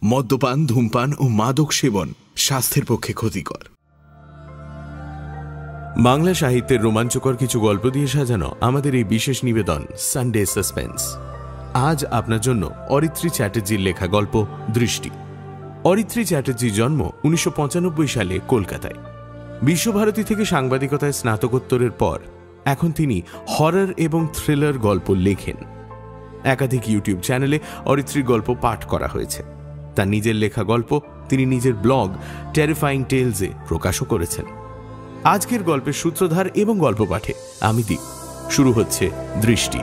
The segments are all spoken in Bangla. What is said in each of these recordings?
মদ্যপান, ধূমপান ও মাদক সেবন স্বাস্থ্যের পক্ষে ক্ষতিকর। বাংলা সাহিত্যের রোমাঞ্চকর কিছু গল্প দিয়ে সাজানো আমাদের এই বিশেষ নিবেদন সানডে সাসপেন্স। আজ আপনার জন্য অরিত্রী চ্যাটার্জির লেখা গল্প দৃষ্টি। অরিত্রী চ্যাটার্জির জন্ম 1995 সালে কলকাতায়। বিশ্বভারতী থেকে সাংবাদিকতায় স্নাতকোত্তরের পর এখন তিনি হরর এবং থ্রিলার গল্প লেখেন। একাধিক ইউটিউব চ্যানেলে অরিত্রীর গল্প পাঠ করা হয়েছে। তার নিজের লেখা গল্প তিনি নিজের ব্লগ টেরিফাইং টেলসে প্রকাশও করেছেন। আজকের গল্পের সূত্রধার এবং গল্প পাঠে আমি দীপ। শুরু হচ্ছে দৃষ্টি।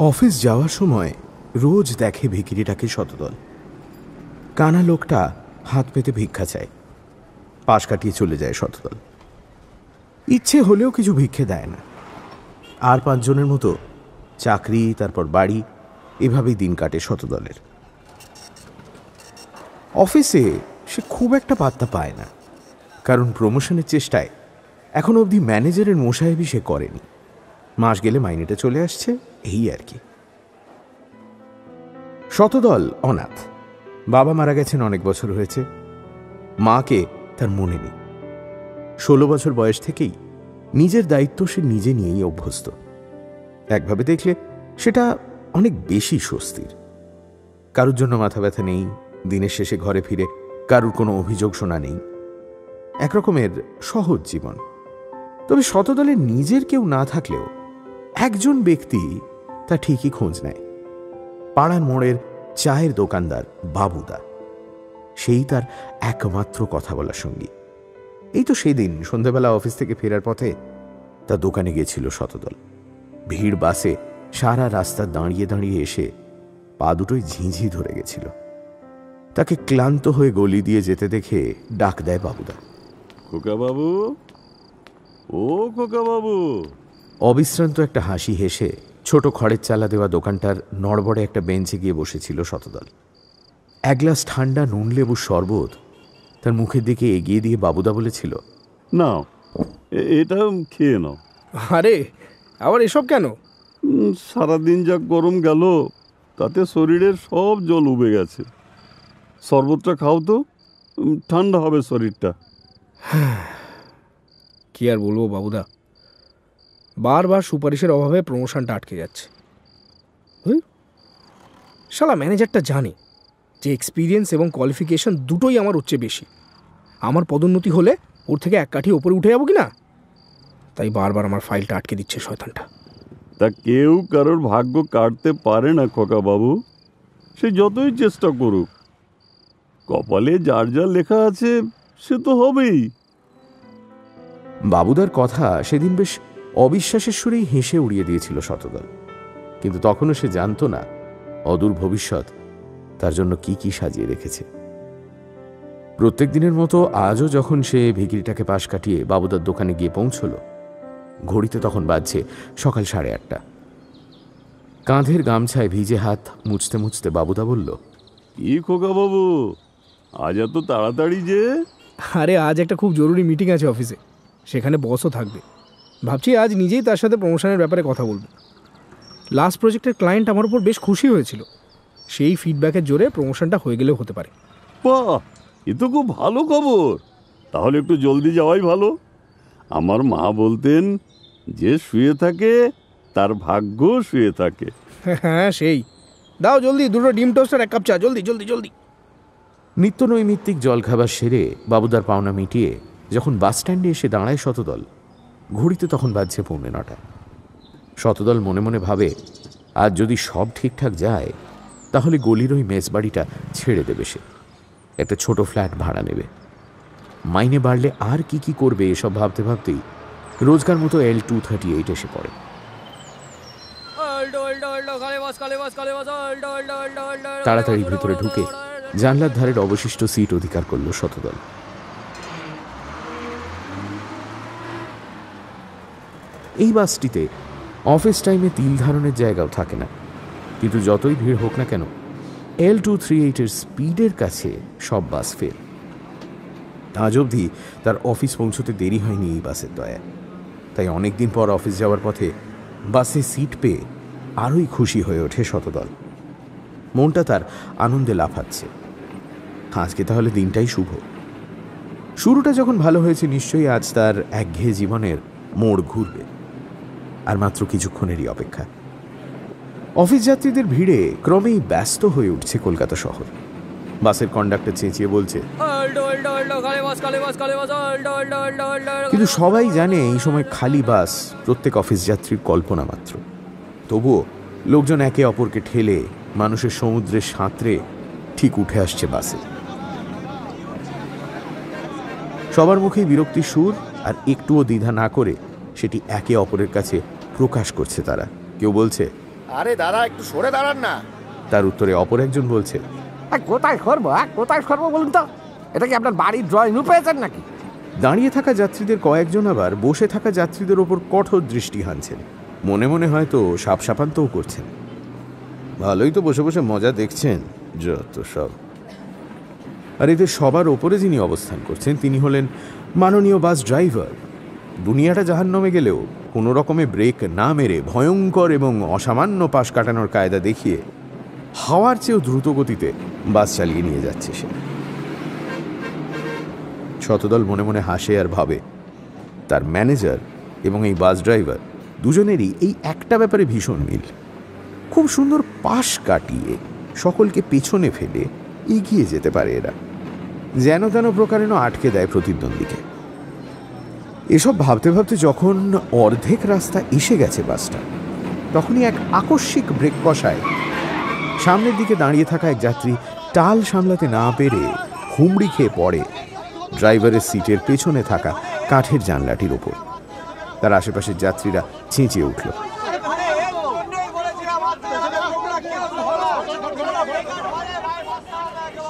অফিস যাওয়ার সময় রোজ দেখে ভিখিরিটাকে শতদল। কানা লোকটা হাত পেতে ভিক্ষা চায়, পাশ কাটিয়ে চলে যায় শতদল। ইচ্ছে হলেও কিছু ভিক্ষে দেয় না। আর 5 জনের মতো চাকরি, তারপর বাড়ি, এভাবেই দিন কাটে শতদলের। অফিসে সে খুব একটা পাত্তা পায় না, কারণ প্রমোশনের চেষ্টায় এখন অবধি ম্যানেজারের মোসাহেবি সে করেনি। মাস গেলে মাইনেটা চলে আসছে, এই আর কি। শতদল অনাথ। বাবা মারা গেছেন অনেক বছর হয়েছে। মাকে তার মনে নেই। 16 বছর বয়স থেকেই নিজের দায়িত্ব সে নিজে নিয়েই অভ্যস্ত। একভাবে দেখলে সেটা অনেক বেশি স্বস্তির। কারুর জন্য মাথা ব্যথা নেই। দিনের শেষে ঘরে ফিরে কারুর কোনো অভিযোগ শোনা নেই। একরকমের সহজ জীবন। তবে শতদলের নিজের কেউ না থাকলেও একজন ব্যক্তি তা ঠিকই খোঁজ নেয়। পাড়ার মোড়ের চায়ের দোকানদার বাবুদা। সেই তার একমাত্র কথা বলার সঙ্গী। এই তো সেদিন সন্ধ্যাবেলা অফিস থেকে ফেরার পথে তার দোকানে গিয়েছিল শতদল। ভিড় বাসে সারা রাস্তা দাঁড়িয়ে দাঁড়িয়ে এসে পা দুটোই ঝিঁঝি ধরে গেছিল। তাকে ক্লান্ত হয়ে গলি দিয়ে যেতে দেখে ডাক দেয় বাবুদা। খোকা বাবু, ও খোকা বাবু। অবিশ্রান্ত একটা হাসি হেসে ছোট খড়ের চালা দেওয়া দোকানটার নড়বড়ে একটা বেঞ্চে গিয়ে বসেছিল শতদল। 1 গ্লাস ঠান্ডা নুন লেবুর শরবত তার মুখের দিকে এগিয়ে দিয়ে বাবুদা বলেছিল, নাও এটা খেয়ে নাও। আরে আবার এসব কেন? সারাদিন যা গরম গেল, তাতে শরীরের সব জল উবে গেছে। শরবতটা খাও তো, ঠান্ডা হবে শরীরটা। কি আর বলবো বাবুদা, বারবার সুপারিশের অভাবে প্রমোশনটা আটকে যাচ্ছে। শালা ম্যানেজারটা জানে যে এক্সপিরিয়েন্স এবং কোয়ালিফিকেশন দুটোই আমার উচ্চে বেশি। আমার পদোন্নতি হলে ওর থেকে 1 কাঠি ওপরে উঠে যাবো কিনা, তাই বারবার আমার ফাইলটা আটকে দিচ্ছে শয়তানটা। তা কেউ কারোর ভাগ্য কাটতে পারে না খোকা বাবু, সে যতই চেষ্টা করুক। কপালে যার যা লেখা আছে সে তো হবেই। বাবুদার কথা সেদিন বেশ অবিশ্বাসের সুরেই হেসে উড়িয়ে দিয়েছিল শতদল। কিন্তু তখনও সে জানত না অদূর ভবিষ্যৎ তার জন্য কি কি সাজিয়ে রেখেছে। প্রত্যেক দিনের মতো আজও যখন সে ভিখিরিটাকে পাশ কাটিয়ে বাবুদার দোকানে গিয়ে পৌঁছল, ঘড়িতে তখন বাজছে সকাল 8:30। কাঁধের গামছায় ভিজে হাত মুছতে মুছতে বাবুদা বলল, কি খোকা বাবু, আজ এত তাড়াতাড়ি যে? আরে আজ একটা খুব জরুরি মিটিং আছে অফিসে, সেখানে বসও থাকবে। ভাবছি আজ নিজেই তার সাথে প্রমোশনের ব্যাপারে কথা বলবো। লাস্ট প্রজেক্টের ক্লায়েন্ট আমার উপর বেশ খুশি হয়েছিল। সেই ফিডব্যাকের জোরে প্রমোশনটা হয়ে গেলেও হতে পারে। বাহ, এ তো খুব ভালো খবর। তাহলে একটু জলদি যাওয়াই ভালো। আমার মা বলতেন, যে শুয়ে থাকে তার ভাগ্য শুয়ে থাকে। হ্যাঁ সেই। দাও জলদি 2টো ডিম টোস্ট আর 1 কাপ চা, জলদি জলদি জলদি। নিত্য নৈমিত্তিক জলখাবার সেরে বাবুদার পাওনা মিটিয়ে যখন বাস স্ট্যান্ডে এসে দাঁড়ায় শতদল, ঘড়িতে তখন বাজছে 9:45। শতদল মনে মনে ভাবে, আজ যদি সব ঠিকঠাক যায় তাহলে গলির ওই মেস বাড়িটা ছেড়ে দেবে। সে একটা ছোট ফ্ল্যাট ভাড়া নেবে। মাইনে বাড়লে আর কি কি করবে এসব ভাবতে ভাবতেই রোজকার মতো L238 এসে পড়ে। তাড়াতাড়ি ভিতরে ঢুকে জানলার ধারের অবশিষ্ট সিট অধিকার করল শতদল। এই বাসটিতে অফিস টাইমে তিল ধারণের জায়গাও থাকে না, কিন্তু যতই ভিড় হোক না কেন L238 এর স্পিডের কাছে সব বাস ফেল। আজ অবধি তার অফিস পৌঁছতে দেরি হয়নি এই বাসের দয়ায়। তাই অনেকদিন পর অফিস যাওয়ার পথে বাসে সিট পেয়ে আরোই খুশি হয়ে ওঠে শতদল। মনটা তার আনন্দে লাফাচ্ছে। আজকে তাহলে দিনটাই শুভ। শুরুটা যখন ভালো হয়েছে, নিশ্চয়ই আজ তার একঘেয়ে জীবনের মোড় ঘুরবে। আর মাত্র কিছুক্ষণেরই অপেক্ষা। অফিস যাত্রীদের ভিড়ে ক্রমেই ব্যস্ত হয়ে উঠছে কলকাতা শহর। বাসের কন্ডাক্টর চেঁচিয়ে বলছে, কিন্তু সবাই জানে এই সময় খালি বাস প্রত্যেক অফিস যাত্রীর কল্পনা মাত্র। তবুও লোকজন একে অপরকে ঠেলে মানুষের সমুদ্রে সাঁতরে ঠিক উঠে আসছে বাসে। সবার মুখেই বিরক্তির সুর, আর একটুও দ্বিধা না করে সেটি একে অপরের কাছে প্রকাশ করছে তারা। কেউ বলছে, আরে দাদা একটু সরে দাঁড়ান না। তার উত্তরে অপর একজন বলছে, কোথায় করবো কোথায় করবো বলুন তো, এটা কি আপনার বাড়ির ড্রয়িং রুম পেয়েছেন নাকি? দাঁড়িয়ে থাকা যাত্রীদের কয়েকজন আবার বসে থাকা যাত্রীদের ওপর কঠোর দৃষ্টি হানছেন। মনে মনে হয়তো সাপসাপান্তও করছেন। ভালোই তো বসে বসে মজা দেখছেন যত সব। আর এদের সবার ওপরে যিনি অবস্থান করছেন তিনি হলেন মাননীয় বাস ড্রাইভার। দুনিয়াটা জাহান্নামে গেলেও কোনো রকমে ব্রেক না মেরে ভয়ঙ্কর এবং অসামান্য পাশ কাটানোর কায়দা দেখিয়ে হাওয়ার চেয়েও দ্রুত গতিতে বাস চালিয়ে নিয়ে যাচ্ছে সে। শতদল মনে মনে হাসে আর ভাবে, তার ম্যানেজার এবং এই বাস ড্রাইভার দুজনেরই এই একটা ব্যাপারে ভীষণ মিল। খুব সুন্দর পাশ কাটিয়ে সকলকে পেছনে ফেলে এগিয়ে যেতে পারে এরা, যেন তেন প্রকারেণ আটকে দেয় প্রতিদ্বন্দ্বীকে। এসব ভাবতে ভাবতে যখন অর্ধেক রাস্তা এসে গেছে বাসটা, তখনই এক আকস্মিক ব্রেক কষায় সামনের দিকে দাঁড়িয়ে থাকা এক যাত্রী টাল সামলাতে না পেরে হুমড়ি খেয়ে পড়ে ড্রাইভারের সিটের পেছনে থাকা কাঠের জানলাটির ওপর। তার আশেপাশের যাত্রীরা চেঁচিয়ে উঠল।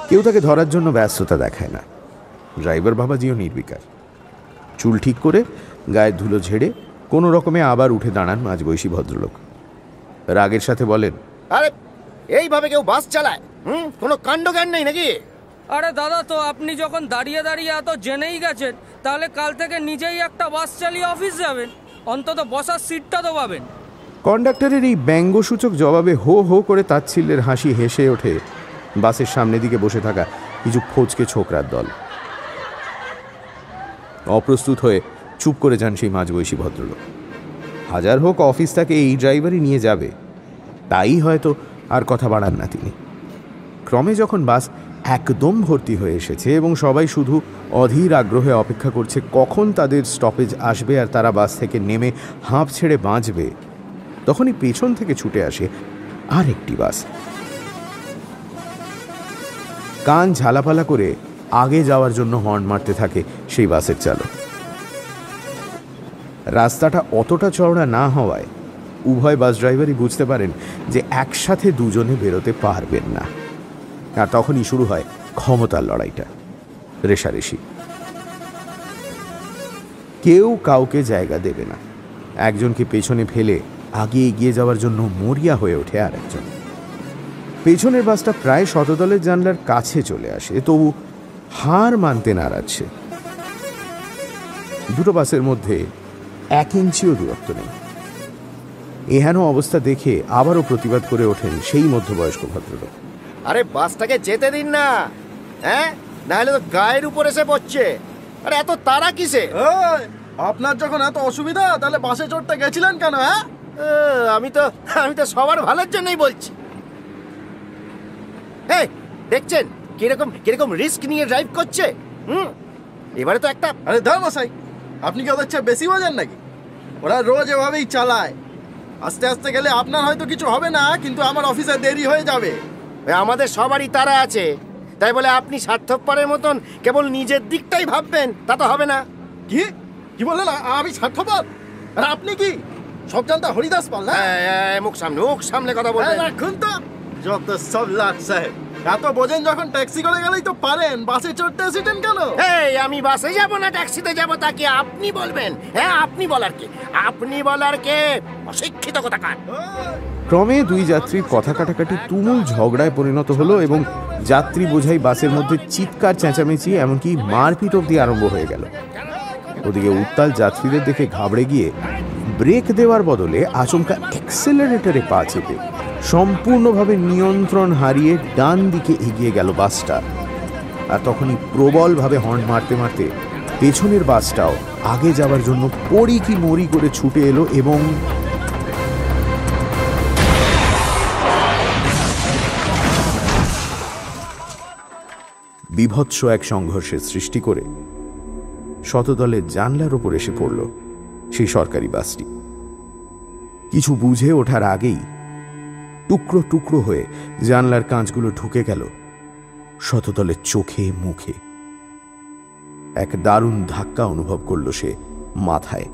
কেউ তাকে ধরার জন্য ব্যস্ততা দেখায় না। ড্রাইভার বাবাজিও নির্বিকার। চুল ঠিক করে গায়ের ধুলো ঝেড়ে কোনো রকমে আবার উঠে দাঁড়ান মাঝবয়সী ভদ্রলোক। রাগের সাথে বলেন, আরে এইভাবে কেউ বাস চালায়? কোনো কাণ্ড জ্ঞান নেই নাকি? আরে দাদা, তো আপনি যখন দাঁড়িয়ে দাঁড়িয়ে এত জেনেই গেছেন, তাহলে কাল থেকে নিজেই একটা বাস চালিয়ে অফিস যাবেন, অন্তত বসার সিটটা তো পাবেন। কন্ডাক্টরের এই ব্যঙ্গসূচক জবাবে হো হো করে তাচ্ছিল্যের হাসি হেসে ওঠে বাসের সামনের দিকে বসে থাকা কিছু ফোচকে ছোকরার দল। অপ্রস্তুত হয়ে চুপ করে যান সেই মাঝবয়সী ভদ্রলোক। হাজার হোক অফিস তাকে এই ড্রাইভারই নিয়ে যাবে, তাই হয়তো আর কথা বাড়ান না তিনি। ক্রমে যখন বাস একদম ভর্তি হয়ে এসেছে এবং সবাই শুধু অধীর আগ্রহে অপেক্ষা করছে কখন তাদের স্টপেজ আসবে আর তারা বাস থেকে নেমে হাঁপ ছেড়ে বাঁচবে, তখনই পেছন থেকে ছুটে আসে আর একটি বাস। কান ঝালাপালা করে আগে যাওয়ার জন্য হর্ন মারতে থাকে সেই বাসের চালক। রাস্তাটা অতটা চওড়া না হওয়ায় উভয় বাস ড্রাইভারই বুঝতে পারেন যে একসাথে দুজনে বেরোতে পারবেন না। আর তখনই শুরু হয় ক্ষমতার লড়াইটা, রেষারেষি। কেউ কাউকে জায়গা দেবে না। একজনকে পেছনে ফেলে আগে এগিয়ে যাওয়ার জন্য মরিয়া হয়ে ওঠে আর একজন। পেছনের বাসটা প্রায় শতদলের জানলার কাছে চলে আসে, তবু হার মানতে নারাজ সে। দুটো বাসের মধ্যে 1 ইঞ্চিও দূরত্ব নেই। এহেন অবস্থা দেখে আবারও প্রতিবাদ করে ওঠেন সেই মধ্যবয়স্ক ভদ্রলোক। আরে বাসটাকে যেতে দিন না, নাহলে তো গায়ের উপর এসে পড়ছে। আরে এত তারা কিসে? আপনার যখন এত অসুবিধা, তাহলে বাসে চড়তে গেছিলেন কেন? আমি তো সবার ভালোর জন্যই বলছি। দেখছেন কিরকম রিস্ক নিয়ে ড্রাইভ করছে। এবারে তো একটা আরে ধর্মশাই, আপনি কি ওদের চেয়ে বেশি বোঝেন নাকি? ওরা রোজ এভাবেই চালায়। আস্তে আস্তে গেলে আপনার হয়তো কিছু হবে না, কিন্তু আমার অফিসে দেরি হয়ে যাবে। আমাদের সবারই তারা আছে, তাই বলে আপনি স্বার্থপরের মতন কেবল নিজের দিকটাই ভাববেন তা তো হবে না। কি বললেন? আমি স্বার্থপর? আর আপনি কি সব জানতা হরিদাস পাল না? মুখ সামনে কথা বলবেন। রাখুন তো, যত সব লাট সাহেব। এত বোঝেন যখন ট্যাক্সি করে গেলেই তো পারেন, বাসে চড়তে এসেছেন কেন? আমি বাসে যাব না ট্যাক্সিতে যাব তা কি আপনি বলবেন? আপনি বলার কে? অশিক্ষিত কোথাকার। ক্রমে দুই যাত্রীর কথা কাটাকাটি তুমুল ঝগড়ায় পরিণত হলো এবং যাত্রী বোঝাই বাসের মধ্যে চিৎকার চেঁচামেচি এমনকি মারপিট অব্দি আরম্ভ হয়ে গেল। ওদিকে উত্তাল যাত্রীদের দেখে ঘাবড়ে গিয়ে ব্রেক দেওয়ার বদলে আচমকা অ্যাক্সেলারেটরে পা চেপে সম্পূর্ণভাবে নিয়ন্ত্রণ হারিয়ে ডান দিকে এগিয়ে গেল বাসটা। আর তখনই প্রবলভাবে হর্ন মারতে মারতে পেছনের বাসটাও আগে যাওয়ার জন্য পড়ি কি মরি করে ছুটে এলো এবং বিভৎস এক সংঘর্ষের সৃষ্টি করে শতদলের জানলার ওপর এসে পড়ল সেই সরকারি বাসটি। কিছু বুঝে ওঠার আগেই টুকরো টুকরো হয়ে জানলার কাঁচগুলো ঢুকে গেল শতদলের চোখে মুখে। এক দারুণ ধাক্কা অনুভব করল সে মাথায়,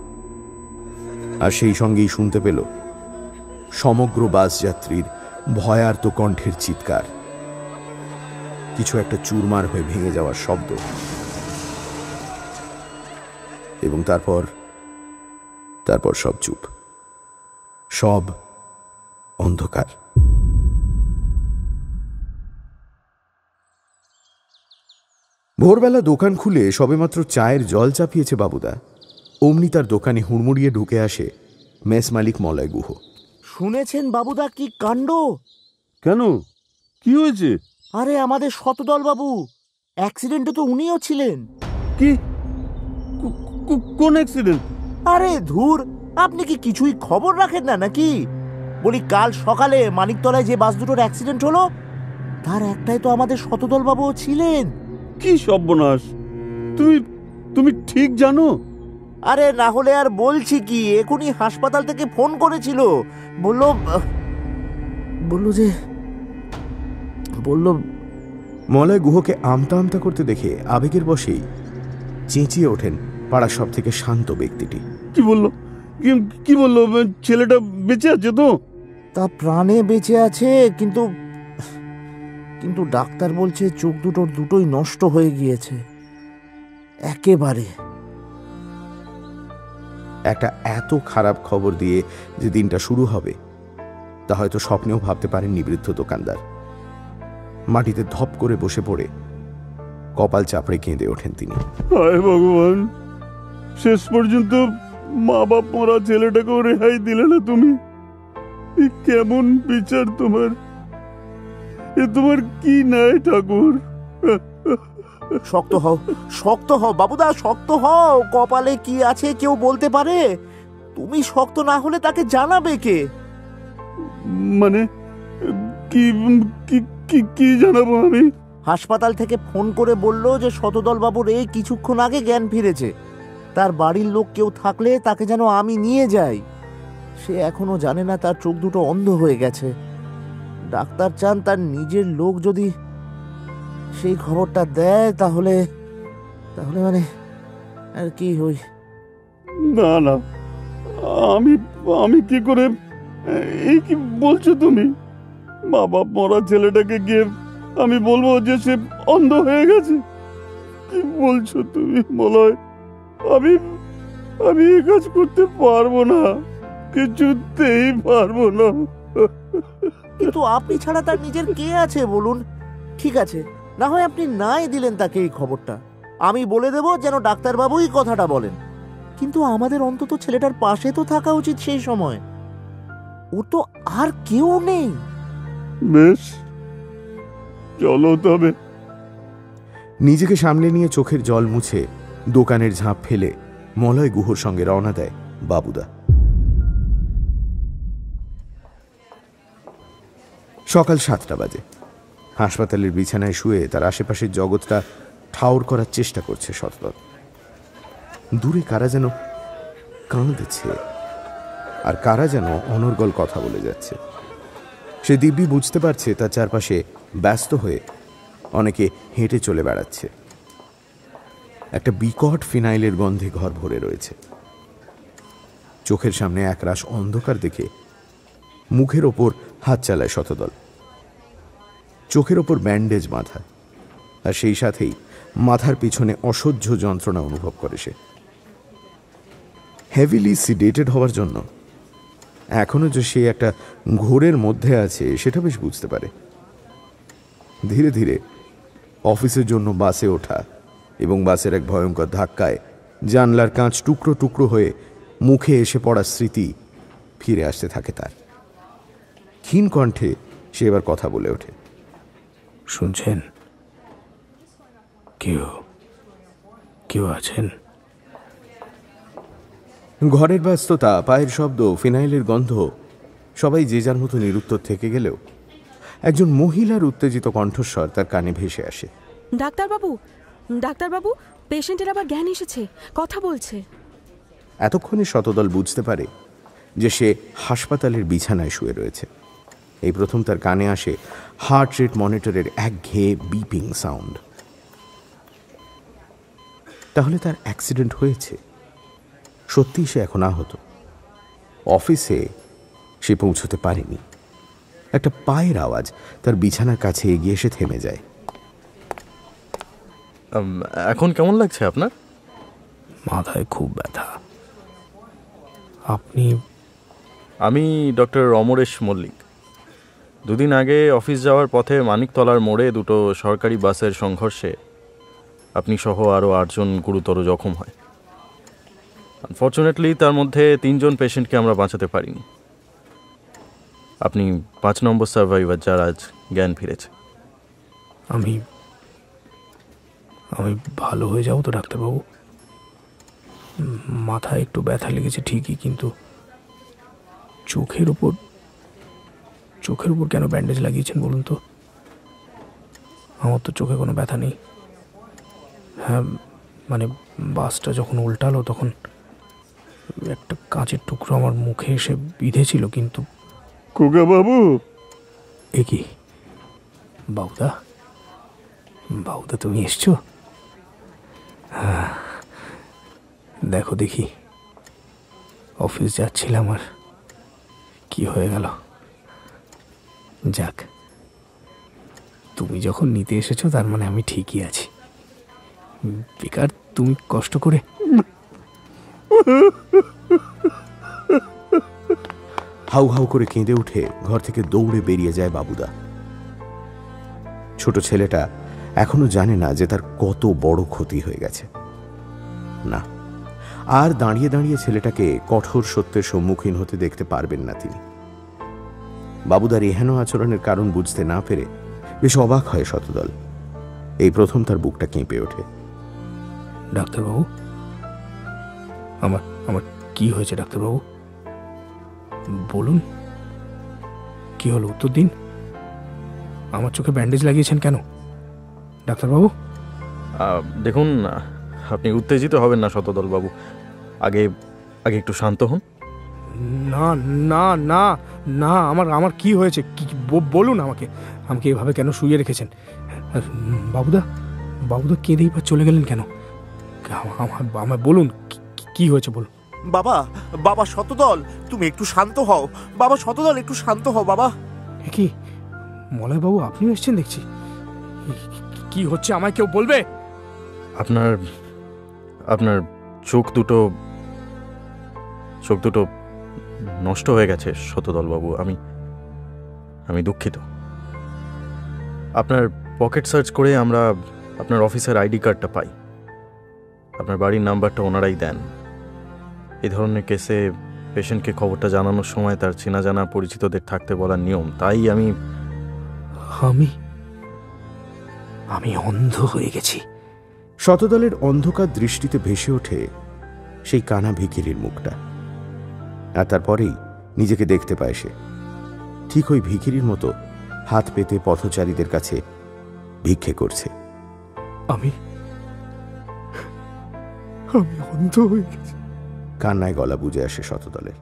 আর সেই সঙ্গেই শুনতে পেল সমগ্র বাস যাত্রীর ভয়ার্ত কণ্ঠের চিৎকার, কিছু একটা চুরমার হয়ে ভেঙে যাওয়ার শব্দ, এবং তারপর সব চুপ, সব অন্ধকার। ভোরবেলা দোকান খুলে সবেমাত্র চায়ের জল চাপিয়েছে বাবুদা, অমনি তার দোকানে হুড়মুড়িয়ে ঢুকে আসে মেস মালিক মলয় গুহ। শুনেছেন বাবুদা কি কাণ্ড? কেন, কি হয়েছে? আরে আমাদের শতদল বাবু, অ্যাক্সিডেন্টে তো উনিও ছিলেন। কি? কোন অ্যাক্সিডেন্ট? আরে ধুর, আপনি কি কিছুই খবর রাখেন না নাকি? বলি, কাল সকালে মানিকতলায় যে বাস দুটোর অ্যাক্সিডেন্ট হলো তার একটাই তো আমাদের শতদল বাবুও ছিলেন। কি সর্বনাশ! তুমি ঠিক জানো? আরে না হলে আর বলছি কি, এখনই হাসপাতাল থেকে ফোন করেছিল, বলল মলয় গুহকে আমতা আমতা করতে দেখে আবেগের বশেই চেঁচিয়ে ওঠেন পাড়ার সব থেকে শান্ত ব্যক্তিটি। কি বললো? ছেলেটা বেঁচে আছে তো? তা প্রাণে বেঁচে আছে, কিন্তু ডাক্তার বলছে চোখ দুটোই নষ্ট হয়ে গিয়েছে একেবারে। একটা এত খারাপ খবর দিয়ে যে দিনটা শুরু হবে তা হয়তো স্বপ্নেও ভাবতে পারেননি বৃদ্ধ দোকানদার। মাটিতে ধপ করে বসে পড়ে কপাল চাপড়ে কেঁদে ওঠেন তিনি। হায় ভগবান, শেষ পর্যন্ত মা বাপ মরা ছেলেটাকেও রেহাই দিলে না তুমি। কেমন বিচার তোমার! এ তোমার কি ন্যায় ঠাকুর! শক্ত হও বাবুদা, শক্ত হও। কপালে কি আছে কেউ বলতে পারে? তুমি শক্ত না হলে তাকে জানাবে কে? মানে কি জানাবো আমি? হাসপাতাল থেকে ফোন করে বললো যে শতদল বাবুর এই কিছুক্ষণ আগে জ্ঞান ফিরেছে, তার বাড়ির লোক কেউ থাকলে তাকে যেন আমি নিয়ে যাই। সে এখনো জানে না তার চোখ দুটো অন্ধ হয়ে গেছে। ডাক্তার চান তার নিজের লোক যদি সেই খবরটা দেয় তাহলে মানে আর কি হই। না, আমি কি করে? এই কি বলছো তুমি? মা বাপ মরা ছেলেটাকে গিয়ে আমি বলবো যে সে অন্ধ হয়ে গেছে? কি বলছো তুমি মলয়? আমি এই কাজ করতে পারবো না, কিছুতেই পারবো না। কিন্তু আপনি ছাড়া তার নিজের কে আছে বলুন? ঠিক আছে, না হয় আপনি নাই দিলেন তাকে এই খবরটা, আমি বলে দেব যেন ডাক্তারবাবুই কথাটা বলেন। কিন্তু আমাদের অন্তত ছেলেটার পাশে তো থাকা উচিত সেই সময়। ও তো আর কেউ নেই। বেশ, চলো তবে। নিজেকে সামলে নিয়ে চোখের জল মুছে দোকানের ঝাঁপ ফেলে মলয় গুহর সঙ্গে রওনা দেয় বাবুদা। সকাল 7টা বাজে। হাসপাতালের বিছানায় শুয়ে তার আশেপাশের জগৎটা ঠাউর করার চেষ্টা করছে শতদল। দূরে কারা যেন কাঁদছে, আর কারা যেন অনর্গল কথা বলে যাচ্ছে। সে দিব্যি বুঝতে পারছে তার চারপাশে ব্যস্ত হয়ে অনেকে হেঁটে চলে বেড়াচ্ছে। একটা বিকট ফিনাইলের গন্ধে ঘর ভরে রয়েছে। চোখের সামনে একরাশ অন্ধকার দেখে মুখের ওপর হাত চালায় শতদল। চোখের ওপর ব্যান্ডেজ বাঁধা, আর সেই সাথেই মাথার পিছনে অসহ্য যন্ত্রণা অনুভব করে সে। হেভিলি সিডেটেড হওয়ার জন্য এখনো যে সে একটা ঘোরের মধ্যে আছে সেটা বেশ বুঝতে পারে। ধীরে ধীরে অফিসের জন্য বাসে ওঠা এবং বাসের এক ভয়ঙ্কর ধাক্কায় জানলার কাঁচ টুকরো টুকরো হয়ে মুখে এসে পড়ার স্মৃতি ফিরে আসতে থাকে তার। ক্ষীণ কণ্ঠে সে এবার কথা বলে ওঠে। শুনছেন? কেউ আছেন? ঘরের ব্যস্ততা, পায়ের শব্দ, ফিনাইলের গন্ধ, সবাই যে যার মতো নিরুত্তর থেকে গেলেও একজন মহিলার উত্তেজিত কণ্ঠস্বর তার কানে ভেসে আসে। ডাক্তারবাবু, পেশেন্টের আবার জ্ঞান এসেছে, কথা বলছে। এতক্ষণে শতদল বুঝতে পারে যে সে হাসপাতালের বিছানায় শুয়ে রয়েছে। এই প্রথম তার কানে আসে হার্ট রেট মনিটরের একঘেয়ে বিপিং সাউন্ড। তাহলে তার অ্যাক্সিডেন্ট হয়েছে, সত্যিই সে এখন আহত। অফিসে সে পৌঁছতে পারেনি। একটা পায়ের আওয়াজ তার বিছানার কাছে এগিয়ে এসে থেমে যায়। এখন কেমন লাগছে আপনার? মাথায় খুব ব্যথা। আপনি? আমি ডক্টর অমরেশ মল্লিক। দুদিন আগে অফিস যাওয়ার পথে মানিকতলার মোড়ে দুটো সরকারি বাসের সংঘর্ষে আপনি সহ আরও 8 জন গুরুতর জখম হয়। আনফর্চুনেটলি তার মধ্যে 3 জন পেশেন্টকে আমরা বাঁচাতে পারিনি। আপনি 5 নম্বর সার্ভাইভার, যার আজ জ্ঞান ফিরেছে। আমি ভালো হয়ে যাবো তো ডাক্তারবাবু? মাথায় একটু ব্যথা লেগেছে ঠিকই, কিন্তু চোখের উপর কেন ব্যান্ডেজ লাগিয়েছেন বলুন তো? আমার তো চোখে কোনো ব্যথা নেই। হ্যাঁ, মানে বাসটা যখন উল্টালো তখন একটা কাঁচের টুকরো আমার মুখে এসে বিঁধেছিল, কিন্তু। খোকা বাবু! এ কি বাবুদা তুমি এসছো? দেখো দেখি, অফিস যাচ্ছিলাম আর কি হয়ে গেল। যাক, তুমি যখন নিতে এসেছো তার মানে আমি ঠিকই আছি। বেকার তুমি কষ্ট করে। হাউ হাউ করে কেঁদে উঠে ঘর থেকে দৌড়ে বেরিয়ে যায় বাবুদা। ছোট ছেলেটা এখনো জানে না যে তার কত বড় ক্ষতি হয়ে গেছে। না, আর দাঁড়িয়ে দাঁড়িয়ে ছেলেটাকে কঠোর সত্যের সম্মুখীন হতে দেখতে পারবেন না তিনি। বাবুদার এহেন আচরণের কারণ বুঝতে না পেরে বেশ অবাক হয় শতদল। এই প্রথম তার বুকটা কেঁপে ওঠে। ডাক্তারবাবু, আমার কি হয়েছে ডাক্তারবাবু? বলুন, কি হলো? উত্তর দিন। আমার চোখে ব্যান্ডেজ লাগিয়েছেন কেন ডাক্তারবাবু? দেখুন, আপনি উত্তেজিত হবেন না শতদল বাবু। আগে একটু শান্ত হন। না না না না, আমার কি হয়েছে বলুন আমাকে। আমাকে এভাবে কেন শুয়ে রেখেছেন? বাবুদা কেঁদেই বা চলে গেলেন কেন? আমার বলুন, কি হয়েছে বলুন। বাবা শতদল, তুমি একটু শান্ত হও। বাবা শতদল, একটু শান্ত হও বাবা। কি মলয় বাবু, আপনিও এসেছেন দেখছি। কি হচ্ছে আমায় কেউ বলবে? আপনার চোখ দুটো নষ্ট হয়ে গেছে শতদল বাবু। আমি দুঃখিত। আপনার পকেট সার্চ করে আমরা আপনার অফিসের আইডি কার্ডটা পাই। আপনার বাড়ির নাম্বারটা ওনারাই দেন। এই ধরনের কেসে পেশেন্টকে খবরটা জানানোর সময় তার চেনা জানা পরিচিতদের থাকতে বলার নিয়ম। তাই আমি অন্ধ হয়ে গেছি। শতদলের অন্ধকার দৃষ্টিতে ভেসে ওঠে সেই কানা ভিখিরির মুখটা। আর তারপরেই নিজেকে দেখতে পায় সে ঠিক ওই ভিখিরির মতো হাত পেতে পথচারীদের কাছে ভিক্ষে করছে। আমি অন্ধ হয়ে গেছি। কান্নায় গলা বুঝে আসে শতদলের।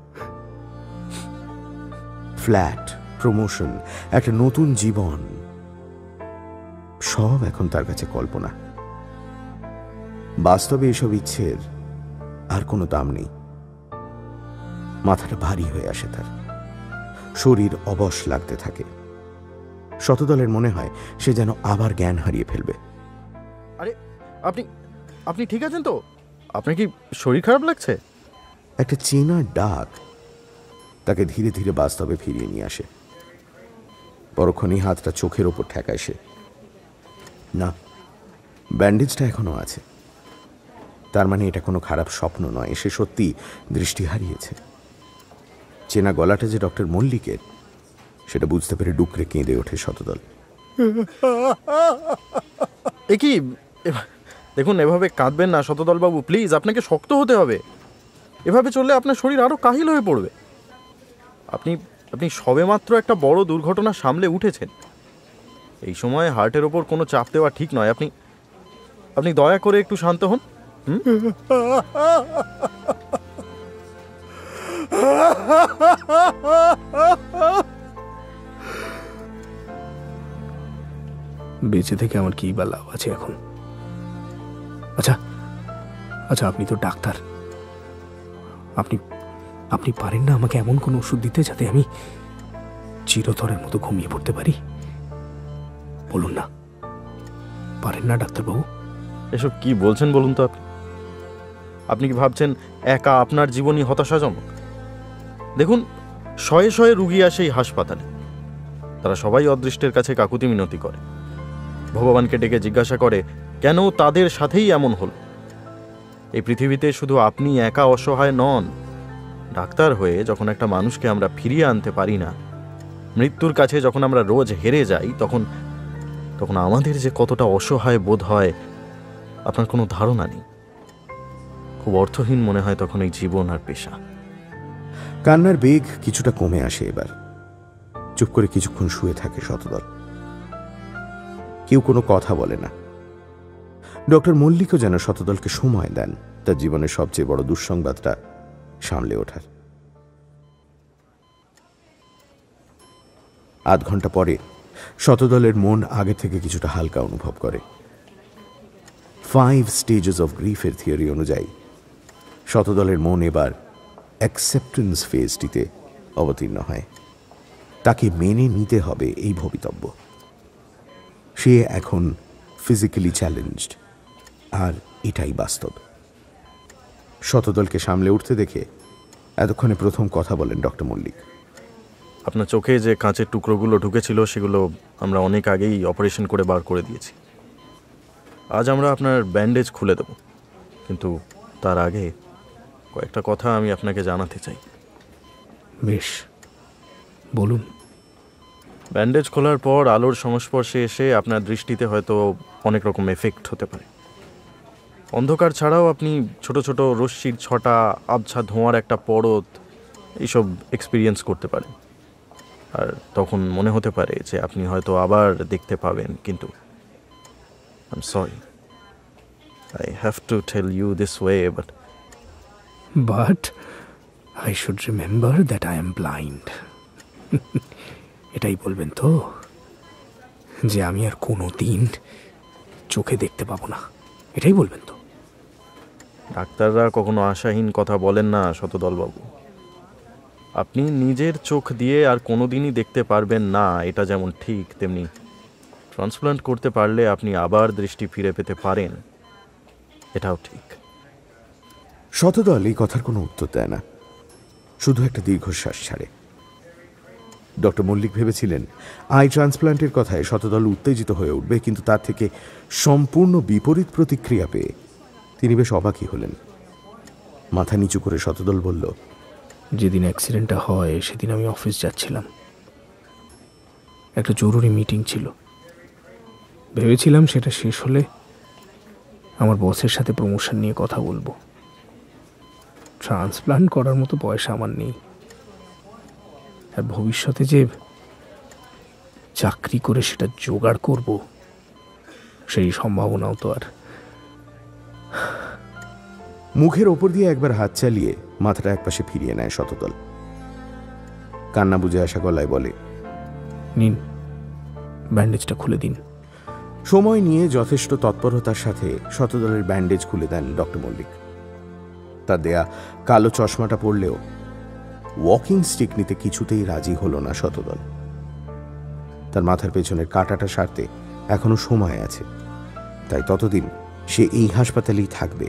ফ্ল্যাট, প্রমোশন, একটা নতুন জীবন, সব এখন তার কাছে কল্পনা। বাস্তবে এসব ইচ্ছের আর কোনো দাম নেই। মাথাটা ভারী হয়ে আসে তার, শরীর অবশ লাগতে থাকে। শতদলের মনে হয় সে যেন আবার জ্ঞান হারিয়ে ফেলবে। আরে আপনি ঠিক আছেন তো? আপনার কি শরীর খারাপ লাগছে? একটা চেনা ডাক তাকে ধীরে ধীরে বাস্তবে ফিরিয়ে নিয়ে আসে। পরক্ষণেই হাতটা চোখের ওপর ঠেকায় সে। না, ব্যান্ডেজটা এখনো আছে। তার মানে এটা কোনো খারাপ স্বপ্ন নয়, সে সত্যি দৃষ্টি হারিয়েছে। চেনা গলাটা যে ডক্টর মল্লিকের, সেটা বুঝতে পেরে ডুকরে কেঁদে ওঠে শতদল। এ কি, দেখুন এভাবে কাঁদবেন না শতদলবাবু, প্লিজ। আপনাকে শক্ত হতে হবে। এভাবে চললে আপনার শরীর আরও কাহিল হয়ে পড়বে। আপনি সবেমাত্র একটা বড় দুর্ঘটনা সামলে উঠেছেন। এই সময় হার্টের ওপর কোনো চাপ দেওয়া ঠিক নয়। আপনি দয়া করে একটু শান্ত হন। বেঁচে থেকে আমার কি বা লাভ আছে এখন? আচ্ছা আচ্ছা, আপনি তো ডাক্তার, আপনি পারেন না আমাকে এমন কোনো ওষুধ দিতে যাতে আমি চিরতরের মতো ঘুমিয়ে পড়তে পারি? বলুন না, পারেন না ডাক্তারবাবু? এসব কি বলছেন বলুন তো? আপনি কি ভাবছেন একা আপনার জীবনই হতাশাজনক? দেখুন, শয়ে শয়ে রুগী আসে এই হাসপাতালে। তারা সবাই অদৃষ্টের কাছে কাকুতি মিনতি করে, ভগবানকে ডেকে জিজ্ঞাসা করে কেন তাদের সাথেই এমন হলো। এই পৃথিবীতে শুধু আপনি একা অসহায় নন। ডাক্তার হয়ে যখন একটা মানুষকে আমরা ফিরিয়ে আনতে পারি না, মৃত্যুর কাছে যখন আমরা রোজ হেরে যাই, তখন আমাদের যে কতটা অসহায় বোধ হয় আপনার কোনো ধারণা নেই। খুব অর্থহীন মনে হয় তখন এই জীবন আর পেশা। কান্নার বেগ কিছুটা কমে আসে এবার। চুপ করে কিছুক্ষণ শুয়ে থাকে শতদল। কেউ কোনো কথা বলে না। ডক্টর মল্লিকও যেন শতদলকে সময় দেন তার জীবনের সবচেয়ে বড় দুঃসংবাদটা সামলে ওঠার। আধ ঘন্টা পরে শতদলের মন আগে থেকে কিছুটা হালকা অনুভব করে। 5 স্টেজেস অফ গ্রিফের থিওরি অনুযায়ী শতদলের মন এবার অ্যাকসেপ্টেন্স ফেজটিতে অবতীর্ণ হয়। তাকে মেনে নিতে হবে এই ভবিতব্য। সে এখন ফিজিক্যালি চ্যালেঞ্জড, আর এটাই বাস্তব। শতদলকে সামলে উঠতে দেখে এতক্ষণে প্রথম কথা বলেন ডক্টর মল্লিক। আপনার চোখে যে কাঁচের টুকরোগুলো ঢুকেছিল সেগুলো আমরা অনেক আগেই অপারেশন করে বার করে দিয়েছি। আজ আমরা আপনার ব্যান্ডেজ খুলে দেব, কিন্তু তার আগে কয়েকটা কথা আমি আপনাকে জানাতে চাই। বেশ, বলুন। ব্যান্ডেজ খোলার পর আলোর সংস্পর্শে এসে আপনার দৃষ্টিতে হয়তো অনেক রকম এফেক্ট হতে পারে। অন্ধকার ছাড়াও আপনি ছোট ছোট রশ্মির ছটা, আবছা ধোঁয়ার একটা পরত, এইসব এক্সপিরিয়েন্স করতে পারেন। আর তখন মনে হতে পারে যে আপনি হয়তো আবার দেখতে পাবেন, কিন্তু I am sorry, I have to tell you this way, but I should remember that I am blind. এটাই বলবেন তো, যে আমি আর কোনো দিন চোখে দেখতে পাবো না? এটাই বলবেন তো? ডাক্তাররা কখনো আশাহীন কথা বলেন না শতদলবাবু। আপনি নিজের চোখ দিয়ে আর কোনোদিনই দেখতে পারবেন না, এটা যেমন ঠিক, তেমনি ট্রান্সপ্লান্ট করতে পারলে আপনি আবার দৃষ্টি ফিরে পেতে পারেন, এটাও ঠিক। শতদল এই কথার কোনো উত্তর দেয় না, শুধু একটা দীর্ঘশ্বাস ছাড়ে। ডক্টর মল্লিক ভেবেছিলেন আই ট্রান্সপ্লান্টের কথায় শতদল উত্তেজিত হয়ে উঠবে, কিন্তু তার থেকে সম্পূর্ণ বিপরীত প্রতিক্রিয়া পেয়ে তিনি বেশ অবাকই হলেন। মাথা নিচু করে শতদল বলল, যেদিন অ্যাক্সিডেন্টটা হয় সেদিন আমি অফিস যাচ্ছিলাম। একটা জরুরি মিটিং ছিল। ভেবেছিলাম সেটা শেষ হলে আমার বসের সাথে প্রমোশন নিয়ে কথা বলবো। ট্রান্সপ্লান্ট করার মতো পয়সা আমার নেই, আর ভবিষ্যতে যে চাকরি করে সেটা জোগাড় করব সেই সম্ভাবনাও তো আর। মুখের ওপর দিয়ে একবার হাত চালিয়ে মাথাটা একপাশে ফিরিয়ে নেয় শতদল। কান্না বুঝে আসা গলায় বলে, নিন, ব্যান্ডেজটা খুলে দিন। সময় নিয়ে যথেষ্ট তৎপরতার সাথে শতদলের ব্যান্ডেজ খুলে দেন ডক্টর মল্লিক। তার দেয়া কালো চশমাটা পড়লেও ওয়াকিং স্টিক নিতে কিছুতেই রাজি হলো না শতদল। তার মাথার পেছনের কাঁটাটা সারতে এখনো সময় আছে, তাই ততদিন সে এই হাসপাতালেই থাকবে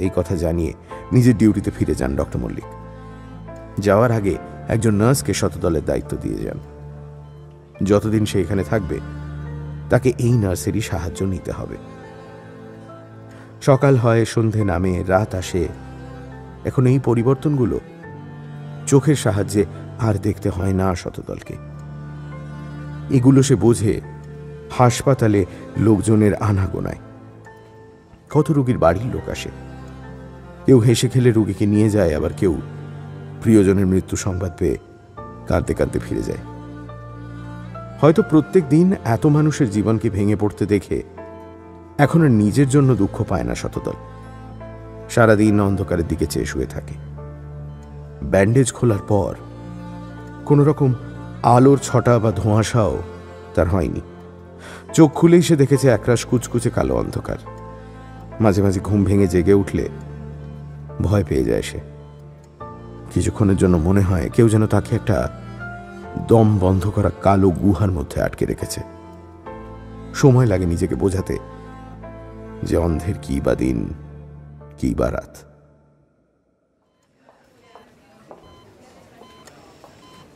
এই কথা জানিয়ে নিজের ডিউটিতে ফিরে যান ডক্টর মল্লিক। যাওয়ার আগে একজন নার্সকে শতদলের দায়িত্ব দিয়ে যান। যতদিন সে এখানে থাকবে তাকে এই নার্সেরই সাহায্য নিতে হবে। সকাল হয়, সন্ধে নামে, রাত আসে। এখন এই পরিবর্তনগুলো চোখের সাহায্যে আর দেখতে হয় না শতদলকে। এগুলো সে বোঝে হাসপাতালে লোকজনের আনাগোনায়। কত রোগীর বাড়ির লোক আসে, কেউ হেসে খেলে রোগীকে নিয়ে যায়, আবার কেউ প্রিয়জনের মৃত্যু সংবাদ পেয়ে কাঁদতে কাঁদতে ফিরে যায়। হয়তো প্রত্যেক দিন এত মানুষের জীবনকে ভেঙে পড়তে দেখে এখন আর নিজের জন্য দুঃখ পায় না শতদল। সারাদিন অন্ধকারের দিকে চেয়ে শুয়ে থাকে। ব্যান্ডেজ খোলার পর কোন রকম আলোর ছটা বা ধোঁয়াশাও তার হয়নি। চোখ খুলেই সে দেখেছে একরাশ কুচকুচে কালো অন্ধকার। মাঝে মাঝে ঘুম ভেঙে জেগে উঠলে ভয় পেয়ে যায় সে। কিছুক্ষণের জন্য মনে হয় কেউ যেন তাকে একটা দম বন্ধ করা কালো গুহার মধ্যে আটকে রেখেছে। সময় লাগে নিজেকে বোঝাতে যে অন্ধের কি বা দিন, কি বা রাত।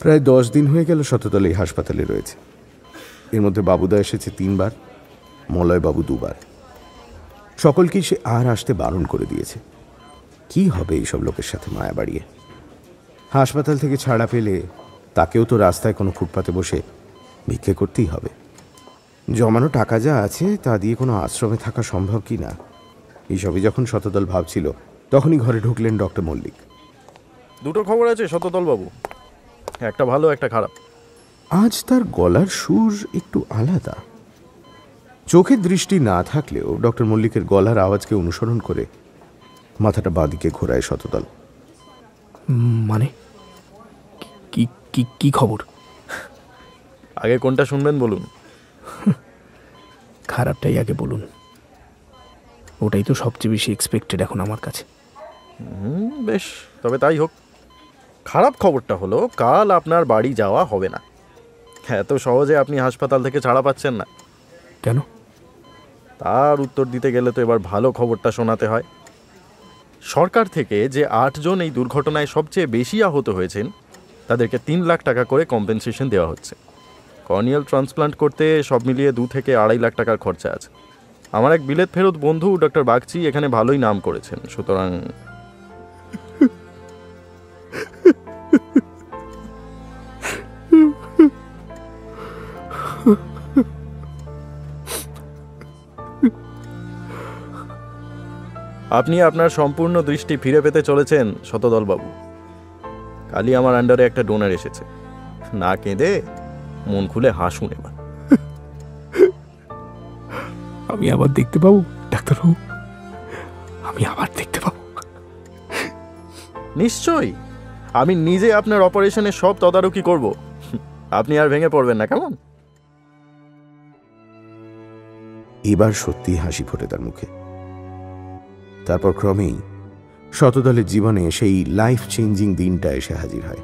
প্রায় 10 দিন হয়ে গেল শতদল এই হাসপাতালে রয়েছে। এর মধ্যে বাবুদা এসেছে 3 বার, মলয়বাবু 2 বার। সকলকেই সে আর আসতে বারণ করে দিয়েছে। কি হবে এইসব লোকের সাথে মায়া বাড়িয়ে? হাসপাতাল থেকে ছাড়া পেলে তাকেও তো রাস্তায় কোনো ফুটপাতে বসে ভিক্ষে করতেই হবে। জমানো টাকা যা আছে তা দিয়ে কোনো আশ্রমে থাকা সম্ভব কি না, এইসবই যখন শতদল ভাবছিল তখনই ঘরে ঢুকলেন ডক্টর মল্লিক। দুটো খবর আছে শতদল বাবু, একটা ভালো একটা খারাপ। আজ তার গলার সুর একটু আলাদা। চোখের দৃষ্টি না থাকলেও ডক্টর মল্লিকের গলার আওয়াজকে অনুসরণ করে মাথাটা বাঁদিকে ঘোরায় শতদল। মানে কি কি কি খবর? আগে কোনটা শুনবেন বলুন? খারাপটাই আগে বলুন, ওটাই তো সবচেয়ে বেশি এক্সপেক্টেড এখন আমার কাছে। বেশ, তবে তাই হোক। খারাপ খবরটা হলো কাল আপনার বাড়ি যাওয়া হবে না। এত সহজে আপনি হাসপাতাল থেকে ছাড়া পাচ্ছেন না। কেন? তার উত্তর দিতে গেলে তো এবার ভালো খবরটা শোনাতে হয়। সরকার থেকে যে 8 জন এই দুর্ঘটনায় সবচেয়ে বেশি আহত হয়েছেন তাদেরকে 3 লাখ টাকা করে কম্পেনসেশন দেওয়া হচ্ছে। কর্নিয়াল ট্রান্সপ্লান্ট করতে সব মিলিয়ে 2 থেকে 2.5 লাখ টাকার খরচা আছে। আমার এক বিলেত ফেরত বন্ধু ডক্টর বাগচি এখানে ভালোই নাম করেছেন, সুতরাং আপনি আপনার সম্পূর্ণ দৃষ্টি ফিরে পেতে চলেছেন শতদল বাবু। কালই আমার আন্ডারে একটা ডোনার এসেছে। না কেঁদে মন খুলে হাসুন এবার। আমি আবার দেখতে পাবো ডাক্তারবাবু? আমি আবার দেখতে পাবো? নিশ্চয়ই, আমি নিজে আপনার অপারেশনের সব তদারকি করব। আপনি আর ভেঙে পড়বেন না, কেমন? এবার সত্যি হাসি ফোটে তার মুখে। তারপর ক্রমেই শতদলের জীবনে সেই লাইফ চেঞ্জিং দিনটা এসে হাজির হয়।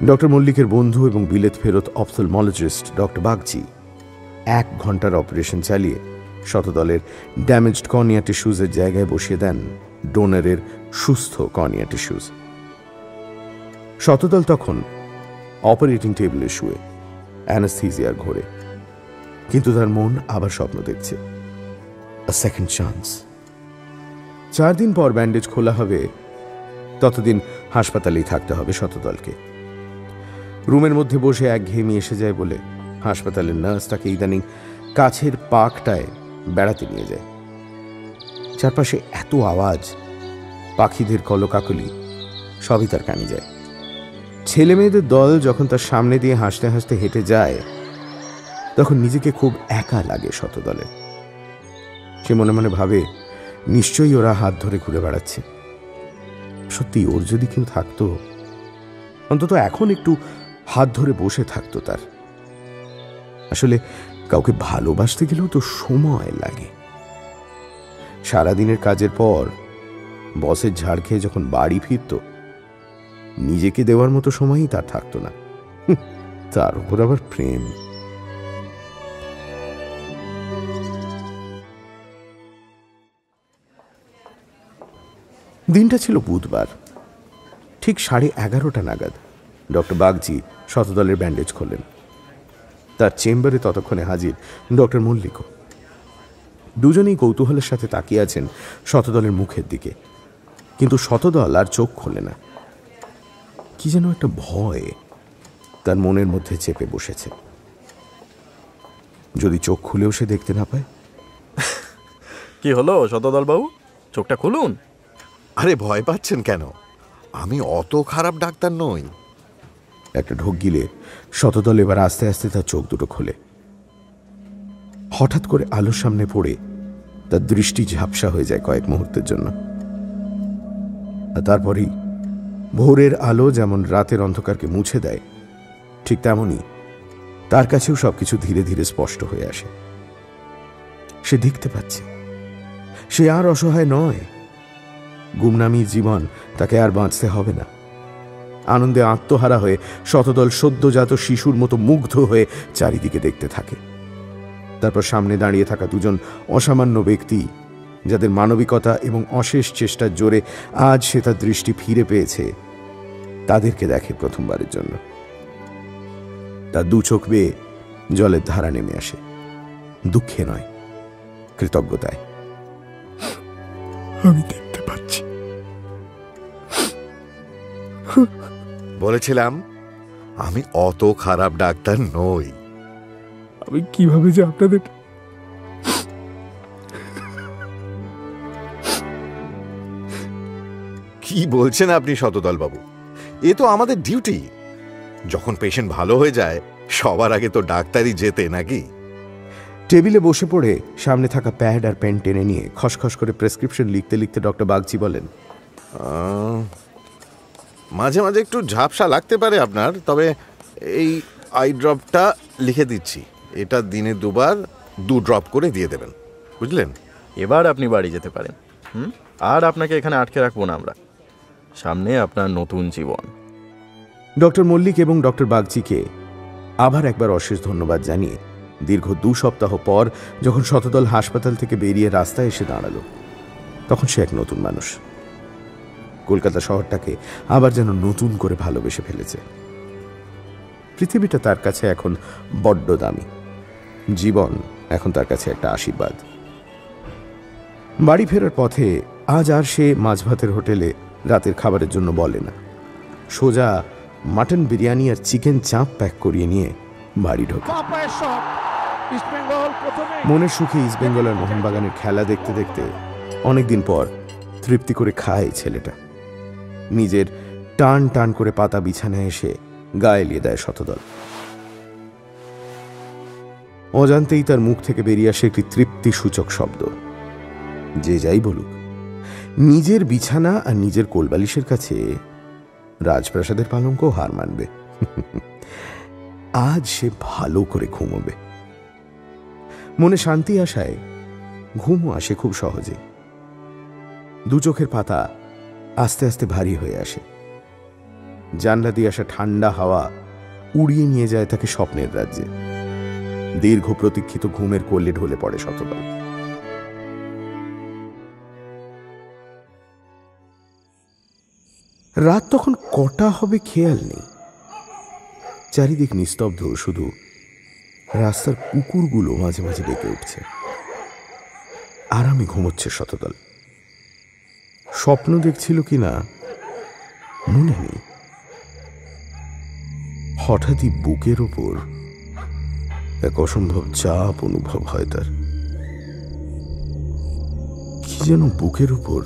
ডক্টর মল্লিকের বন্ধু এবং বিলেত ফেরত অপথলমোলজিস্ট ডক্টর বাগচি 1 ঘন্টার অপারেশন চালিয়ে শতদলের ড্যামেজড কর্নিয়া টিস্যুজের জায়গায় বসিয়ে দেন ডোনারের সুস্থ কর্নিয়া টিস্যুজ। শতদল তখন অপারেটিং টেবিলে শুয়ে অ্যানাস্থিজিয়ার ঘোরে, কিন্তু তার মন আবার স্বপ্ন দেখছে, আ সেকেন্ড চান্স। 4 দিন পর ব্যান্ডেজ খোলা হবে, ততদিন হাসপাতালেই থাকতে হবে শতদলকে। রুমের মধ্যে বসে একঘেয়েমি এসে যায় বলে হাসপাতালের নার্স তাকে ইদানিং কাছের পার্কটায় বেড়াতে নিয়ে যায়। চারপাশে এত আওয়াজ, পাখিদের কলকাকলি, সবই তার কানে যায়। ছেলে মেয়েদের দল যখন তার সামনে দিয়ে হাসতে হাসতে হেঁটে যায় তখন নিজেকে খুব একা লাগে শতদলের। সে মনে মনে ভাবে, নিশ্চয়ই ওরা হাত ধরে ঘুরে বেড়াচ্ছে। সত্যি ওর যদি কেউ থাকতো, অন্তত এখন একটু হাত ধরে বসে থাকতো তার। আসলে কাউকে ভালোবাসতে গেলেও তো সময় লাগে। সারাদিনের কাজের পর বসের ঝাড় খেয়ে যখন বাড়ি ফিরত, নিজেকে দেওয়ার মতো সময়ই তার থাকতো না। তার উপর আবার প্রেম। দিনটা ছিল বুধবার। ঠিক 11:30 নাগাদ ডক্টর বাগচি শতদলের ব্যান্ডেজ খোলেন। তার চেম্বারে ততক্ষণে হাজির ডক্টর মল্লিকও। দুজনেই কৌতূহলের সাথে তাকিয়ে আছেন শতদলের মুখের দিকে, কিন্তু শতদল আর চোখ খোলে না। কি যেন একটা ভয় তার মনের মধ্যে চেপে বসেছে। যদি চোখ খুলেও সে দেখতে না পায়। কি হলো শতদল বাবু, চোখটা খুলুন। আরে ভয় পাচ্ছেন কেন? আমি অত খারাপ ডাক্তার নই। একটা ঢোক গিলে শতদল এবার আস্তে আস্তে তার চোখ দুটো খোলে। হঠাৎ করে আলোর সামনে পড়ে তার দৃষ্টি ঝাপসা হয়ে যায় কয়েক মুহূর্তের জন্য। আর তারপরেই ভোরের আলো যেমন রাতের অন্ধকারকে মুছে দেয়, ঠিক তেমনই তার কাছেও সবকিছু ধীরে ধীরে স্পষ্ট হয়ে আসে। সে দেখতে পাচ্ছে, সে আর অসহায় নয়। গুমনামী জীবন তাকে আর বাঁচতে হবে না। আনন্দে আত্মহারা হয়ে শতদল সদ্যজাত শিশুর মতো মুগ্ধ হয়ে চারিদিকে দেখতে থাকে। তারপর সামনে দাঁড়িয়ে থাকা দুজন অসামান্য ব্যক্তি, যাদের মানবিকতা এবং অশেষ চেষ্টার জোরে আজ সে তার দৃষ্টি ফিরে পেয়েছে, তাদেরকে দেখে প্রথমবারের জন্য। তার দু চোখ বেয়ে জলের ধারা নেমে আসে, দুঃখে নয়, কৃতজ্ঞতায়। আমি দেখতে পাচ্ছি। বলেছিলাম আমি অত খারাপ ডাক্তার নই। আমি কিভাবে যে আপনাদের কি বলছেন আপনি শতদল বাবু? এ তো আমাদের ডিউটি। যখন পেশেন্ট ভালো হয়ে যায় সবার আগে তো ডাক্তারই যেতে নাকি? টেবিলে বসে পড়ে সামনে থাকা প্যাড আর পেন টেনে নিয়ে খসখস করে প্রেসক্রিপশন লিখতে লিখতে ডক্টর বাগচি বলেন, মাঝে মাঝে একটু ঝাপসা লাগতে পারে আপনার, তবে এই আই ড্রপটা লিখে দিচ্ছি। এটা দিনে 2 বার 2 ড্রপ করে দিয়ে দেবেন, বুঝলেন? এবার আপনি বাড়ি যেতে পারেন। আর আপনাকে এখানে আটকে রাখবো না আমরা। সামনে আপনার নতুন জীবন। ডক্টর মল্লিক এবং ডক্টর বাগচিকে আবার একবার অশেষ ধন্যবাদ জানিয়ে দীর্ঘ 2 সপ্তাহ পর যখন শতদল হাসপাতাল থেকে বেরিয়ে রাস্তায় এসে দাঁড়ালো, তখন সে এক নতুন মানুষ। কলকাতা শহরটাকে আবার যেন নতুন করে ভালোবেসে ফেলেছে। পৃথিবীটা তার কাছে এখন বড্ড দামি। জীবন এখন তার কাছে একটা আশীর্বাদ। বাড়ি ফেরার পথে আজ আর সে মাছ ভাতের হোটেলে রাতের খাবারের জন্য বলে না। সোজা মাটন বিরিয়ানি আর চিকেন চাপ প্যাক করিয়ে নিয়ে বাড়ি ঢোকে। মনের সুখে ইস্টবেঙ্গল আর মোহনবাগানের খেলা দেখতে দেখতে অনেকদিন পর তৃপ্তি করে খায় ছেলেটা। নিজের টান টান করে পাতা বিছানায় এসে গায়ে এলিয়ে দেয় শতদল। অজান্তেই তার মুখ থেকে বেরিয়ে আসে একটি তৃপ্তি সূচক শব্দ। যে যাই বলুক, নিজের বিছানা আর নিজের কোলবালিশের কাছে রাজপ্রাসাদের পালঙ্ক হার মানবে। আজ সে ভালো করে ঘুমোবে। মনে শান্তি আসায় ঘুমও আসে খুব সহজে। 2 চোখের পাতা আস্তে আস্তে ভারী হয়ে আসে। জানলা দিয়ে আসা ঠান্ডা হাওয়া উড়িয়ে নিয়ে যায় তাকে স্বপ্নের রাজ্যে। দীর্ঘ প্রতীক্ষিত ঘুমের কোলে ঢলে পড়ে শতদল। রাত তখন কটা হবে খেয়াল নেই। চারিদিক নিস্তব্ধ, শুধু রাস্তার কুকুরগুলো মাঝে মাঝে ডেকে উঠছে। আরামে ঘুমোচ্ছে শতদল। স্বপ্ন দেখছিল কিনা মনে নেই। হঠাৎই বুকের ওপর এক অসম্ভব চাপ অনুভব হয় তার। কি যেন বুকের উপর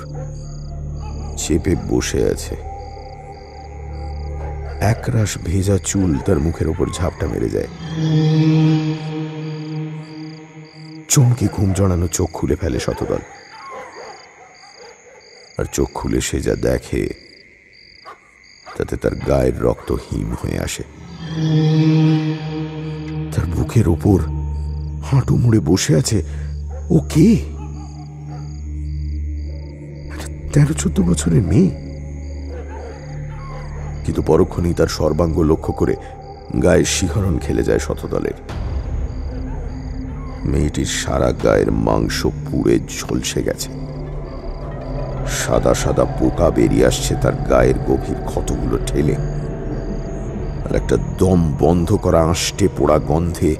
চেপে বসে আছে। একরাশ ভেজা চুল তার মুখের ওপর ঝাপটা মেরে যায়। চমকে ঘুম জড়ানো চোখ খুলে ফেলে শতদল। আর চোখ খুলে সে যা দেখে তাতে তার গায়ের রক্ত হিম হয়ে আসে। তার বুকের ওপর হাঁটু মুড়ে বসে আছে ও কে? 13-14 বছরের মেয়ে। কিন্তু পরক্ষণেই তার সর্বাঙ্গ লক্ষ্য করে গায়ের শিহরণ খেলে যায় শতদলের। মেয়েটির সারা গায়ের মাংস পুড়ে ঝলসে গেছে। সাদা সাদা পোকা বেরিয়ে আসছে তার গায়ের গভীর ক্ষতগুলো ঠেলে, আর একটা দম বন্ধ করা আঁশটে পোড়া গন্ধে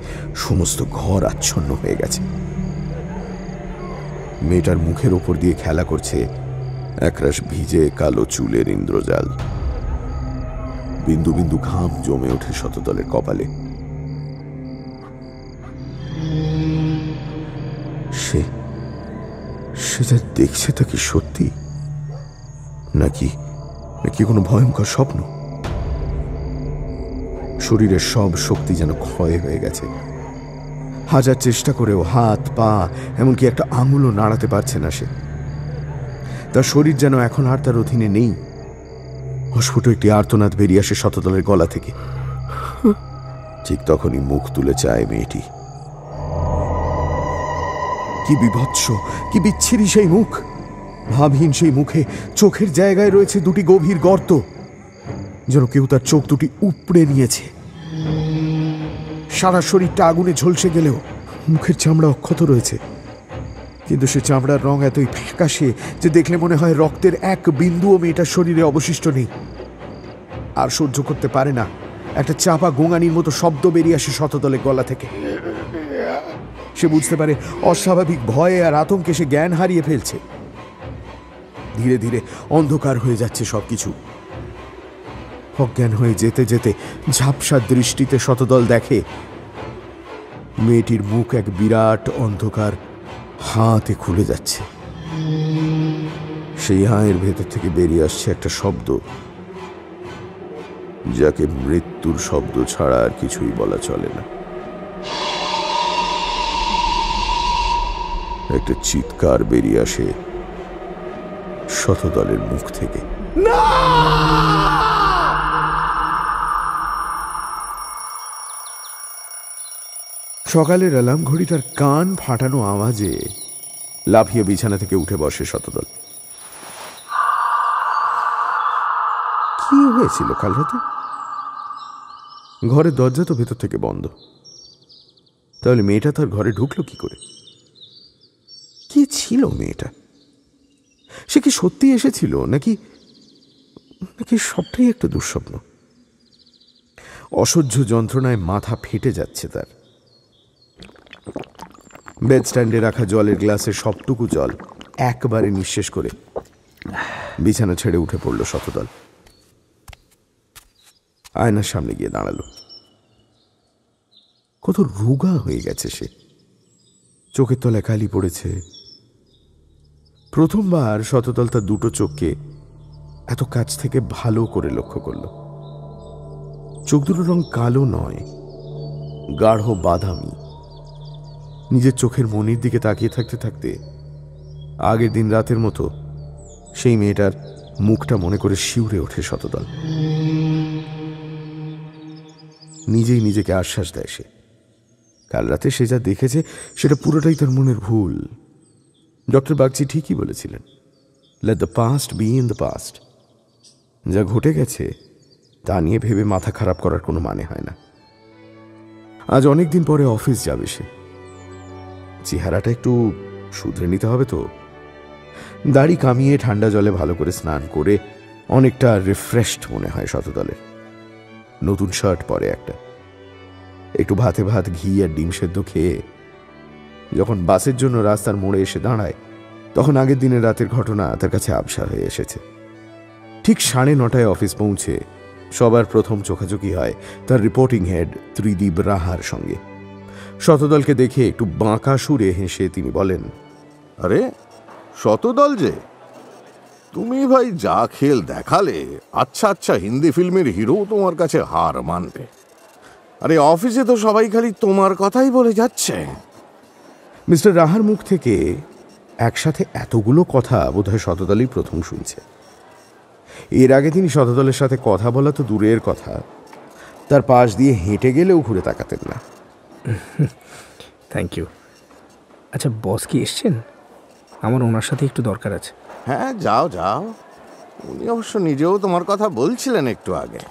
সমস্ত ঘর আচ্ছন্ন হয়ে গেছে। মেয়েটার মুখের ওপর দিয়ে খেলা করছে একরাশ ভিজে কালো চুলের ইন্দ্রজাল। বিন্দু বিন্দু ঘাম জমে ওঠে শতদলের কপালে। সে যা দেখছে তা কি সত্যি, নাকি নাকি কোনো ভয়ঙ্কর স্বপ্ন? শরীরের সব শক্তি যেন ক্ষয় হয়ে গেছে। হাজার চেষ্টা করেও হাত পা এমনকি একটা আঙুলও নাড়াতে পারছে না সে। তার শরীর যেন এখন আর তার অধীনে নেই। অস্ফুট একটি আর্তনাদ বেরিয়ে আসে শতদলের গলা থেকে। ঠিক তখনই মুখ তুলে চায় মেয়েটি। কি বিভৎস, কি বিচ্ছিরি সেই মুখ! ভাবহীন সেই মুখে চোখের জায়গায় রয়েছে দুটি গভীর গর্ত, যেন কেউ তার চোখ দুটি উপড়ে নিয়েছে। সারা শরীরটা আগুনে ঝলসে গেলেও মুখের চামড়া অক্ষত রয়েছে, কিন্তু সে চামড়ার রং এতই ফ্যাকাশে যে দেখলে মনে হয় রক্তের এক বিন্দুও মেয়েটার শরীরে অবশিষ্ট নেই। আর সহ্য করতে পারে না, একটা চাপা গোঙানির মতো শব্দ বেরিয়ে আসে শতদলের গলা থেকে। সে বুঝতে পারে অস্বাভাবিক ভয়ে আর আতঙ্কে সে জ্ঞান হারিয়ে ফেলছে। ধীরে ধীরে অন্ধকার হয়ে যাচ্ছে সবকিছু। অজ্ঞান হয়ে যেতে যেতে ঝাপসা দৃষ্টিতে শতদল দেখে মেয়েটির মুখ এক বিরাট অন্ধকার হাতে খুলে যাচ্ছে। সেই হাঁয়ের ভেতর থেকে বেরিয়ে আসছে একটা শব্দ, যাকে মৃত্যুর শব্দ ছাড়া আর কিছুই বলা চলে না। একটা চিৎকার বেরিয়ে আসে শতদলের মুখ থেকে। সকালের অ্যালার্ম ঘড়িটার কান ফাটানো আওয়াজে লাফিয়ে বিছানা থেকে উঠে বসে শতদল। কি হয়েছিল কাল রাতে? ঘরের দরজা তো ভেতর থেকে বন্ধ, তাহলে মেয়েটা তার ঘরে ঢুকলো কি করে? কি ছিল মেয়েটা? সে কি সত্যি এসেছিল নাকি নাকি সবটাই একটা দুঃস্বপ্ন? অসহ্য যন্ত্রণায় মাথা ফেটে যাচ্ছে তার। বেড স্ট্যান্ডে রাখা জলের গ্লাসের সবটুকু জল একবারে নিঃশেষ করে বিছানা ছেড়ে উঠে পড়ল শতদল। আয়নার সামনে গিয়ে দাঁড়ালো। কত রোগা হয়ে গেছে সে, চোখের তলায় কালি পড়েছে। প্রথমবার শতদল তার দুটো চোখকে এত কাছ থেকে ভালো করে লক্ষ্য করল। চোখ দুটোর রং কালো নয়, গাঢ় বাদামি। নিজের চোখের মনির দিকে তাকিয়ে থাকতে থাকতে আগের দিন রাতের মতো সেই মেয়েটার মুখটা মনে করে শিউরে ওঠে শতদল। নিজেই নিজেকে আশ্বাস দেয় সে, কাল রাতে সে যা দেখেছে সেটা পুরোটাই তার মনের ভুল। ডক্টর বাগচি ঠিকই বলেছিলেন, let the past be in the past. যা ঘটে গেছে তা নিয়ে ভেবে মাথা খারাপ করার কোনো মানে হয় না। আজ অনেকদিন পরে অফিস যাবে সে, চেহারাটা একটু শুধরে নিতে হবে তো। দাড়ি কামিয়ে ঠান্ডা জলে ভালো করে স্নান করে অনেকটা রিফ্রেশড মনে হয় শতদলের। নতুন শার্ট পরে একটা, একটু ভাতে ভাত ঘি আর ডিম সেদ্ধ খেয়ে যখন বাসের জন্য রাস্তার মোড়ে এসে দাঁড়ায়, তখন আগের দিনের রাতের ঘটনা তার কাছে আবসা হয়ে এসেছে। ঠিক 9:30 অফিস পৌঁছে সবার প্রথম চোখাচোখি হয় তার রিপোর্টিং হেড ত্রিদীপ রাহার সঙ্গে। শতদলকে দেখে একটু বাঁকা সুরে হেসে তিনি বলেন, আরে শতদল যে, তুমি ভাই যা খেল দেখালে, আচ্ছা আচ্ছা হিন্দি ফিল্মের হিরো তোমার কাছে হার মানবে। আরে অফিসে তো সবাই খালি তোমার কথাই বলে যাচ্ছে। মিস্টার রাহার মুখ থেকে একসাথে এতগুলো কথা বোধহয় শতদলই প্রথম শুনছে। এর আগে তিনি শতদলের সাথে কথা বলা তো দূরের কথা, তার পাশ দিয়ে হেঁটে গেলেও ঘুরে তাকাতেন না। Thank you. আচ্ছা, বস কি এসছেন? আমার ওনার সাথে একটু দরকার আছে। হ্যাঁ, যাও যাও। উনি অবশ্য নিজেও তোমার কথা বলছিলেন একটু আগে।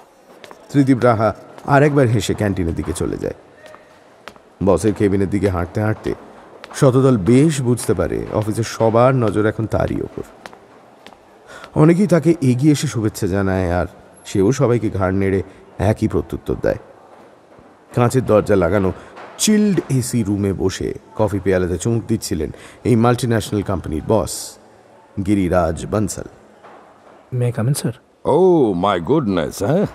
ত্রিদীপ রাহা আরেকবার হেসে ক্যান্টিনের দিকে চলে যায়। বসের কেবিনের দিকে হাঁটতে হাঁটতে শতদল বেশ বুঝতে পারে অফিসের সবার নজর এখন তারই ওপর। অনেকেই তাকে এগিয়ে এসে শুভেচ্ছা জানায়, আর সেও সবাইকে ঘাড় নেড়ে একই প্রত্যুত্তর দেয়। কাঁচের দরজা লাগানো চিল্ড এসি রুমে বসে কফি পেয়ালাতে চুমুক দিচ্ছিলেন এই মাল্টিন্যাশনাল কোম্পানির boss Giriraj Bansal. May come in sir? Oh, my goodness, হ্যাঁ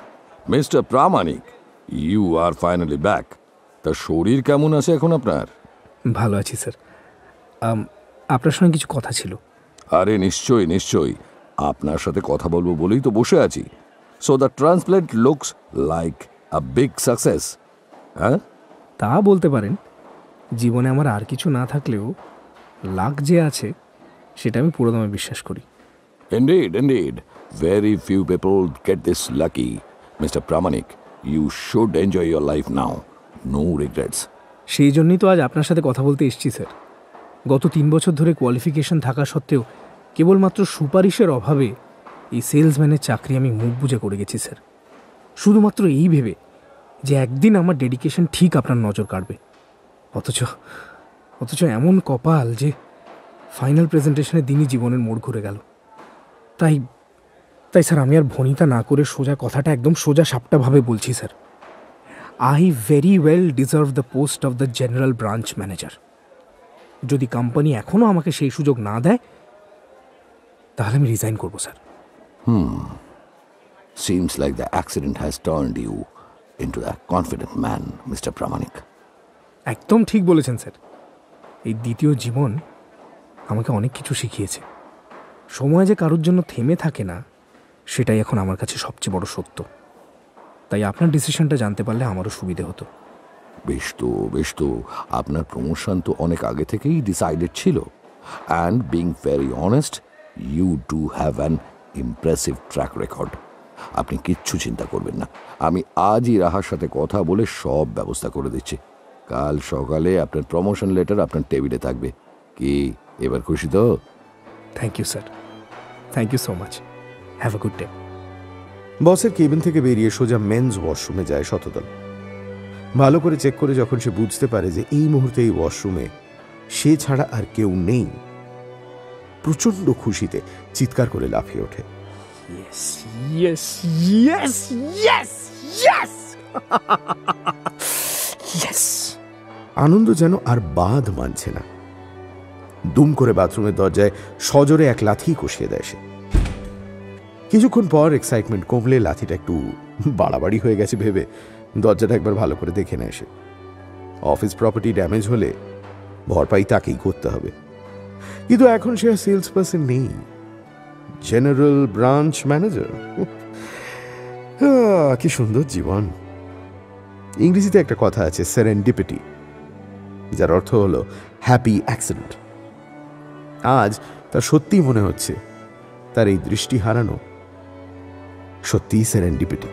mister Pramanik, you are finally back. তা শরীর কেমন আছে এখন আপনার? ভালো আছি স্যার। আপনার সঙ্গে কিছু কথা ছিল। আরে নিশ্চয়ই নিশ্চয়ই, আপনার সাথে কথা বলবো বলেই তো বসে আছি। So the transplant looks like a big success. হ্যাঁ, তা বলতে পারেন। জীবনে আমার আর কিছু না থাকলেও লাক যে আছে সেটা আমি পুরো দমে বিশ্বাস করি। Indeed, indeed. Very few people get this lucky. Mr. Pramanik, you should enjoy your life now. No regrets. সেই জন্যই তো আজ আপনার সাথে কথা বলতে এসেছি স্যার। গত 3 বছর ধরে কোয়ালিফিকেশন থাকা সত্ত্বেও কেবলমাত্র সুপারিশের অভাবে এই সেলসম্যানের চাকরি আমি মুখ বুজে করে গেছি স্যার, শুধুমাত্র এই ভেবে যে একদিন আমার ডেডিকেশন ঠিক আপনার নজর কাড়বে। অথচ এমন কপাল যে ফাইনাল প্রেজেন্টেশনের দিনই জীবনের মোড় ঘুরে গেল। তাই স্যার আমি আর ভনিতা না করে সোজা কথাটা একদম সোজা সাপটাভাবে বলছি sir. I very well deserve the post of the general branch manager. যদি কোম্পানি এখনও আমাকে সেই সুযোগ না দেয় তাহলে আমি রিজাইন করবো sir. Seems like the accident has turned you into a confident man, Mr. Pramanik. একদম ঠিক বলেছেন স্যার। এই দ্বিতীয় জীবন আমাকে অনেক কিছু শিখিয়েছে। সময় যে কারোর জন্য থেমে থাকে না সেটাই এখন আমার কাছে সবচেয়ে বড় সত্য। তাই আপনার ডিসিশনটা জানতে পারলে আমারও সুবিধে হতো। বেশ তো আপনার প্রমোশন তো অনেক আগে থেকেই ডিসাইডেড ছিল। And being very honest, you do have an impressive track record. আপনি কিচ্ছু চিন্তা করবেন না, আমি আজই রাহার সাথে কথা বলে সব ব্যবস্থা করে দিচ্ছি। কাল সকালে আপনার প্রমোশন লেটার আপনার টেবিলে থাকবে। কি এবার খুশি তো? Thank you sir, thank you so much. Have a good day. বসের কেবিন থেকে বেরিয়ে সোজা মেন্স ওয়াশরুমে যায় শতদল। ভালো করে চেক করে যখন সে বুঝতে পারে যে এই মুহূর্তে এই ওয়াশরুমে সে ছাড়া আর কেউ নেই, প্রচন্ড খুশিতে চিৎকার করে লাফিয়ে ওঠে। Yes, yes, yes, yes, yes! Yes! আনন্দ যেন আর বাদ মানছে না। দুম করে বাথরুমের দরজায় সজোরে এক লাথি কষিয়ে দেয় সে। কিছুক্ষণ পর এক্সাইটমেন্ট কমলে লাথিটা একটু বাড়াবাড়ি হয়ে গেছে ভেবে দরজাটা একবার ভালো করে দেখে নেয় সে। অফিস প্রপার্টি ড্যামেজ হলে ভরপাই তাকেই করতে হবে, কিন্তু এখন সে সেলস পার্সন নেই, জেনারেল ব্রাঞ্চ ম্যানেজার। কি সুন্দর জীবন। ইংরেজিতে একটা কথা আছে, সেরেন্ডিপিটি, যার অর্থ হলো হ্যাপি অ্যাক্সিডেন্ট। আজ তার সত্যিই মনে হচ্ছে তার এই দৃষ্টি হারানো সত্যিই সেরেন্ডিপিটি।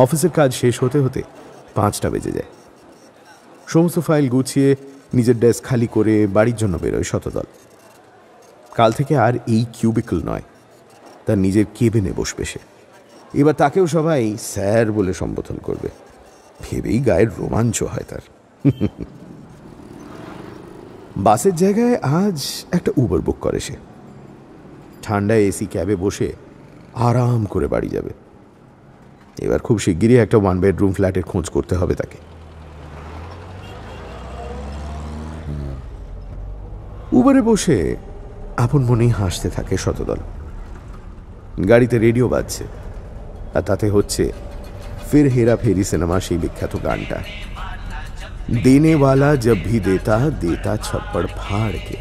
অফিসের কাজ শেষ হতে হতে 5টা বেজে যায়। সমস্ত ফাইল গুছিয়ে নিজের ডেস্ক খালি করে বাড়ির জন্য বেরোয় শতদল। কাল থেকে আর এই কিউবিকল নয়, তার নিজের কেবিনে বসবে সে। এবার তাকেও সবাই স্যার বলে সম্বোধন করবে, ভেবেই গায়ের রোমাঞ্চ হয় তার। বাসের জায়গায় আজ একটা উবার বুক করে সে। ঠান্ডায় এসি ক্যাবে বসে আরাম করে বাড়ি যাবে। এবার খুব শিগগিরই একটা 1 বেডরুম ফ্ল্যাটের খোঁজ করতে হবে তাকে। উবারে বসে আপন মনেই হাসতে থাকে শতদল। গাড়িতে রেডিও বাজছে, আর তাতে হচ্ছে ফির হেরাফেরি সিনেমার সেই বিখ্যাত গানটা, দেনে ওয়ালা জব ভি দেতা দেতা ছপ্পড় ফাড় কে।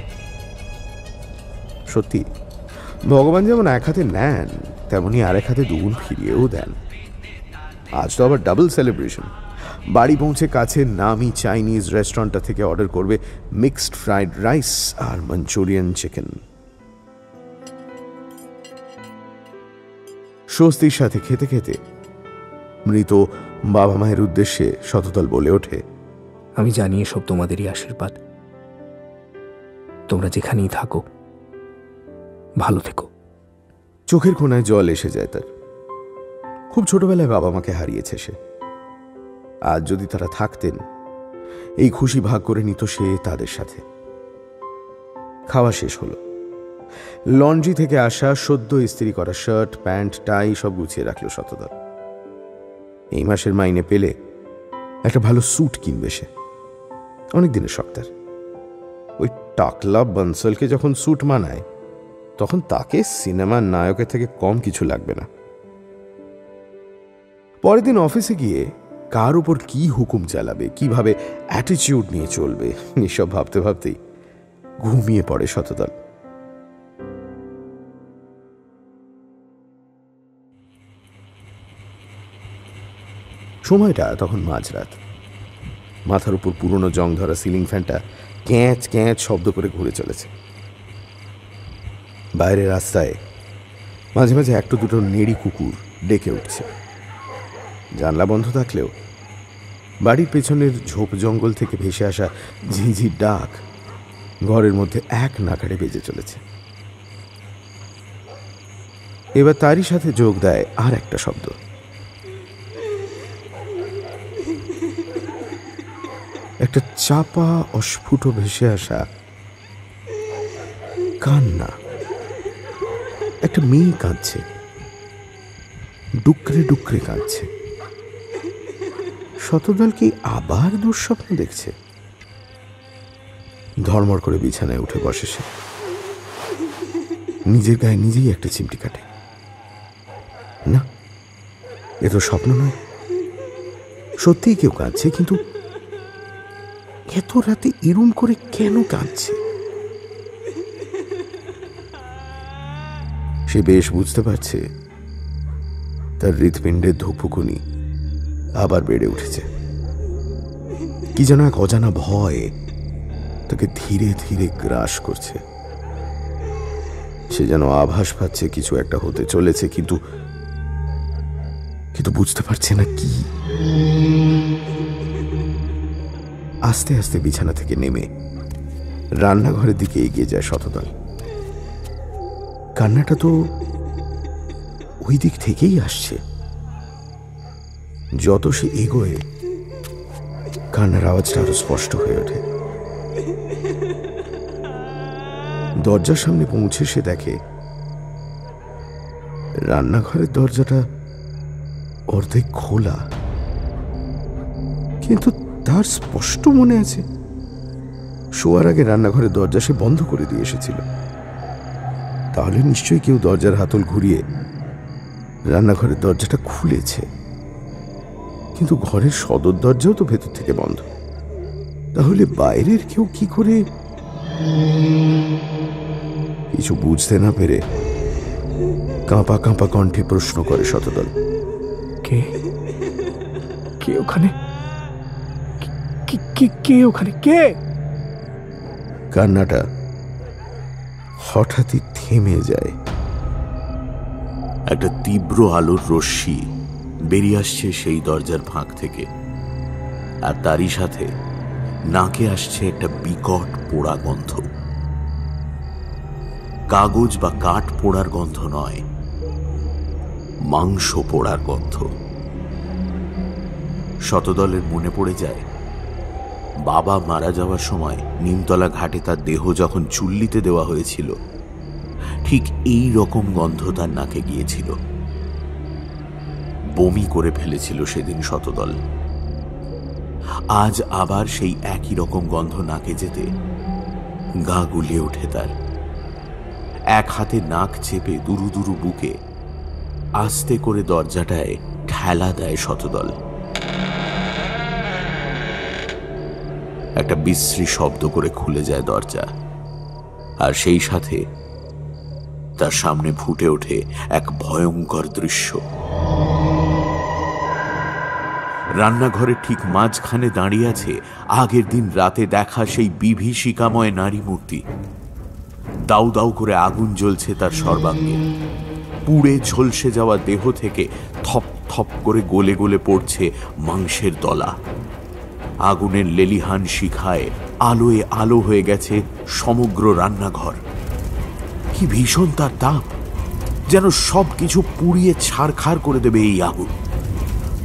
সত্যি ভগবান যেমন এক হাতে নেন তেমনি আরেক হাতে দুগুণ ফিরিয়েও দেন। আজ তো আবার ডাবল সেলিব্রেশন। বাড়ি পৌঁছে কাছে নামি চাইনিজ রেস্টুরেন্টটা থেকে অর্ডার করবে মিক্সড ফ্রাইড রাইস আর মাঞ্চুরিয়ান চিকেন। স্বস্তির সাথে খেতে খেতে মৃত বাবা মায়ের উদ্দেশ্যে শতদল বলে ওঠে, আমি জানি এসব তোমাদেরই আশীর্বাদ। তোমরা যেখানেই থাকো ভালো থেকো। চোখের কোণায় জল এসে যায় তার। খুব ছোটবেলায় বাবা মাকে হারিয়েছে সে। আজ যদি তারা থাকতেন এই খুশি ভাগ করে নিত সে তাদের সাথে। খাওয়া শেষ হলো। লন্ড্রি থেকে আসা সদ্য ইস্ত্রি করা শার্ট, প্যান্ট, টাই সব গুছিয়ে রাখলো শতদল। এই মাসের মাইনে পেলে একটা ভালো স্যুট কিনবে সে। অনেকদিনের শখ তার। ওই টাকলা বনসলকে যখন স্যুট মানায় তখন তাকে সিনেমার নায়কের থেকে কম কিছু লাগবে না। পরের দিন অফিসে গিয়ে কার উপর কি হুকুম চালাবে, কিভাবে অ্যাটিটিউড নিয়ে চলবে, এসব ভাবতে ভাবতেই ঘুমিয়ে পড়ে শতদল। সময়টা তখন মাঝরাত। মাথার উপর পুরনো জং ধরা সিলিং ফ্যানটা ক্যাঁচ ক্যাঁচ শব্দ করে ঘুরে চলেছে। বাইরের রাস্তায় মাঝে মাঝে একটা দুটো নেড়ি কুকুর ডেকে উঠছে। জানলা বন্ধ থাকলেও বাড়ির পেছনের ঝোপ জঙ্গল থেকে ভেসে আসা ঝিঝির ডাক ঘরের মধ্যে এক নাগাড়ে বেজে চলেছে। এবার তারই সাথে যোগ দেয় আর একটা শব্দ, একটা চাপা অস্ফুট ভেসে আসা কান্না। একটা মেয়ে কাঁদছে, ডুকরে ডুকরে কাঁদছে। শতদল কি আবার দুঃস্বপ্ন দেখছে? ধর্মর করে বিছানায় উঠে বসে সে। নিজের গায়ে নিজেই একটা চিমটি কাটে। না, এ তো স্বপ্ন নয়, সত্যিই কেউ কাঁদছে। কিন্তু এত রাতে এরম করে কেন কাঁদছে? সে বেশ বুঝতে পারছে তার হৃৎপিণ্ডের ধুকপুকুনি আবার বেড়ে উঠেছে। কি যেন এক অজানা ভয় তাকে ধীরে ধীরে গ্রাস করছে। সে যেন আভাস পাচ্ছে কিছু একটা হতে চলেছে, কিন্তু বুঝতে পারছে না কি। আস্তে আস্তে বিছানা থেকে নেমে রান্নাঘরের দিকে এগিয়ে যায় শতদল। কান্নাটা তো ওই দিক থেকেই আসছে। যত সে এগোয় কান্নার আওয়াজটা আরো স্পষ্ট হয়ে ওঠে। দরজার সামনে পৌঁছে সে দেখে রান্নাঘরের দরজাটা অর্ধেক খোলা, কিন্তু তার স্পষ্ট মনে আছে শোয়ার আগে রান্নাঘরের দরজা সে বন্ধ করে দিয়ে এসেছিল। তাহলে নিশ্চয়ই কেউ দরজার হাতল ঘুরিয়ে রান্নাঘরের দরজাটা খুলেছে। কিন্তু ঘরের সদর দরজাও তো ভেতর থেকে বন্ধ। তাহলে বাইরের কেউ কি করে? কিছু বুঝতে না পেরে কাঁপা কাঁপা কণ্ঠে প্রশ্ন করে শতদল, কে কে ওখানে? কে ওখানে? কে? কান্নাটা হঠাৎই থেমে যায়। একটা তীব্র আলোর রশ্মি বেরিয়ে আসছে সেই দরজার ফাঁক থেকে, আর তারই সাথে নাকে আসছে একটা বিকট পোড়া গন্ধ। কাগজ বা কাঠ পোড়ার গন্ধ নয়, মাংস পোড়ার গন্ধ। শতদলের মনে পড়ে যায় বাবা মারা যাওয়ার সময় নিমতলা ঘাটে তার দেহ যখন চুল্লিতে দেওয়া হয়েছিল, ঠিক এই রকম গন্ধ তার নাকে গিয়েছিল। বমি করে ফেলেছিল সেদিন শতদল। আজ আবার সেই একই রকম গন্ধ নাকে যেতে গা গুলিয়ে ওঠে তার। এক হাতে নাক চেপে দুরু দুরু বুকে আস্তে করে দরজাটায় ঠেলা দেয় শতদল। একটা বিশ্রী শব্দ করে খুলে যায় দরজা, আর সেই সাথে তার সামনে ফুটে ওঠে এক ভয়ঙ্কর দৃশ্য। রান্নাঘরের ঠিক মাঝখানে দাঁড়িয়ে আছে আগের দিন রাতে দেখা সেই বিভীষিকাময় নারী মূর্তি। দাউ দাউ করে আগুন জ্বলছে তার সর্বাঙ্গে। পুড়ে ঝলসে যাওয়া দেহ থেকে থপ থপ করে গলে গলে পড়ছে মাংসের দলা। আগুনের লেলিহান শিখায় আলোয় আলো হয়ে গেছে সমগ্র রান্নাঘর। কি ভীষণ তার তাপ, যেন সবকিছু পুড়িয়ে ছারখার করে দেবে এই আগুন।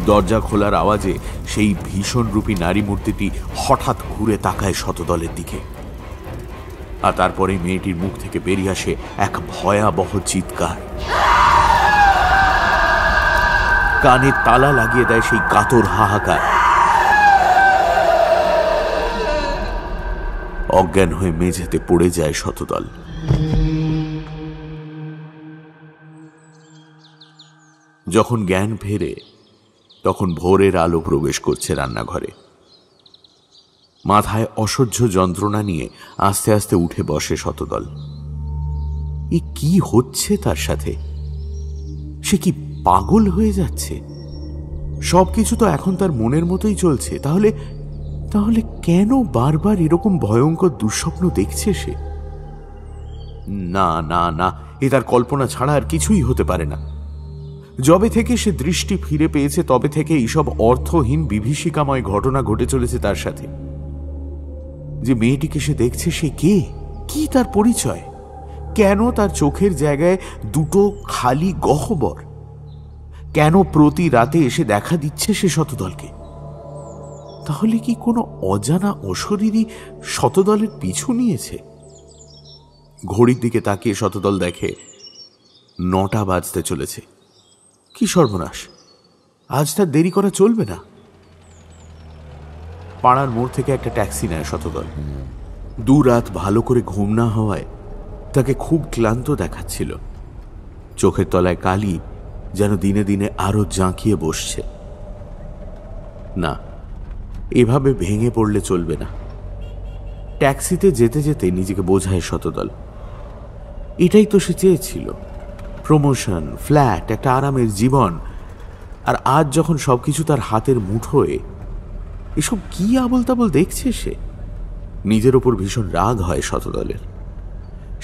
দরজা খোলার আওয়াজে সেই ভীষণ রূপী নারী মূর্তিটি হঠাৎ ঘুরে তাকায় শতদলের দিকে, আর তারপরে মেয়েটির মুখ থেকে বেরিয়ে আসে এক ভয়াবহ চিৎকার। কানে তালা লাগিয়ে দেয় সেই কাতর হাহাকার। অজ্ঞান হয়ে মেঝেতে পড়ে যায় শতদল। যখন জ্ঞান ফেরে তখন ভোরের আলো প্রবেশ করছে রান্নাঘরে। মাথায় অসহ্য যন্ত্রণা নিয়ে আস্তে আস্তে উঠে বসে শতদল। এ কি হচ্ছে তার সাথে? সে কি পাগল হয়ে যাচ্ছে? সবকিছু তো এখন তার মনের মতোই চলছে। তাহলে তাহলে কেন বারবার এরকম ভয়ঙ্কর দুঃস্বপ্ন দেখছে সে? না না না, এ তার কল্পনা ছাড়া আর কিছুই হতে পারে না। যবে থেকে সে দৃষ্টি ফিরে পেয়েছে তবে থেকে এইসব অর্থহীন বিভীষিকাময় ঘটনা ঘটে চলেছে তার সাথে। যে মেয়েটিকে সে দেখছে সে কে? কি তার পরিচয়? কেন তার চোখের জায়গায় দুটো খালি গহ্বর? কেন প্রতি রাতে এসে দেখা দিচ্ছে সে শতদলকে? তাহলে কি কোনো অজানা অশরীরই শতদলের পিছু নিয়েছে? ঘড়ির দিকে তাকিয়ে শতদল দেখে 9টা বাজতে চলেছে। কি সর্বনাশ! আজ তার দেরি করা চলবে না। পাড়ার মোড় থেকে একটা ট্যাক্সি নেয় শতদল। 2 রাত ভালো করে ঘুম না হওয়ায় তাকে খুব ক্লান্ত দেখাচ্ছিল। চোখের তলায় কালি যেন দিনে দিনে আরো জাঁকিয়ে বসছে। না, এভাবে ভেঙে পড়লে চলবে না। ট্যাক্সিতে যেতে যেতে নিজেকে বোঝায় শতদল, এটাই তো সে চেয়েছিল, প্রমোশন, ফ্ল্যাট, একটা আরামের জীবন। আর আজ যখন সবকিছু তার হাতের মুঠোয়, এসব কি আবল তাবল দেখছে সে। নিজের ওপর ভীষণ রাগ হয় শতদলের।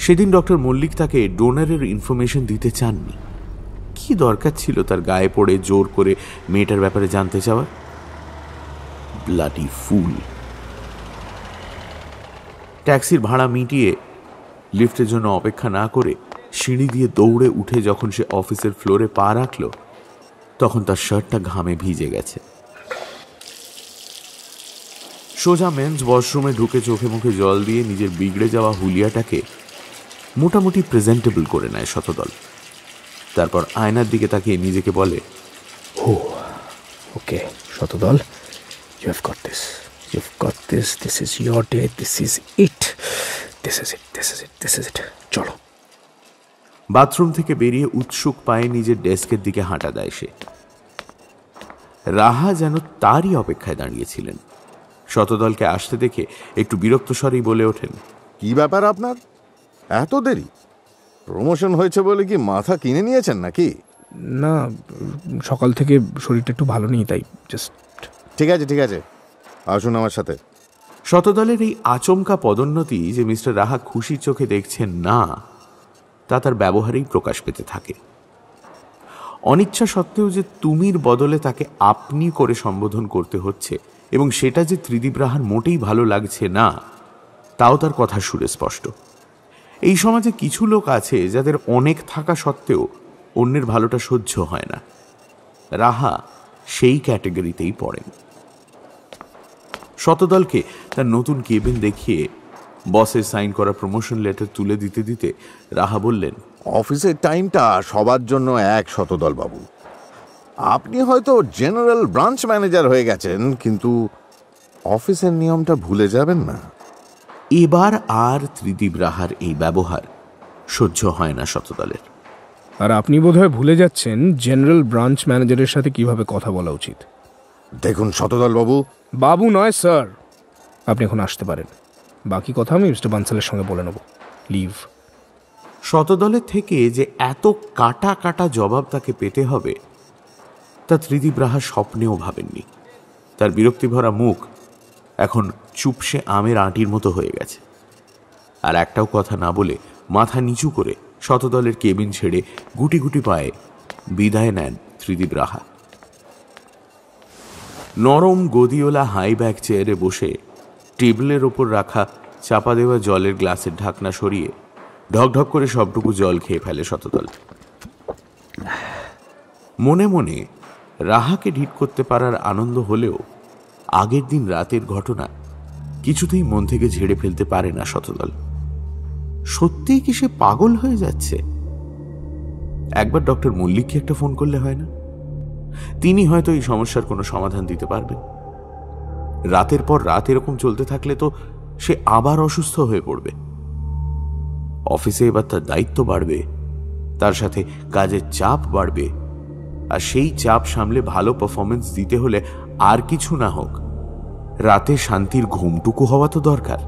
সেদিন ডক্টর মল্লিক তাকে ডোনারের ইনফরমেশন দিতে চাননি। কি দরকার ছিল তার গায়ে পড়ে জোর করে মেয়েটার ব্যাপারে জানতে চাওয়ার? Bloody fool. ট্যাক্সির ভাড়া মিটিয়ে লিফটের জন্য অপেক্ষা না করে সিঁড়ি দিয়ে দৌড়ে উঠে যখন সে অফিসের ফ্লোরে পা রাখল তখন তার শার্টটা ঘামে ভিজে গেছে। সোজা মেন্স ওয়াশরুমে ঢুকে চোখে মুখে জল দিয়ে নিজের বিগড়ে যাওয়া হুলিয়াটাকে মোটামুটি প্রেজেন্টেবল করে নেয় শতদল। তারপর আয়নার দিকে তাকিয়ে নিজেকে বলে, oh okay Shatadal, you have got this, you have got this, this is your day, this is it, this is it, this is it, this is it, চলো। বাথরুম থেকে বেরিয়ে উৎসুক পায়ে নিজের ডেস্কের দিকে হাঁটা দেয় সে। রাহা যেন তারই অপেক্ষায় দাঁড়িয়েছিলেন। শতদলকে আসতে দেখে একটু বিরক্ত স্বরেই বলে ওঠেন, কি ব্যাপার আপনার? এত দেরি? প্রমোশন হয়েছে বলে কি মাথা কিনে নিয়েছেন নাকি? না, সকাল থেকে শরীরটা একটু ভালো নেই, তাই জাস্ট। ঠিক আছে ঠিক আছে, আসুন আমার সাথে। শতদলের এই আচমকা পদোন্নতি যে মিস্টার রাহা খুশি চোখে দেখছেন না, তা তার ব্যবহারেই প্রকাশ পেতে থাকে। অনিচ্ছা সত্ত্বেও যে তুমির বদলে তাকে আপনি করে সম্বোধন করতে হচ্ছে এবং সেটা যে ত্রিদীপ রাহার মোটেই ভালো লাগছে না, তাও তার কথা সুরে স্পষ্ট। এই সমাজে কিছু লোক আছে যাদের অনেক থাকা সত্ত্বেও অন্যের ভালোটা সহ্য হয় না। রাহা সেই ক্যাটাগরিতেই পড়েন। শতদলকে তার নতুন কেবিন দেখিয়ে বসের সাইন করা প্রমোশন লেটার তুলে দিতে দিতে রাহা বললেন, অফিসের টাইমটা সবার জন্য এক শতদল বাবু। আপনি হয়তো জেনারেল ব্রাঞ্চ ম্যানেজার হয়ে গেছেন, কিন্তু অফিসের নিয়মটা ভুলে যাবেন না। এবার আর ত্রিদীপ রাহার এই ব্যবহার সহ্য হয় না শতদলের। আর আপনি বোধহয় ভুলে যাচ্ছেন জেনারেল ব্রাঞ্চ ম্যানেজারের সাথে কিভাবে কথা বলা উচিত। দেখুন শতদল বাবু। বাবু নয় স্যার, আপনি এখন আসতে পারেন। বাকি কথা আমি মিস্টার বানসালের সঙ্গে বলে নেব। লিভ। শতদলের থেকে যে এত কাটা কাটা জবাব তাকে পেতে হবে তা ত্রিদীপ রাহা স্বপ্নেও ভাবেননি। তার বিরক্তিভরা মুখ এখন চুপসে আমের আঁটির মতো হয়ে গেছে। আর একটাও কথা না বলে মাথা নিচু করে শতদলের কেবিন ছেড়ে গুটি গুটি পায়ে বিদায় নেন ত্রিদীপ রাহা। নরম গদিওলা হাই ব্যাক চেয়ারে বসে টেবিলের ওপর রাখা চাপা দেওয়া জলের গ্লাসের ঢাকনা সরিয়ে ঢকঢক করে সবটুকু জল খেয়ে ফেলে শতদল। মনে মনে রাহাকে ঢিট করতে পারার আনন্দ হলেও আগের দিন রাতের ঘটনা কিছুতেই মন থেকে ঝেড়ে ফেলতে পারে না শতদল। সত্যিই কি সে পাগল হয়ে যাচ্ছে? একবার ডক্টর মল্লিককে একটা ফোন করলে হয় না? তিনি হয়তো এই সমস্যার কোনো সমাধান দিতে পারবেন। রাতের পর রাত এরকম চলতে থাকলে তো সে আবার অসুস্থ হয়ে পড়বে। অফিসে এবার তার দায়িত্ব বাড়বে, তার সাথে কাজের চাপ বাড়বে, আর সেই চাপ সামলে ভালো পারফরমেন্স দিতে হলে আর কিছু না হোক, রাতে শান্তির ঘুমটুকু হওয়া তো দরকার।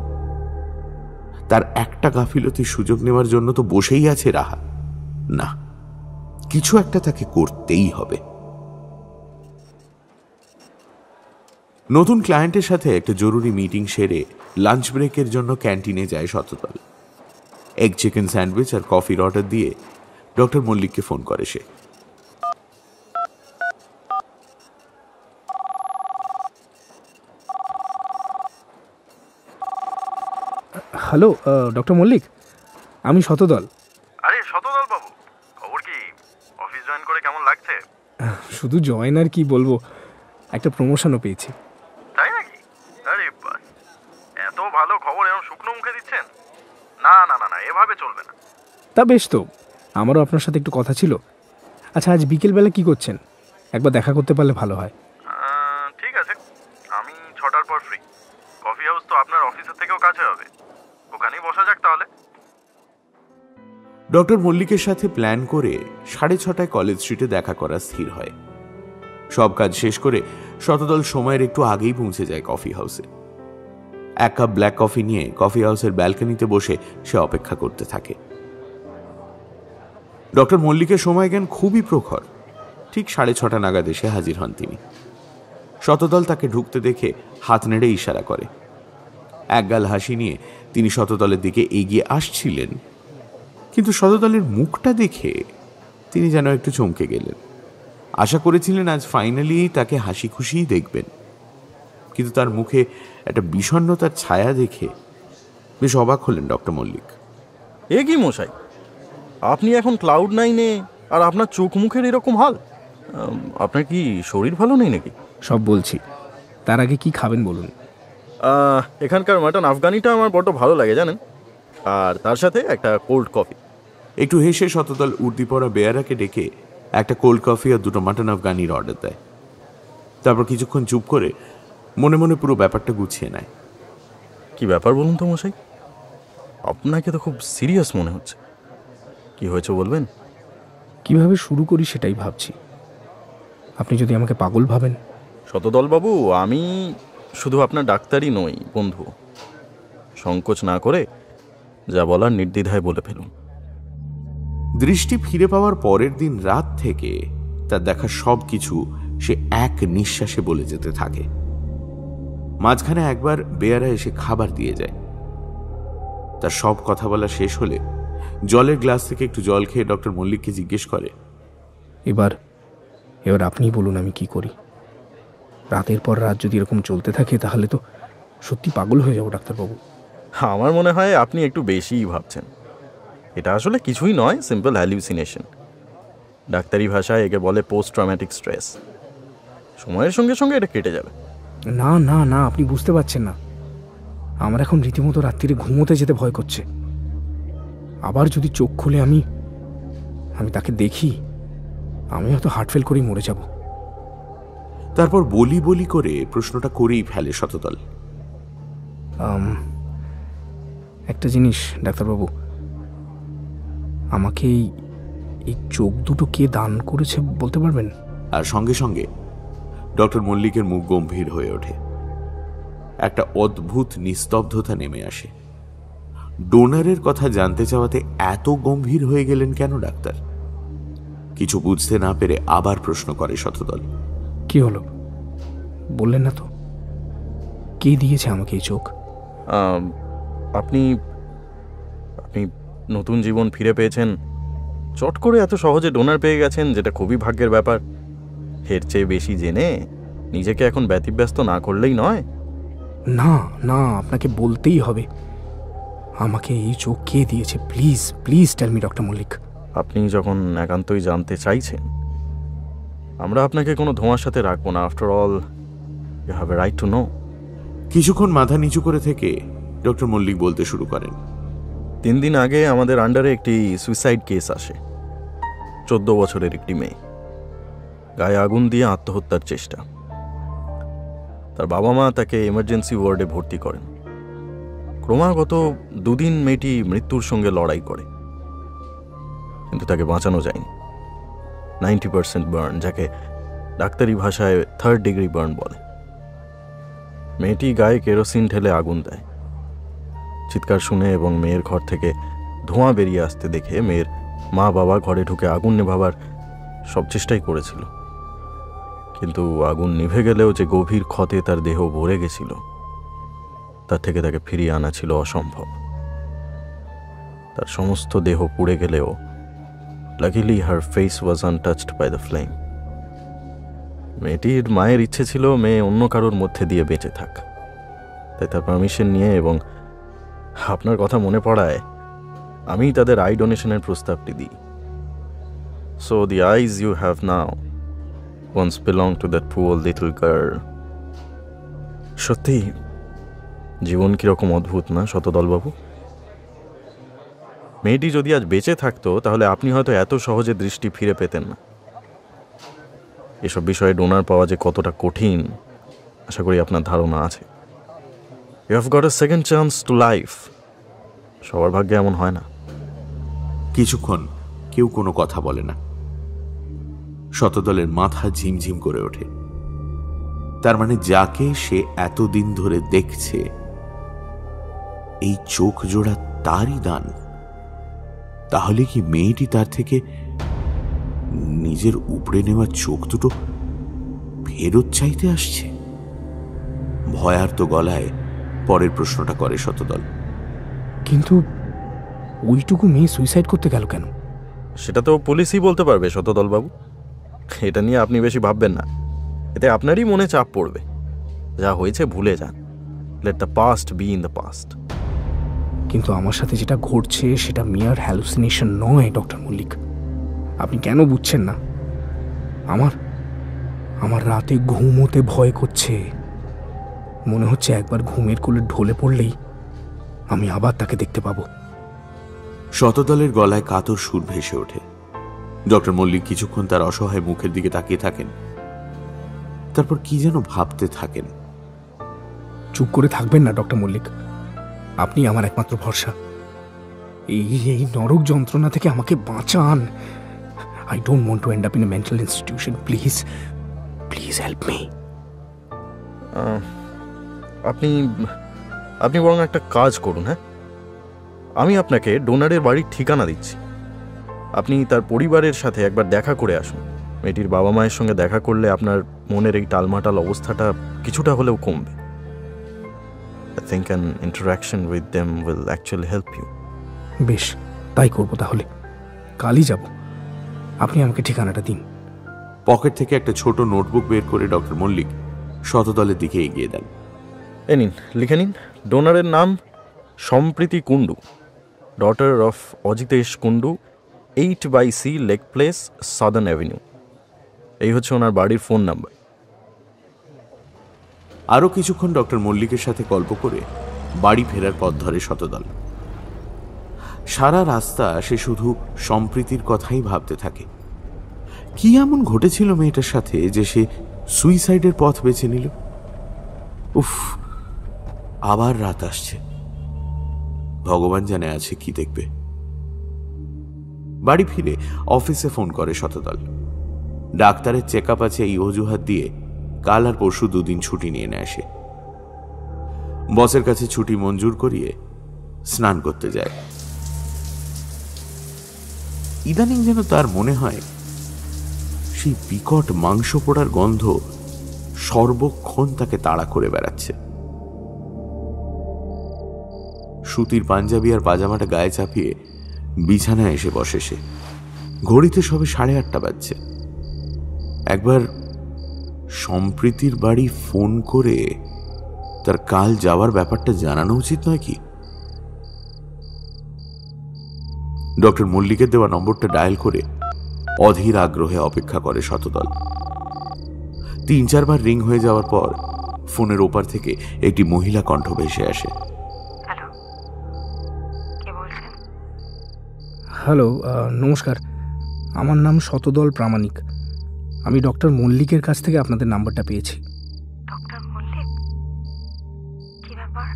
তার একটা গাফিলতির সুযোগ নেওয়ার জন্য তো বসেই আছে রাহা। না, কিছু একটা তাকে করতেই হবে। নতুন ক্লায়েন্টের সাথে একটা জরুরি মিটিং সেরে লাঞ্চ ব্রেকের জন্য ক্যান্টিনে যায় শতদল। এগ চিকেন স্যান্ডউইচ আর কফির অর্ডার দিয়ে ডক্টর মল্লিককে ফোন করে সে। হ্যালো ডক্টর মল্লিক, আমি শতদল। আরে শতদল বাবু, খবর কি? অফিস জয়েন করে কেমন লাগছে? শুধু জয়েন আর কি বলবো, একটা প্রমোশনও পেয়েছি। তাই নাকি? আরে বাস, এত ভালো খবর এমন শুকনো মুখে দিচ্ছেন? না না না না, এভাবে চলবে না। তা বেশ, তো আমারও আপনার সাথে একটু কথা ছিল। আচ্ছা, আজ বিকেলবেলা কি করছেন? একবার দেখা করতে পারলে ভালো হয়। ঠিক আছে, আমি 6টার পর ফ্রি। কফি হাউস তো আপনার অফিসের থেকেও কাছে হবে, ওখানেই বসা যাক তাহলে। ডক্টর মল্লিকের সাথে প্ল্যান করে 6:30 কলেজ স্ট্রিটে দেখা করা স্থির হয়। সব কাজ শেষ করে শতদল সময়ের একটু আগেই পৌঁছে যায় কফি হাউসে। এক কাপ ব্ল্যাক কফি নিয়ে কফি হাউসের ব্যালকনিতে বসে সে অপেক্ষা করতে থাকে। ডক্টর মল্লিকের সময় জ্ঞান খুবই প্রখর। ঠিক 6:30 নাগাদ এসে হাজির হন তিনি। শতদল তাকে ঢুকতে দেখে হাত নেড়ে ইশারা করে। একগাল হাসি নিয়ে তিনি শতদলের দিকে এগিয়ে আসছিলেন, কিন্তু শতদলের মুখটা দেখে তিনি যেন একটু চমকে গেলেন। আশা করেছিলেন আজ ফাইনালি তাকে হাসি খুশিই দেখবেন, কিন্তু তার মুখে একটা বিষণ্ণতার ছায়া দেখে বেশ অবাক হলেন ডক্টর মল্লিক। এ কি মশাই, আপনি এখন ক্লাউড নাইনে আর আপনার চোখ মুখের এরকম হাল? আপনার কি শরীর ভালো নেই নাকি? সব বলছি, তার আগে কি খাবেন বলুন। এখানকার মাটন আফগানিটা আমার বড্ড ভালো লাগে জানেন, আর তার সাথে একটা কোল্ড কফি। একটু হেসে শতদল উর্দি পরা বেয়ারাকে ডেকে একটা কোল্ড কফি আর 2টো মাটন আফগানির অর্ডার দেয়। তারপর কিছুক্ষণ চুপ করে মনে মনে পুরো ব্যাপারটা গুছিয়ে নেয়। কি ব্যাপার বলুন তো মশাই, আপনাকে তো খুব সিরিয়াস মনে হচ্ছে। কি হয়েছে বলবেন? কিভাবে শুরু করি সেটাই ভাবছি। আপনি যদি আমাকে পাগল ভাবেন। শতদল বাবু, আমি শুধু আপনার ডাক্তারই নই, বন্ধু। সংকোচ না করে যা বলার নির্দ্বিধায় বলে ফেলুন। দৃষ্টি ফিরে পাওয়ার পরের দিন রাত থেকে তার দেখা সব কিছু সে এক নিঃশ্বাসে বলে যেতে থাকে। মাঝখানে একবার বেয়ারা এসে খাবার দিয়ে যায়। তার সব কথা বলা শেষ হলে জলের গ্লাস থেকে একটু জল খেয়ে ডক্টর মল্লিককে জিজ্ঞেস করে, এবার আপনি বলুন আমি কি করি। রাতের পর রাত যদি এরকম চলতে থাকে তাহলে তো সত্যি পাগল হয়ে যাবো ডাক্তারবাবু। আমার মনে হয় আপনি একটু বেশিই ভাবছেন। এটা আসলে কিছুই নয়, সিম্পল হ্যালুসিনেশন। ডাক্তারি ভাষায় একে বলে পোস্ট ট্রমেটিক স্ট্রেস। সময়ের সঙ্গে সঙ্গে এটা কেটে যাবে। না না না, আপনি বুঝতে পারছেন না। আমার এখন রীতিমতো রাত্রিরে ঘুমোতে যেতে ভয় করছে। আবার যদি চোখ খুলে আমি তাকে দেখি, আমি হয়তো হার্ট ফেল করেই মরে যাব। তারপর বলি বলি করে প্রশ্নটা করেই ফেলে শতদল। একটা জিনিস ডাক্তারবাবু, আমাকে এই চোখ দুটো কে দান করেছে বলতে পারবেন? আর সঙ্গে সঙ্গে ডক্টর মল্লিকের মুখ গম্ভীর হয়ে ওঠে। একটা অদ্ভুত নিস্তব্ধতা নেমে আসে। ডোনারের কথা জানতে চাওয়াতে এত গম্ভীর হয়ে গেলেন কেন ডাক্তার? কিছু বুঝতে না পেরে আবার প্রশ্ন করে শতদল। কি হলো বললেন না তো? কে দিয়েছে আমাকে এই চোখ? আপনি নতুন জীবন ফিরে পেয়েছেন, চট করে এত সহজে ডোনার পেয়ে গেছেন, যেটা খুবই ভাগ্যের ব্যাপার। এর চেয়ে বেশি জেনে নিজেকে এখন ব্যতিব্যস্ত না করলেই নয়। না না, আপনাকে বলতেই হবে আমাকে এই চোখ কে দিয়েছে। Please please tell me doctor Mallick. আপনি যখন একান্তই জানতে চাইছেন, আমরা আপনাকে কোনো ধোঁয়ার সাথে রাখবো না। After all you have a right to know. কিছুক্ষণ মাথা নিচু করে থেকে ডক্টর মল্লিক বলতে শুরু করেন। 3 দিন আগে আমাদের আন্ডারে একটি সুইসাইড কেস আসে। 14 বছরের একটি মেয়ে, গায়ে আগুন দিয়ে আত্মহত্যার চেষ্টা। তার বাবা মা তাকে এমার্জেন্সি ওয়ার্ডে ভর্তি করেন। ক্রমাগত 2 দিন মেয়েটি মৃত্যুর সঙ্গে লড়াই করে, কিন্তু তাকে বাঁচানো যায়নি। 90% বার্ন, যাকে ডাক্তারি ভাষায় 3rd ডিগ্রি বার্ন বলে। মেয়েটি গায়ে কেরোসিন ঢেলে আগুন দেয়। চিৎকার শুনে এবং মেয়ের ঘর থেকে ধোঁয়া বেরিয়ে আসতে দেখে মেয়ের মা বাবা ঘরে ঢুকে আগুন নেভাবার সব চেষ্টাই করেছিল, কিন্তু আগুন নিভে গেলেও যে গভীর ক্ষতে তার দেহ ভরে গেছিল, তার থেকে তাকে ফিরিয়ে আনা ছিল অসম্ভব। তার সমস্ত দেহ পুড়ে গেলেও luckily her face was untouched by the flame. মেয়েটির মায়ের ইচ্ছে ছিল মেয়ে অন্য কারোর মধ্যে দিয়ে বেঁচে থাক, তাই তার পারমিশন নিয়ে এবং আপনার কথা মনে পড়ায় আমি তাদের আই ডোনেশনের প্রস্তাবটি দিই। So the eyes you have now once belonged to that poor little girl. সত্যি জীবন কিরকম অদ্ভুত না শতদলবাবু? মেয়েটি যদি আজ বেঁচে থাকতো তাহলে আপনি হয়তো এত সহজে দৃষ্টি ফিরে পেতেন না। এসব বিষয়ে ডোনার পাওয়া যে কতটা কঠিন আশা করি আপনার ধারণা আছে। You have got a second chance to life. সবার ভাগ্যে এমন হয় না। কিছুক্ষণ কেউ কোনো কথা বলে না। শতদলের মাথা ঝিমঝিম করে ওঠে। তার মানে যাকে সে এতদিন ধরে দেখছে, এই চোখ জোড়া তারই দান। তাহলে কি মেয়েটি তার থেকে নিজের উপড়ে নেওয়া চোখ দুটো ফেরত চাইতে আসছে? ভয়ার্ত গলায় পরের প্রশ্নটা করে শতদল। কিন্তু ওইটুকু মেয়ে সুইসাইড করতে গেল কেন? সেটা তো পুলিশই বলতে পারবে শতদলবাবু। এটা নিয়ে আপনি বেশি ভাববেন না, এতে আপনারই মনে চাপ পড়বে। যা হয়েছে ভুলে যান। Let the past be in the past. কিন্তু আমার সাথে যেটা ঘটছে সেটা মিয়ার হ্যালুসিনেশন নয় ডক্টর মল্লিক। আপনি কেন বুঝছেন না? আমার রাতে ঘুমোতে ভয় করছে। মনে হচ্ছে একবার ঘুমের কোলে ঢলে পড়লেই আমি আবার তাকে দেখতে পাবো। শতদলের গলায় কাতর সুর ভেসে ওঠে। ডক্টর মল্লিক কিছুক্ষণ তার অসহায় মুখের দিকে তাকিয়ে থাকেন, তারপর কি যেন ভাবতে থাকেন। চুপ করে থাকবেন না ডক্টর মল্লিক, আপনি আমার একমাত্র ভরসা। এই নরক যন্ত্রণা থেকে আমাকে বাঁচান। I don't want to end up in a mental institution. Please please help me. আপনি বরং একটা কাজ করুন। হ্যাঁ, আমি আপনাকে ডোনারের বাড়ির ঠিকানা দিচ্ছি। আপনি তার পরিবারের সাথে একবার দেখা করে আসুন। মেয়েটির বাবা মায়ের সঙ্গে দেখা করলে আপনার মনের এই টালমাটাল অবস্থাটা কিছুটা হলেও কমবে। I think an interaction with them will actually help you. বেশ, তাই করবো তাহলে। কালই যাব। আপনি আমাকে ঠিকানাটা দিন। পকেট থেকে একটা ছোট নোটবুক বের করে ডক্টর মল্লিক শতদলের দিকে এগিয়ে দেন। এ নিন, লিখে নিন। ডোনারের নাম সম্প্রীতি Kundu, daughter of Ajitesh Kundu, 8/C lake place, southern avenue. এই হচ্ছে ওনার বাড়ির ফোন নাম্বার। আরো কিছুক্ষণ ডক্টর মল্লিকের সাথে গল্প করে বাড়ি ফেরার পথ ধরে শতদল। সারা রাস্তা সে শুধু সম্প্রীতির কথাই ভাবতে থাকে। কি এমন ঘটেছিল মেয়েটার সাথে যে সে সুইসাইডের পথ বেছে নিল? উফ, আবার রাত আসছে। ভগবান জানে আছে কি দেখবে। বাড়ি ফিরে অফিসে ফোন করে শতদল। ডাক্তারের চেক আপ আছে এই অজুহাত দিয়ে কাল আর পরশু 2 দিন ছুটি নিয়ে নেয় সে। বসের কাছে ছুটি মঞ্জুর করিয়ে স্নান করতে যায়। ইদানিং যেন তার মনে হয় সেই বিকট মাংস পোড়ার গন্ধ সর্বক্ষণ তাকে তাড়া করে বেড়াচ্ছে। সুতির পাঞ্জাবি আর পাজামাটা গায়ে চাপিয়ে বিছানায় এসে বসে সে। ঘড়িতে সবে 8:30 বাজছে। একবার সম্প্রীতির বাড়ি ফোন করে তার কাল যাওয়ার ব্যাপারটা জানানো উচিত নয় কি? ডক্টর মল্লিকের দেওয়া নম্বরটা ডায়াল করে অধীর আগ্রহে অপেক্ষা করে শতদল। 3-4 বার রিং হয়ে যাওয়ার পর ফোনের ওপার থেকে একটি মহিলা কণ্ঠ ভেসে আসে। হ্যালো, নমস্কার, আমার নাম শতদল প্রামাণিক। আমি ডক্টর মল্লিকের কাছ থেকে আপনাদের নাম্বারটা পেয়েছি। ডক্টর মল্লিক, কি ব্যাপার?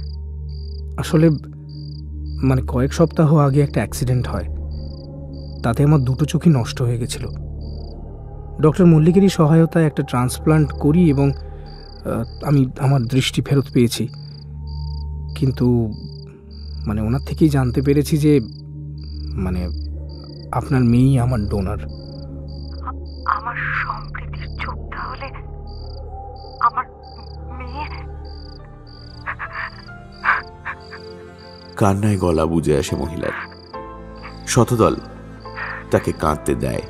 আসলে কয়েক সপ্তাহ আগে একটা অ্যাক্সিডেন্ট হয়, তাতে আমার দুটো চোখই নষ্ট হয়ে গেছিল। ডক্টর মল্লিকেরই সহায়তায় একটা ট্রান্সপ্লান্ট করি এবং আমি আমার দৃষ্টি ফেরত পেয়েছি। কিন্তু ওনার থেকেই জানতে পেরেছি যে আপনার মেয়েই আমার ডোনার। আমার সম্প্রীতির চোখ তাহলে আমার মেয়ে? কান্নায় গলা বুঝে আসে মহিলার। শতদল তাকে কাঁদতে দেয়।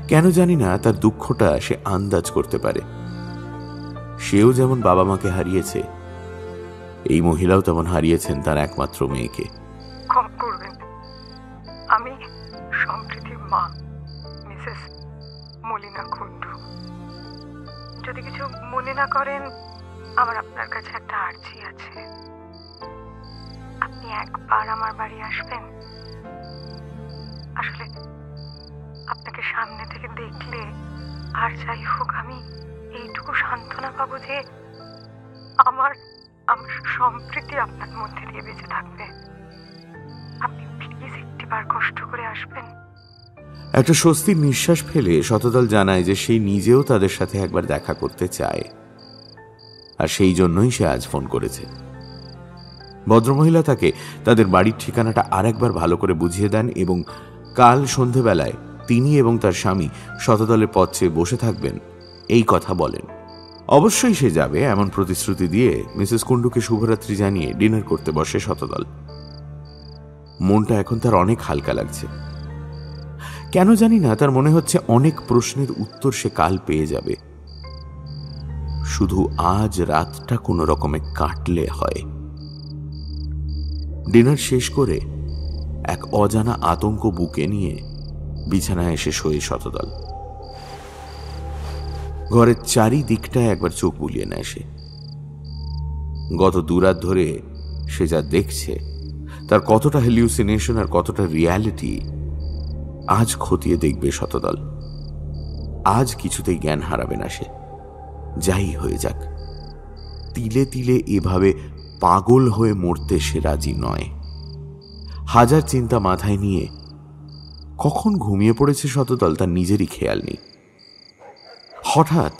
কেন জানি না, তার দুঃখটা সে আন্দাজ করতে পারে। সেও যেমন বাবা মাকে হারিয়েছে, এই মহিলাও তেমন হারিয়েছেন তার একমাত্র মেয়েকে। ক্ষমা করবেন, আমি সম্প্রীতির মা, মিসেস মলিনা কুণ্ডু। যদি কিছু মনে না করেন, আমার আপনার কাছে একটা আর্জি আছে। আপনি একবার আমার বাড়ি আসবেন। আসলে আপনাকে সামনে থেকে দেখলে আর যাই হোক আমি এইটুকু সান্ত্বনা পাবো যে আমার সম্প্রীতি আপনার মধ্যে দিয়ে বেঁচে থাকবে। আপনি প্লিজ একটিবার কষ্ট করে আসবেন। একটা স্বস্তির নিঃশ্বাস ফেলে শতদল জানায় যে সে নিজেও তাদের সাথে একবার দেখা করতে চায়, আর সেই জন্যই সে আজ ফোন করেছে। ভদ্রমহিলা তাকে তাদের বাড়ির ঠিকানাটা আরেকবার ভালো করে বুঝিয়ে দেন এবং কাল সন্ধেবেলায় তিনি এবং তার স্বামী শতদলের পথ চেয়ে বসে থাকবেন এই কথা বলেন। অবশ্যই সে যাবে এমন প্রতিশ্রুতি দিয়ে মিসেস কুণ্ডুকে শুভরাত্রি জানিয়ে ডিনার করতে বসে শতদল। মনটা এখন তার অনেক হালকা লাগছে। কেন জানি না, তার মনে হচ্ছে অনেক প্রশ্নের উত্তর সে কাল পেয়ে যাবে। শুধু আজ রাতটা কোনো রকমে কাটলে হয়। ডিনার শেষ করে এক অজানা আতঙ্ক বুকে নিয়ে বিছানায় এসে শোয়ে শতদল। ঘরের চারিদিকটায় একবার চোখ বুলিয়ে নেয় সে। গত 2 রাত ধরে সে যা দেখছে তার কতটা হ্যালিউসিনেশন আর কতটা রিয়ালিটি আজ খতিয়ে দেখবে শতদল। আজ কিছুতেই জ্ঞান হারাবে না সে, যাই হয়ে যাক। তিলে তিলে এভাবে পাগল হয়ে মরতে সে রাজি নয়। হাজার চিন্তা মাথায় নিয়ে কখন ঘুমিয়ে পড়েছে শতদল তার নিজেরই খেয়াল নেই। হঠাৎ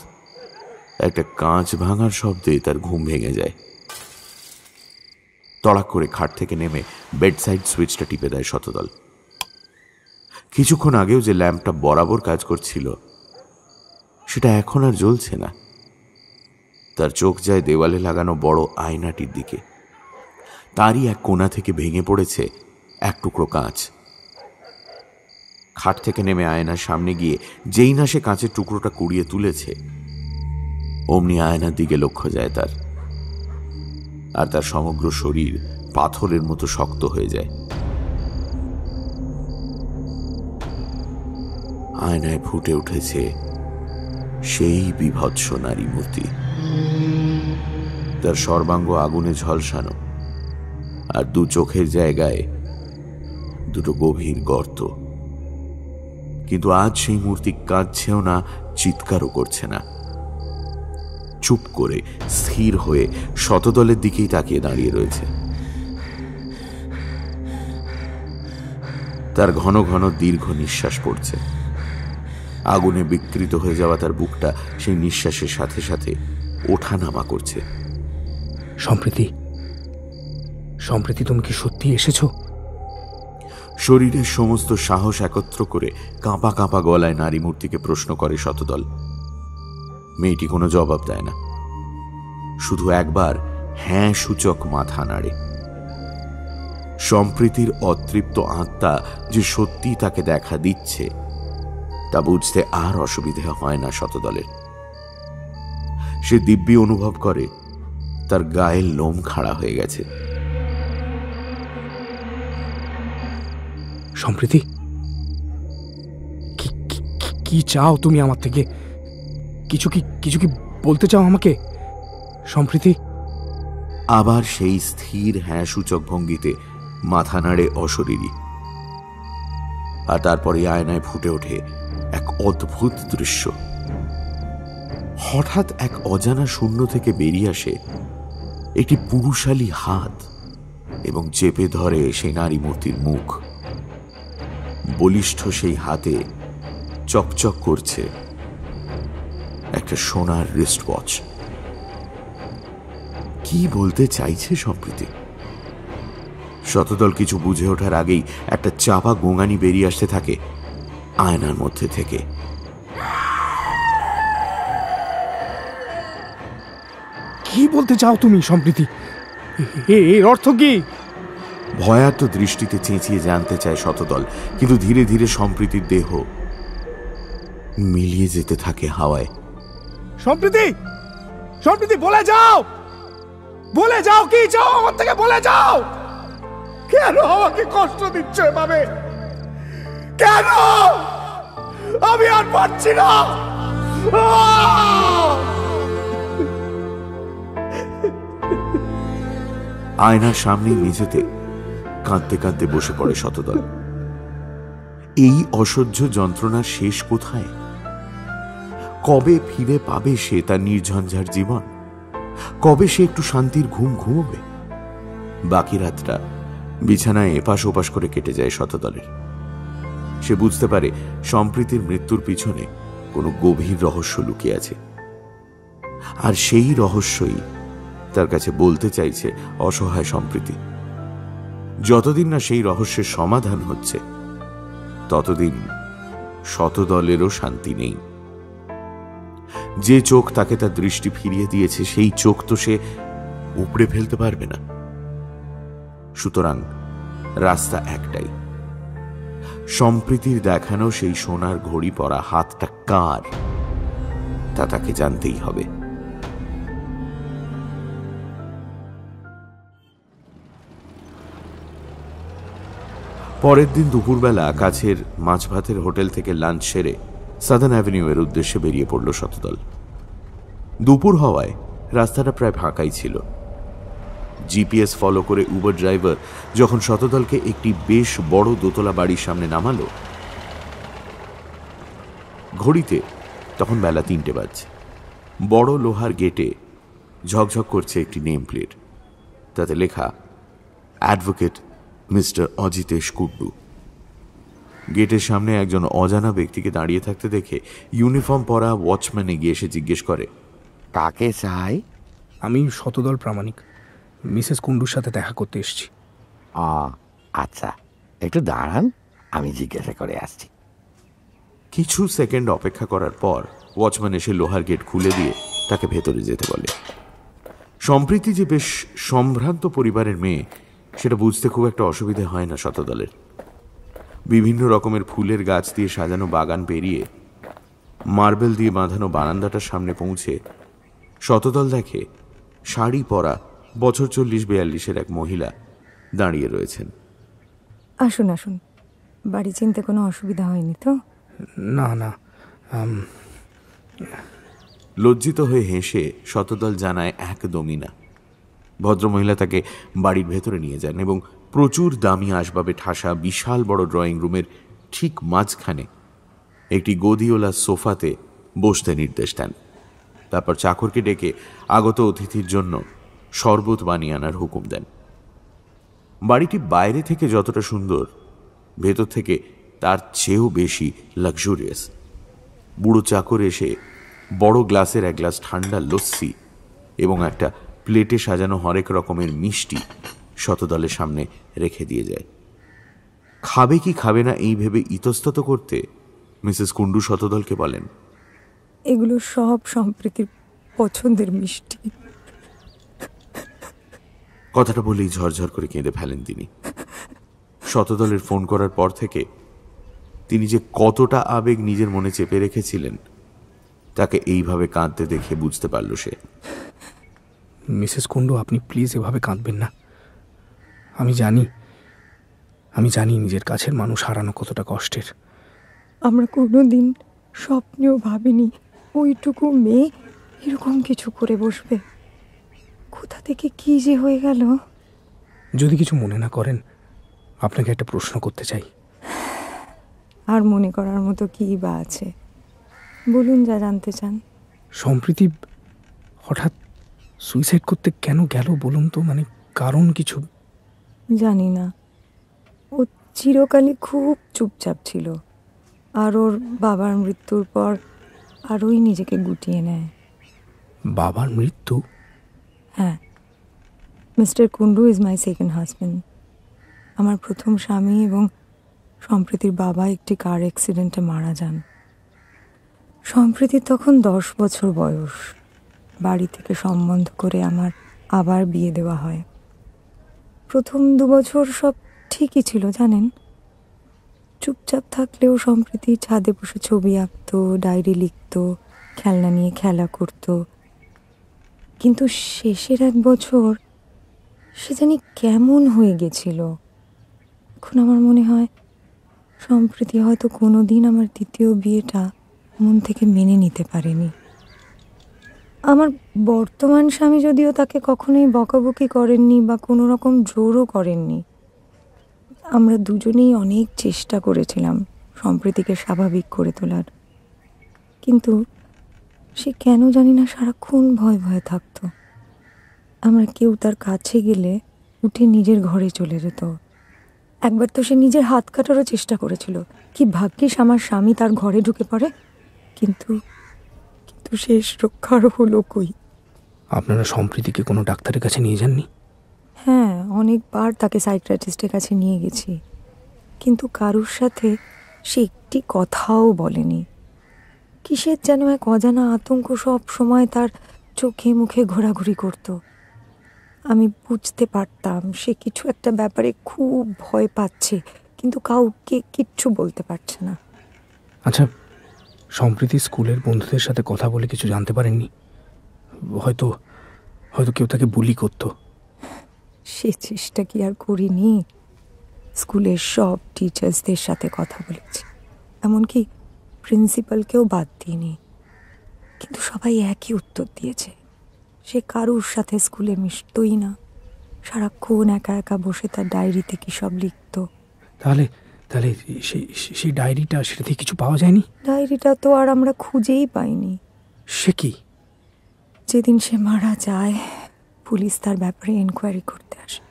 একটা কাঁচ ভাঙার শব্দে তার ঘুম ভেঙে যায়। তড়াক করে খাট থেকে নেমে বেডসাইড সুইচটা টিপে দেয় শতদল। কিছুক্ষণ আগেও যে ল্যাম্পটা বরাবর কাজ করছিল সেটা এখন আর জ্বলছে না। তার চোখ যায় দেওয়ালে লাগানো বড় আয়নাটির দিকে। তারই এক কোণা থেকে ভেঙে পড়েছে এক টুকরো কাঁচ। খাট থেকে নেমে আয়নার সামনে গিয়ে যেই না সে কাঁচের টুকরোটা কুড়িয়ে তুলেছে, অমনি আয়নার দিকে লক্ষ্য যায় তার, আর তার সমগ্র শরীর পাথরের মতো শক্ত হয়ে যায়। আয়নায় ফুটে উঠেছে সেই বিভৎস নারী মূর্তি। তার সর্বাঙ্গ আগুনে ঝলসানো, আর 2 চোখের জায়গায় 2টো গভীর গর্ত। কিন্তু আজ সেই মূর্তি কাঁদছেও না, চিৎকারও করছে না। চুপ করে স্থির হয়ে শতদলের দিকেই তাকিয়ে দাঁড়িয়ে রয়েছে। তার ঘন ঘন দীর্ঘ নিঃশ্বাস পড়ছে। আগুনে বিকৃত হয়ে যাওয়া তার বুকটা সেই নিঃশ্বাসের সাথে সাথে ওঠানামা করছে। সম্প্রীতি, সম্প্রীতি, তুমি কি সত্যি এসেছো? শরীরের সমস্ত সাহস একত্র করে কাঁপা কাঁপা গলায় নারী মূর্তিকে প্রশ্ন করে শতদল। মেয়েটি কোনো জবাব দেয় না, শুধু একবার হ্যাঁ সূচক মাথা নাড়ে। সম্প্রীতির অতৃপ্ত আত্মা যে সত্যি তাকে দেখা দিচ্ছে তা বুঝতে আর অসুবিধা হয় না শতদলের। সে দিব্যি অনুভব করে তার গায়ের লোম খাড়া হয়ে গেছে। সম্প্রীতি, কি চাও তুমি আমার থেকে? কিছু কি বলতে চাও আমাকে সম্প্রীতি? আবার সেই স্থির হ্যাঁ সূচক ভঙ্গিতে মাথা নাড়ে অশরীরী। আর তারপরে আয়নায় ফুটে ওঠে এক অদ্ভুত দৃশ্য। হঠাৎ এক অজানা শূন্য থেকে বেরিয়ে আসে একটি পুরুষালী হাত এবং চেপে ধরে সেই নারী মূর্তির মুখ। বলিষ্ঠ সেই হাতে চকচক করছে একটা সোনার রিস্ট ওয়াচ। কি বলতে চাইছে সম্প্রীতি? শতদল কিছু বুঝে ওঠার আগেই একটা চাপা গোঙানি বেরিয়ে আসতে থাকে আয়নার মধ্যে থেকে। কি বলতে চাও তুমি সম্প্রীতি? এর অর্থ কি? ভয়ার্ত দৃষ্টিতে চেঁচিয়ে জানতে চায় শতদল, কিন্তু ধীরে ধীরে সম্প্রীতির দেহ মিলিয়ে যেতে থাকে হাওয়ায়। সম্প্রীতি, সম্প্রীতি বলে যাও কি চাও আমার থেকে, বলে যাও। কেন আমাকে কষ্ট দিচ্ছ এভাবে? কেন? আমি আর পারছি না। আয়নার সামনে মেঝেতে কাঁদতে কাঁদতে বসে পড়ে শতদল। এই অসহ্য যন্ত্রণার শেষ কোথায়? কবে ফিরে পাবে সে তার নির্ঝঞ্ঝাট জীবন? কবে সে একটু শান্তির ঘুম ঘুমোবে? বাকি রাতটা বিছানায় এপাশ ওপাশ করে কেটে যায় শতদলের। সে বুঝতে পারে সম্প্রীতির মৃত্যুর পিছনে কোনো গভীর রহস্য লুকিয়ে আছে, আর সেই রহস্যই তার কাছে বলতে চাইছে অসহায় সম্প্রীতি। যতদিন না সেই রহস্যের সমাধান হচ্ছে ততদিন শতদলেরও শান্তি নেই। যে চোখ তাকে তার দৃষ্টি ফিরিয়ে দিয়েছে সেই চোখ তো সে উপড়ে ফেলতে পারবে না। সুতরাং রাস্তা একটাই, সম্প্রীতির দেখানো সেই সোনার ঘড়ি পরা হাতটা কার তা তাকে জানতেই হবে। পরের দিন দুপুরবেলা কাছের মাছ ভাতের হোটেল থেকে লাঞ্চ সেরে সাদার্ন অ্যাভিনিউ এর উদ্দেশ্যে বেরিয়ে পড়ল শতদল। দুপুর হওয়ায় রাস্তাটা প্রায় ফাঁকাই ছিল। জিপিএস ফলো করে উবার ড্রাইভার যখন শতদলকে একটি বেশ বড় দোতলা বাড়ির সামনে নামালো, ঘড়িতে তখন বেলা 3টে বাজছে। বড় লোহার গেটে ঝকঝক করছে একটি নেম প্লেট, তাতে লেখা অ্যাডভোকেট মিস্টার অজিতেশ কুড্ডু। গেটের সামনে একজন অজানা ব্যক্তিকে দাঁড়িয়ে থাকতে দেখে ইউনিফর্ম পরা ওয়াচম্যান এগিয়ে এসে জিজ্ঞেস করে, কাকে চাই? আমি শতদল প্রামাণিক, মিসেস কুন্ডুর সাথে দেখা করতে এসেছি। আচ্ছা, একটু দাঁড়ান, আমি জিজ্ঞাসা করে আসছি। কিছু সেকেন্ড অপেক্ষা করার পর ওয়াচম্যান এসে লোহার গেট খুলে দিয়ে তাকে ভেতরে যেতে বলে। সম্প্রীতি যে বেশ সম্ভ্রান্ত পরিবারের মেয়ে সেটা বুঝতে খুব একটা অসুবিধা হয় না শতদলের। বিভিন্ন রকমের ফুলের গাছ দিয়ে সাজানো বাগান পেরিয়ে মার্বেল দিয়ে বাঁধানো বারান্দাটার সামনে পৌঁছে শতদল দেখে শাড়ি পরা বছর 40-42 এক মহিলা দাঁড়িয়ে রয়েছেন। আসুন আসুন, বাড়ি চিনতে কোনো অসুবিধা হয়নি তো? না না। লজ্জিত হয়ে হেসে শতদল জানায় একদমই না। ভদ্রমহিলা তাকে বাড়ির ভেতরে নিয়ে যান এবং প্রচুর দামি আসবাবে ঠাসা বিশাল বড় ড্রয়িং রুমের ঠিক মাঝখানে একটি গদিওয়ালা সোফাতে বসতে নির্দেশ দেন। তারপর চাকরকে ডেকে আগত অতিথির জন্য শরবত বানিয়ে আনার হুকুম দেন। বাড়িটি বাইরে থেকে যতটা সুন্দর, ভেতর থেকে তার চেয়েও বেশি লাক্সুরিয়াস। বুড়ো চাকর এসে বড় গ্লাসের এক গ্লাস ঠান্ডা লস্যি এবং একটা প্লেটে সাজানো হরেক রকমের মিষ্টি শতদলের সামনে রেখে দিয়ে যায়। খাবে কি খাবে না এই ভেবে ইতস্তত করতে মিসেস কুন্ডু শতদলকে বলেন, এগুলো সব সম্প্রীতির পছন্দের মিষ্টি। কথাটা বলেই ঝরঝর করে কেঁদে ফেলেন তিনি। শতদলের ফোন করার পর থেকে তিনি যে কতটা আবেগ নিজের মনে চেপে রেখেছিলেন তাকে এইভাবে কাঁদতে দেখে বুঝতে পারল সে। মিসেস কুন্ডু, আপনি প্লিজ এভাবে কাঁদবেন না। আমি জানি নিজের কাছের মানুষ হারানো কতটা কষ্টের। আমরা কোনোদিন স্বপ্নেও ভাবিনি ওইটুকু মেয়ে এরকম কিছু করে বসবে? কোথা থেকে কি যে হয়ে গেল। যদি কিছু মনে না করেন, আপনাকে একটা প্রশ্ন করতে চাই। আর মনে করার মতো কি বা আছে, বলুন যা জানতে চান। সম্প্রীতি হঠাৎ সুইসাইড করতে কেন গেল বলুন তো, মানে কারণ কিছু? জানি না, ও চিরকালই খুব চুপচাপ ছিল, আর ওর বাবার মৃত্যুর পর আরোই নিজেকে গুটিয়ে নেয়। বাবার মৃত্যু? হ্যাঁ, mister Kundu is my second husband. আমার প্রথম স্বামী এবং সম্প্রীতির বাবা একটি কার অ্যাক্সিডেন্টে মারা যান। সম্প্রীতির তখন 10 বছর বয়স। বাড়ি থেকে সম্বন্ধ করে আমার আবার বিয়ে দেওয়া হয়। প্রথম 2 বছর সব ঠিকই ছিল জানেন। চুপচাপ থাকলেও সম্প্রীতি ছাদে বসে ছবি আঁকতো, ডায়েরি লিখতো, খেলনা নিয়ে খেলা করত। কিন্তু শেষের 1 বছর সে জানি কেমন হয়ে গেছিল। এখন আমার মনে হয় সম্প্রীতি হয়তো কোনোদিন আমার দ্বিতীয় বিয়েটা মন থেকে মেনে নিতে পারেনি। আমার বর্তমান স্বামী যদিও তাকে কখনোই বকাবকি করেননি বা কোনো রকম জোরও করেননি। আমরা দুজনেই অনেক চেষ্টা করেছিলাম সম্প্রীতিকে স্বাভাবিক করে তোলার, কিন্তু সে কেন জানি না সারাক্ষণ ভয় ভয়ে থাকতো। আমরা কেউ তার কাছে গেলে উঠে নিজের ঘরে চলে যেত। একবার তো সে নিজের হাত কাটারও চেষ্টা করেছিল। কি ভাগ্যিস আমার স্বামী তার ঘরে ঢুকে পড়ে, কিন্তু শেষ রক্ষার হলো কই। আপনারা সম্প্রীতিকে কোনো ডাক্তারের কাছে নিয়ে যাননি? হ্যাঁ, অনেকবার তাকে সাইকিয়াট্রিস্টের কাছে নিয়ে গেছি, কিন্তু কারুর সাথে সে একটি কথাও বলেনি। কিসের যেন এক অজানা আতঙ্ক সব সময় তার চোখে মুখে ঘোরাঘুরি করত। আমি বুঝতে পারতাম সে কিছু একটা ব্যাপারে খুব ভয় পাচ্ছে, কিন্তু কাউকে কিচ্ছু বলতে পারছে না। আচ্ছা, সম্প্রীতি স্কুলের বন্ধুদের সাথে কথা বলে কিছু জানতে পারেননি? হয়তো কেউ তাকে বুলি করতো। সে চেষ্টা কি আর করিনি? স্কুলের সব টিচার্সদের সাথে কথা বলেছি, এমনকি প্রিন্সিপালকেও বাদ দিইনি, কিন্তু সবাই একই উত্তর দিয়েছে। সে কারুর সাথে স্কুলে মিশতই না, সারাক্ষণ একা একা বসে তার ডায়েরিতে কি সব লিখত। তাহলে সেই ডায়েরিটা, সেটা থেকে কিছু পাওয়া যায়নি? ডায়েরিটা তো আর আমরা খুঁজেই পাইনি। সে কি? যেদিন সে মারা যায় পুলিশ তার ব্যাপারে এনকোয়ারি করতে আসে।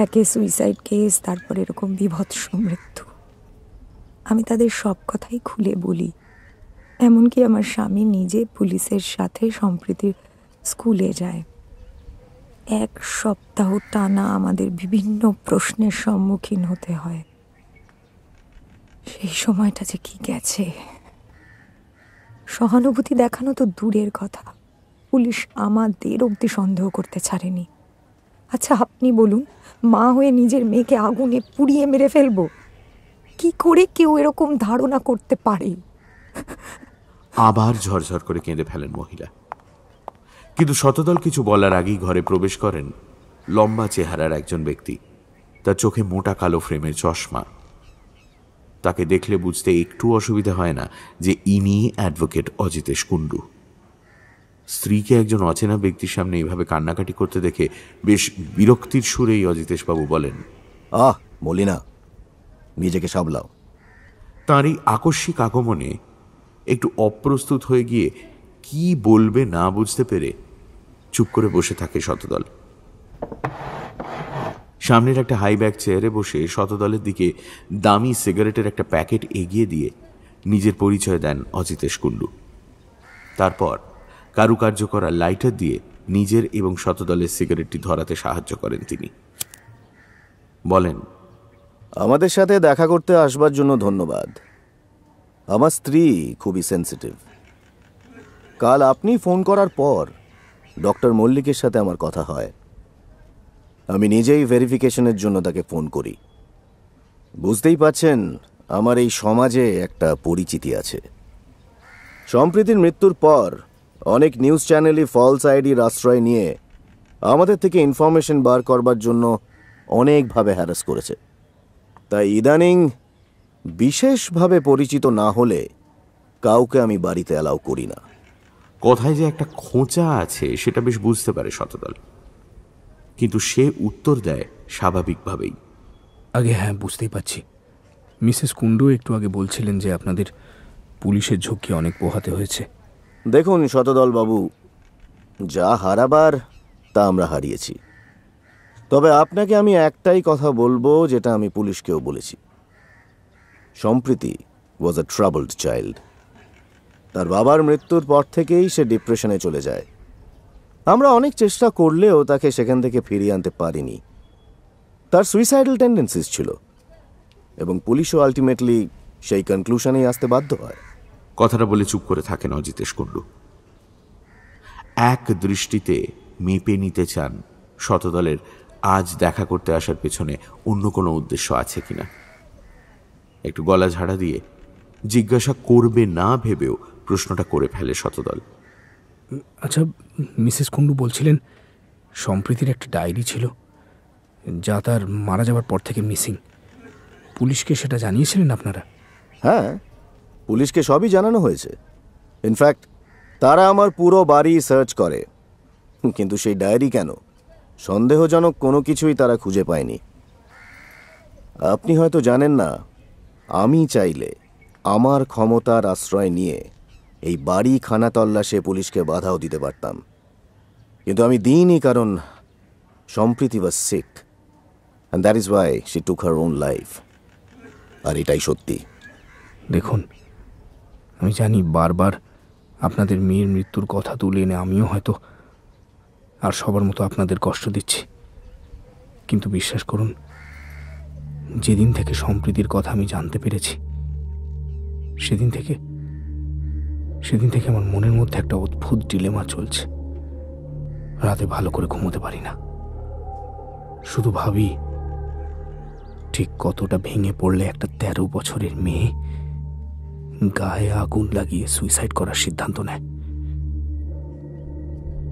একে সুইসাইড কেস, তারপর এরকম বিভৎস মৃত্যু। আমি তাদের সব কথাই খুলে বলি, এমনকি আমার স্বামী নিজে পুলিশের সাথে সম্প্রীতির স্কুলে যায়। 1 সপ্তাহ টানা আমাদের বিভিন্ন প্রশ্নের সম্মুখীন হতে হয়। সেই সময়টা যে কি গেছে। সহানুভূতি দেখানো তো দূরের কথা, পুলিশ আমাদের অবধি সন্দেহ করতে ছাড়েনি। আচ্ছা আপনি বলুন, মা হয়ে নিজের মেয়েকে আগুনে পুড়িয়ে মেরে ফেলবো? কি করে কেউ এরকম ধারণা করতে পারে? আবার ঝরঝর করে কেঁদে ফেলেন মহিলা। কিন্তু শতদল কিছু বলার আগেই ঘরে প্রবেশ করেন লম্বা চেহারার একজন ব্যক্তি। তার চোখে মোটা কালো ফ্রেমের চশমা। তাকে দেখলে বুঝতে একটু অসুবিধা হয় না যে ইনি অ্যাডভোকেট অজিতেশ কুন্ডু। স্ত্রীকে একজন অচেনা ব্যক্তির সামনে এইভাবে কান্নাকাটি করতে দেখে বেশ বিরক্তির সুরেই অজিতেশবাবু বলেন, মলিনা, নিজেকে সামলাও। তাঁর এই আকস্মিক আগমনে একটু অপ্রস্তুত হয়ে গিয়ে কি বলবে না বুঝতে পেরে চুপ করে বসে থাকে শতদল। সামনের একটা হাইব্যাক চেয়ারে বসে শতদলের দিকে দামি সিগারেটের একটা প্যাকেট এগিয়ে দিয়ে নিজের পরিচয় দেন অজিতেশ কুন্ডু। তারপর কারুকার্য করা লাইটার দিয়ে নিজের এবং শতদলের সিগারেটটি ধরাতে সাহায্য করেন তিনি। বলেন, আমাদের সাথে দেখা করতে আসবার জন্য ধন্যবাদ। আমার স্ত্রী খুবই সেন্সিটিভ। কাল আপনি ফোন করার পর ডক্টর মল্লিকের সাথে আমার কথা হয়। আমি নিজেই ভেরিফিকেশনের জন্য তাকে ফোন করি। বুঝতেই পাচ্ছেন আমার এই সমাজে একটা পরিচিতি আছে। সম্প্রীতির মৃত্যুর পর অনেক নিউজ চ্যানেলই ফলস আইডির আশ্রয় নিয়ে আমাদের থেকে ইনফরমেশন বার করবার জন্য অনেকভাবে হ্যারাস করেছে। তাই ইদানিং বিশেষভাবে পরিচিত না হলে কাউকে আমি বাড়িতে অ্যালাউ করি না। কথায় যে একটা খোঁচা আছে সেটা বেশ বুঝতে পারে শতদল, কিন্তু সে উত্তর দেয় স্বাভাবিকভাবেই। আগে হ্যাঁ, বুঝতেই পারছি। মিসেস কুন্ডু একটু আগে বলছিলেন যে আপনাদের পুলিশের ঝুঁকি অনেক পোহাতে হয়েছে। দেখুন শতদল বাবু, যা হারাবার তা আমরা হারিয়েছি। তবে আপনাকে আমি একটাই কথা বলবো, যেটা আমি পুলিশকেও বলেছি। সম্প্রীতি ওয়াজ আ ট্রাবলড চাইল্ড। তার বাবার মৃত্যুর পর থেকেই সে ডিপ্রেশনে চলে যায়। আমরা অনেক চেষ্টা করলেও তাকে সেখান থেকে ফিরিয়ে আনতে পারিনি। তার সুইসাইডাল টেন্ডেন্সিস ছিল এবং পুলিশও আলটিমেটলি সেই কনক্লুশনেই আসতে বাধ্য হয়। কথাটা বলে চুপ করে থাকেন অজিতেশ কুন্ডু। এক দৃষ্টিতে মেপে নিতে চান শতদলের আজ দেখা করতে আসার পেছনে অন্য কোনো উদ্দেশ্য আছে কিনা। একটু গলা ঝাড়া দিয়ে জিজ্ঞাসা করবে না ভেবেও প্রশ্নটা করে ফেলে শতদল। আচ্ছা, মিসেস কুন্ডু বলছিলেন সম্প্রীতির একটা ডায়েরি ছিল যা তার মারা যাওয়ার পর থেকে মিসিং। পুলিশকে সেটা জানিয়েছিলেন আপনারা? হ্যাঁ, পুলিশকে সবই জানানো হয়েছে। ইনফ্যাক্ট তারা আমার পুরো বাড়ি সার্চ করে, কিন্তু সেই ডায়েরি কেন, সন্দেহজনক কোনো কিছুই তারা খুঁজে পায়নি। আপনি হয়তো জানেন না, আমি চাইলে আমার ক্ষমতার আশ্রয় নিয়ে এই বাড়ি খানা তল্লাশে পুলিশকে বাধাও দিতে পারতাম, কিন্তু আমি দিইনি, কারণ Sampriti was sick and that is why she took her own life. আর এটাই সত্যি। দেখুন, আমি জানি বারবার আপনাদের মেয়ের মৃত্যুর কথা তুলে এনে আমিও হয়তো আর সবার মতো আপনাদের কষ্ট দিচ্ছি, কিন্তু বিশ্বাস করুন, যেদিন থেকে সম্প্রীতির কথা আমি জানতে পেরেছি সেদিন থেকে আমার মনের মধ্যে একটা অদ্ভুত ডিলেমা চলছে। রাতে ভালো করে ঘুমোতে পারি না, শুধু ভাবি ঠিক কতটা ভেঙে পড়লে একটা 13 বছরের মেয়ে গায়ে আগুন লাগিয়ে সুইসাইড করার সিদ্ধান্ত নেয়।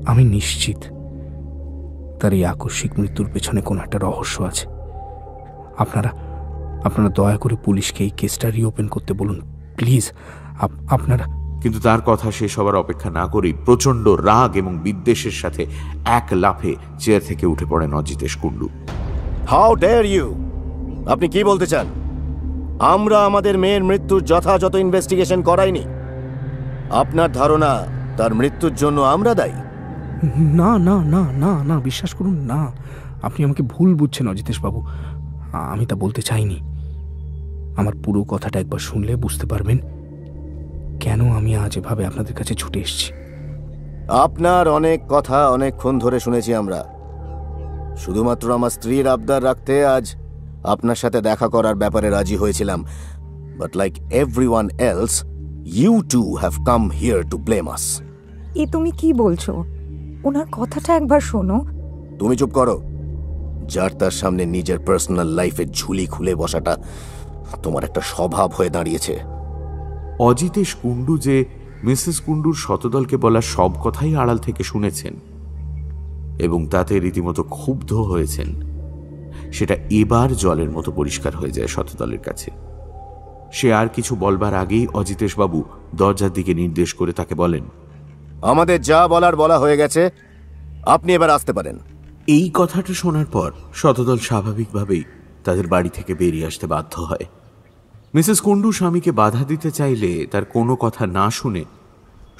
আমি নিশ্চিত তার এই আকস্মিক মৃত্যুর পেছনে কোনো একটা রহস্য আছে। আপনারা দয়া করে পুলিশকে এই কেসটা রিওপেন করতে বলুন প্লিজ। আপনারা কিন্তু তার কথা শেষ হবার অপেক্ষা না করেই প্রচন্ড রাগ এবং বিদ্বেষের সাথে এক লাফে চেয়ার থেকে উঠে পড়েন Ajitesh Kundu. How dare you! আপনি কি বলতে চান? আমরা আমাদের মেয়ের মৃত্যুর যথাযথ ইনভেস্টিগেশন করাইনি? আপনার ধারণা তার মৃত্যুর জন্য আমরা দায়ী? না না না না না, বিশ্বাস করুন না, আপনি আমাকে ভুল বুঝছেন অজিতেশ বাবু। আমি তা বলতে চাইনি। আমার পুরো কথাটা একবার শুনলে বুঝতে পারবেন কেন আমি আজ এভাবে আপনাদের কাছে ছুটে এসেছি। আপনার অনেক কথা অনেকক্ষণ ধরে শুনেছি আমরা। শুধুমাত্র আমার স্ত্রীর আবদার রাখতে আজ আপনার সাথে দেখা করার ব্যাপারে রাজি হয়েছিলাম। But like everyone else, you too have come here to blame us. তুমি কি বলছো? ওনার কথাটা একবার শোনো। তুমি চুপ করো। যার তার সামনে নিজের পার্সোনাল লাইফের ঝুলি খুলে বসাটা তোমার একটা স্বভাব হয়ে দাঁড়িয়েছে। অজিতেশ কুন্ডু যে মিসেস কুন্ডুর শতদলকে বলা সব কথাই আড়াল থেকে শুনেছেন এবং তাতে রীতিমতো ক্ষুব্ধ হয়েছেন, সেটা এবার জলের মতো পরিষ্কার হয়ে যায় শতদলের কাছে। সে আর কিছু বলবার আগেই অজিতেশ বাবু দরজার দিকে নির্দেশ করে তাকে বলেন, আমাদের যা বলার বলা হয়ে গেছে, আপনি এবার আসতে পারেন। এই কথাটা শোনার পর শতদল স্বাভাবিকভাবেই তাদের বাড়ি থেকে বেরিয়ে আসতে বাধ্য হয়। মিসেস কুন্ডু স্বামীকে বাধা দিতে চাইলে তার কোনো কথা না শুনে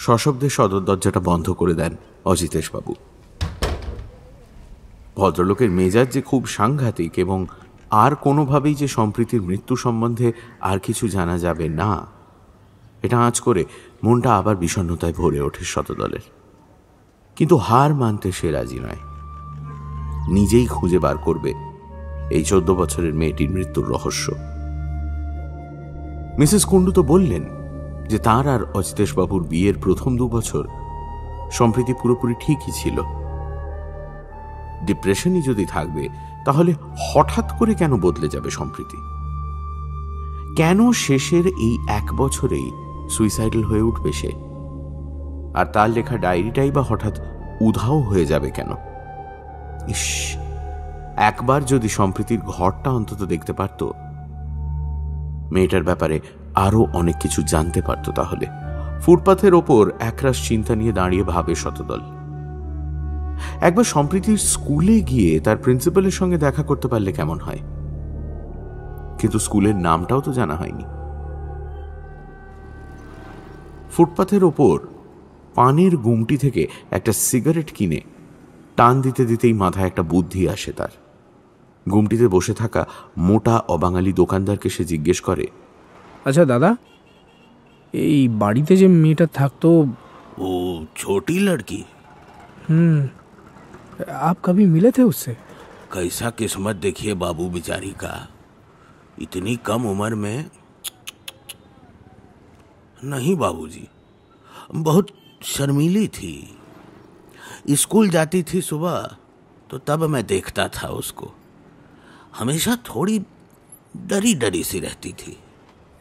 সশব্দে সদর দরজাটা বন্ধ করে দেন অজিতেশ বাবু। ভদ্রলোকের মেজাজ যে খুব সাংঘাতিক এবং আর কোনোভাবেই যে সম্প্রীতির মৃত্যু সম্বন্ধে আর কিছু জানা যাবে না, এটা আঁচ করে মনটা আবার বিষণ্ণতায় ভরে ওঠে শতদলের। কিন্তু হার মানতে সে রাজি নয়। নিজেই খুঁজে বার করবে এই 14 বছরের মেয়েটির মৃত্যুর রহস্য। মিসেস কুন্ডু তো বললেন যে তার আর অজিতেশ বাবুর বিয়ের প্রথম 2 বছর সম্প্রীতি পুরোপুরি ঠিকই ছিল। ডিপ্রেশনই যদি থাকবে তাহলে হঠাৎ করে কেন বদলে যাবে সম্প্রীতি? কেন শেষের এই 1 বছরেই সুইসাইডাল হয়ে উঠবে সে? আর তার লেখা ডায়েরিটাই বা হঠাৎ উধাও হয়ে যাবে কেন? ইস, একবার যদি সম্প্রীতির ঘরটা অন্তত দেখতে পারত, মেয়েটার ব্যাপারে আরো অনেক কিছু জানতে পারত। তাহলে ফুটপাথের ওপর একরাশ চিন্তা নিয়ে দাঁড়িয়ে ভাবে শতদল। একবার সম্প্রীতির স্কুলে গিয়ে তার প্রিন্সিপালের সঙ্গে দেখা করতে পারলে কেমন হয়, কিন্তু স্কুলের নামটাও তো জানা হয়নি। ফুটপাথের ওপর পানের গুমটি থেকে একটা সিগারেট কিনে টান দিতে দিতেই মাথায় একটা বুদ্ধি আসে তার। গুমটিতে বসে থাকা মোটা অবাঙালি দোকানদারকে সে জিজ্ঞেস করে, আচ্ছা দাদা, এই বাড়িতে যে মেয়েটা থাকতো, वो छोटी लड़की? आप कभी मिले थे उससे? कैसा किस्मत देखिए बाबू बेचारी का, इतनी कम उम्र में। नहीं बाबूजी, बहुत शर्मीली थी। स्कूल जाती थी सुबह तो तब मैं देखता था उसको, हमेशा थोड़ी डरी डरी सी रहती थी।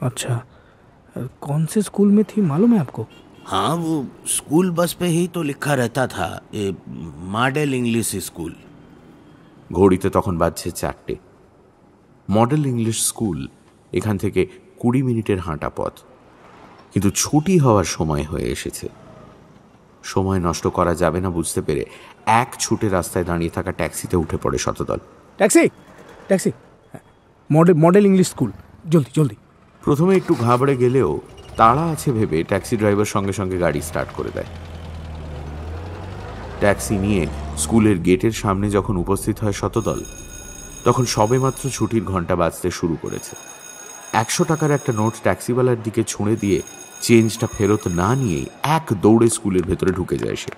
अच्छा, कौन से स्कूल में थी मालूम है आपको? हाँ, वो स्कूल बस पे ही तो लिखा रहता था, ये मॉडल इंग्लिश स्कूल। ঘড়িতে তখন বাজছে 4টে। মডেল ইংলিশ স্কুল এখান থেকে 20 মিনিটের হাঁটা পথ, কিন্তু ছুটি হওয়ার সময় হয়ে এসেছে। সময় নষ্ট করা যাবে না বুঝতে পেরে এক ছুটে রাস্তায় দাঁড়িয়ে থাকা ট্যাক্সিতে উঠে পড়ে Shatadal. Taxi taxi, model English school, জলদি জলদি। প্রথমে একটু ঘাবড়ে গেলেও তাড়া আছে ভেবে ট্যাক্সি ড্রাইভার সঙ্গে সঙ্গে গাড়ি স্টার্ট করে দেয়। ট্যাক্সি নিয়ে স্কুলের গেটের সামনে যখন উপস্থিত হয় শতদল, তখন সবেমাত্র ছুটির ঘন্টা বাজতে শুরু করেছে। 100 টাকার একটা নোট ট্যাক্সিওয়ালার দিকে ছুঁড়ে দিয়ে চেঞ্জটা ফেরত না নিয়েই এক দৌড়ে স্কুলের ভেতরে ঢুকে যায় সে।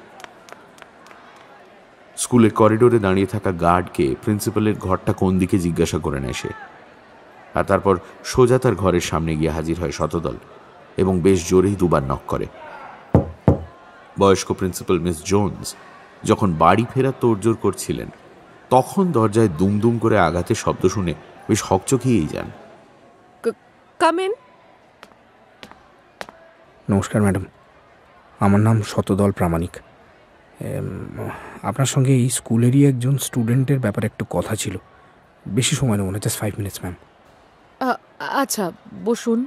স্কুলের করিডোরে দাঁড়িয়ে থাকা গার্ডকে প্রিন্সিপালের ঘরটা কোন দিকে জিজ্ঞাসা করে নেয় সে, আর তারপর সোজা তার ঘরের সামনে গিয়ে হাজির হয় শতদল এবং বেশ জোরেই দুবার নক করে। বয়স্ক প্রিন্সিপাল মিস জোন্স যখন বাড়ি ফেরার তোড়জোড় করছিলেন, তখন দরজায় দুমদুম করে আঘাতে শব্দ শুনে বেশ হকচকিয়েই যান। Come in. নমস্কার ম্যাডাম, আমার নাম শতদল প্রামাণিক। আপনার সঙ্গে এই স্কুলেরই একজন স্টুডেন্টের ব্যাপারে একটু কথা ছিল। বেশি সময় নেব না, জাস্ট 5 মিনিটস ম্যাম। আচ্ছা বসুন।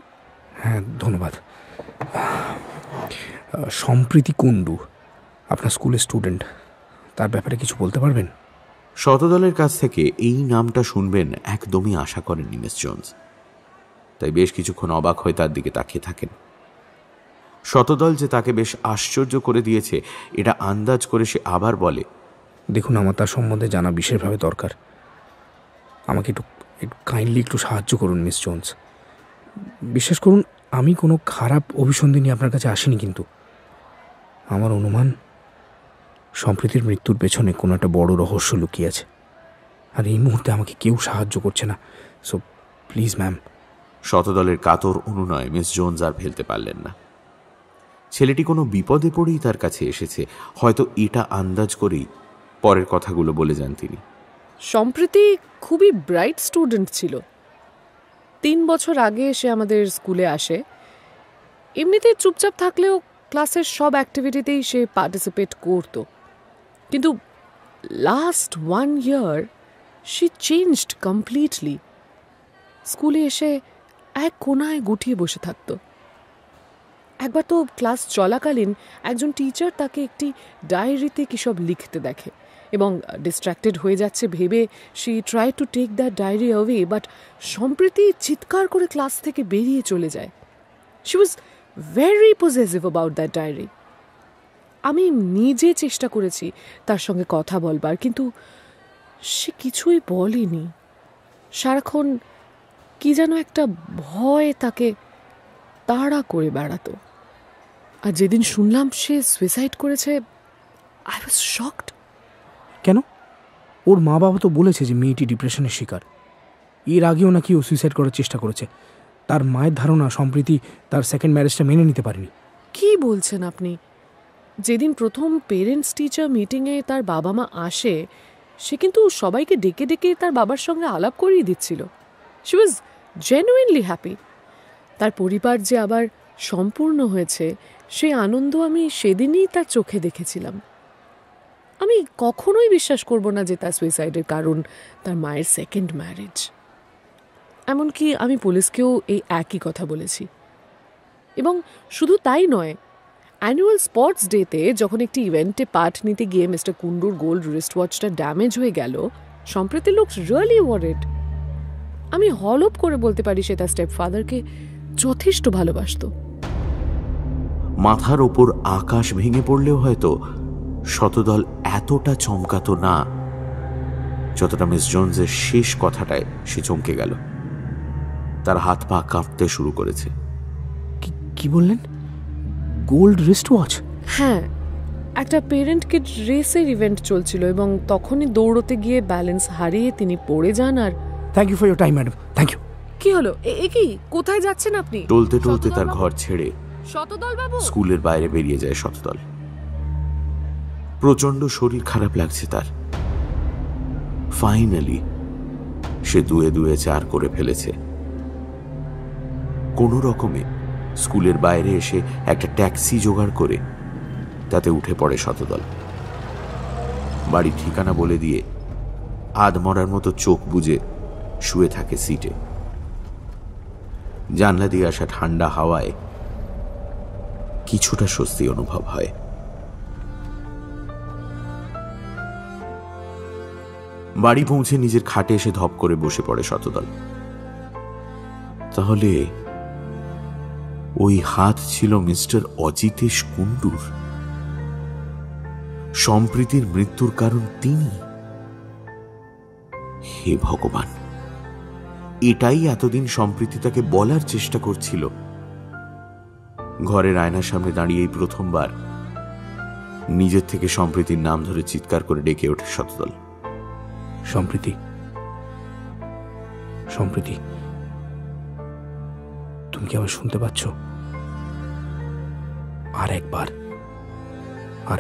হ্যাঁ ধন্যবাদ। সম্প্রীতি কুণ্ডু আপনার স্কুলের স্টুডেন্ট, তার ব্যাপারে কিছু বলতে পারবেন? শতদলের কাছ থেকে এই নামটা শুনবেন একদমই আশা করেননি মিস জোন্স, তাই বেশ কিছুক্ষণ অবাক হয়ে তার দিকে তাকিয়ে থাকেন। শতদল যে তাকে বেশ আশ্চর্য করে দিয়েছে এটা আন্দাজ করে সে আবার বলে, দেখুন, আমার তার সম্বন্ধে জানা বিশেষভাবে দরকার। আমাকে একটু কাইন্ডলি একটু সাহায্য করুন মিস জোন্স। বিশ্বাস করুন, আমি কোনো খারাপ অভিসন্ধি নিয়ে আপনার কাছে আসিনি, কিন্তু আমার অনুমান সম্প্রীতির মৃত্যুর পেছনে কোনো একটা বড় রহস্য লুকিয়ে আছে, আর এই মুহূর্তে আমাকে কেউ সাহায্য করছে না। So please ma'am. শতদলের কাতর অনুনয় মিস জোন্স আর ফেলতে পারলেন না। ছেলেটি কোনো বিপদে পড়েই তার কাছে এসেছে, হয়তো এটা আন্দাজ করেই পরের কথাগুলো বলে যান তিনি। সম্প্রীতি খুবই ব্রাইট স্টুডেন্ট ছিল। 3 বছর আগে সে আমাদের স্কুলে আসে। এমনিতে চুপচাপ থাকলেও ক্লাসের সব অ্যাক্টিভিটিতেই সে পার্টিসিপেট করত, কিন্তু last 1 year she changed completely. স্কুলে এসে এক কোনায় গুটিয়ে বসে থাকতো। একবার তো ক্লাস চলাকালীন একজন টিচার তাকে একটি ডায়েরিতে কী সব লিখতে দেখে এবং ডিস্ট্র্যাক্টেড হয়ে যাচ্ছে ভেবে she try to take that diary away, but Sampriti চিৎকার করে ক্লাস থেকে বেরিয়ে চলে যায়। She was very possessive about that diary. আমি নিজে চেষ্টা করেছি তার সঙ্গে কথা বলবার, কিন্তু সে কিছুই বলেনি। সারাক্ষণ কি যেন একটা ভয় তাকে তাড়া করে বেড়াতো। আর যেদিন শুনলাম সে সুইসাইড করেছে, আই ওয়াজ শকড। কেন? ওর মা বাবা তো বলেছে যে মেয়েটি ডিপ্রেশনের শিকার। এর আগেও নাকি ও সুইসাইড করার চেষ্টা করেছে। তার মায়ের ধারণা সম্প্রীতি তার সেকেন্ড ম্যারেজটা মেনে নিতে পারেনি। কি বলছেন আপনি? যেদিন প্রথম পেরেন্টস টিচার মিটিংয়ে তার বাবা মা আসে, সে কিন্তু সবাইকে ডেকে ডেকে তার বাবার সঙ্গে আলাপ করিয়ে দিচ্ছিল। She was genuinely happy. তার পরিবার যে আবার সম্পূর্ণ হয়েছে, সেই আনন্দ আমি সেদিনই তার চোখে দেখেছিলাম। আমি কখনোই বিশ্বাস করব না যে তার সুইসাইডের কারণ তার মায়ের সেকেন্ড ম্যারেজ। এমনকি আমি পুলিশকেও এই একই কথা বলেছি। এবং শুধু তাই নয়, অ্যানুয়াল স্পোর্টস ডেতে যখন একটি ইভেন্টে পার্ট নিতে গিয়ে মিস্টার কুন্ডুর গোল্ড রিস্ট ওয়াচটা ড্যামেজ হয়ে গেল, সম্প্রীতি লুকস রিয়েলি ওয়ারিড। আমি হলপ করে বলতে পারি সে তার স্টেপ ফাদারকে যথেষ্ট ভালোবাসত। মাথার ওপর আকাশ ভেঙে পড়লেও হয়তো শতদল এতটা চমকাতো না যতটা মিস জোনসের শেষ কথাটায় সে চমকে গেল। তার হাত পা কাঁপতে শুরু করেছে। কি বললেন? Gold wrist watch? হ্যাঁ, একটা পেরেন্ট কিড রেসের ইভেন্ট চলছিল এবং তখনই দৌড়তে গিয়ে ব্যালেন্স হারিয়ে তিনি পড়ে যান। আর thank you for your time madam, thank you. কি হলো? এ কি, কোথায় যাচ্ছেন আপনি? টলতে টলতে তার ঘর ছেড়ে শতদল বাবু স্কুলের বাইরে বেরিয়ে যায় শতদল। প্রচন্ড শরীর খারাপ লাগছে তার। ফাইনালি সে দুয়ে দুয়ে 4 করে ফেলেছে। কোনো রকমে স্কুলের বাইরে এসে একটা ট্যাক্সি জোগাড় করে তাতে উঠে পড়ে শতদল। বাড়ির ঠিকানা বলে দিয়ে আধমরার মতো চোখ বুজে শুয়ে থাকে সিটে। জানলা দিয়ে আসা ঠান্ডা হাওয়ায় কিছুটা স্বস্তি অনুভব হয়। বাড়ি পৌঁছে নিজের খাটে এসে ধপ করে বসে পড়ে শতদল। তাহলে ওই হাত ছিল মিস্টার অজিতেশ কুন্ডুর। সম্প্রীতির মৃত্যুর কারণ তিনি। হে ভগবান, এটাই এতদিন সম্প্রীতি তাকে বলার চেষ্টা করছিল। ঘরের আয়নার সামনে দাঁড়িয়েই প্রথমবার নিজের থেকে সম্প্রীতির নাম ধরে চিৎকার করে ডেকে ওঠে শতদল। সম্প্রীতি, সম্প্রীতি, তুমি কি আবার শুনতে পাচ্ছ? আর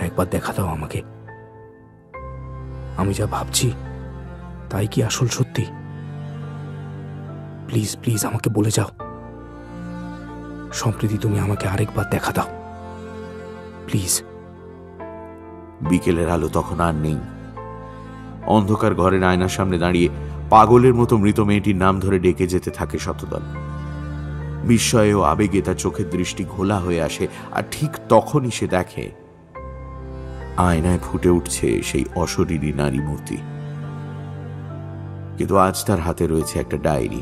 একবার দেখা দাও আমাকে। আমি যা ভাবছি তাই কি আসল সত্যি? প্লিজ প্লিজ আমাকে বলে যাও সম্প্রীতি, তুমি আমাকে আরেকবার দেখা দাও প্লিজ। বিকেলের আলো তখন আর নেই। অন্ধকার ঘরের আয়নার সামনে দাঁড়িয়ে পাগলের মতো মৃত মেয়েটির নাম ধরে ডেকে যেতে থাকে শতদল। বিস্ময়ে ও আবেগে তার চোখের দৃষ্টি ঘোলা হয়ে আসে। আর ঠিক তখনই সে দেখে আয়নায় ফুটে উঠছে সেই অশরীরী নারী মূর্তি। কিন্তু আজ তার হাতে রয়েছে একটা ডায়েরি।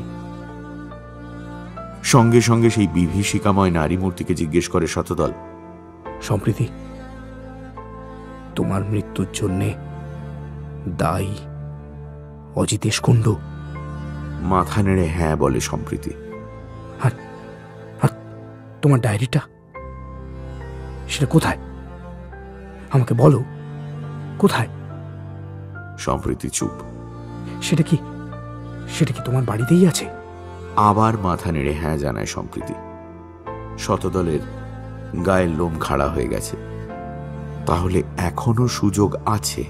সঙ্গে সঙ্গে সেই বিভীষিকাময় নারী মূর্তিকে জিজ্ঞেস করে শতদল, সম্প্রীতি, তোমার মৃত্যুর জন্যে দায়ী অজিতেশ কুন্ডু? মাথা নেড়ে হ্যাঁ বলে সম্প্রীতি। আর তোমার ডায়েরিটা, সেটা কোথায়? আমাকে বলো, কোথায়? সম্প্রীতি চুপ। সেটা কি তোমার বাড়িতেই আছে? আবার মাথা নেড়ে হ্যাঁ জানায় সম্প্রীতি। শতদলের গায়ের লোম খাড়া হয়ে গেছে। তাহলে এখনো সুযোগ আছে।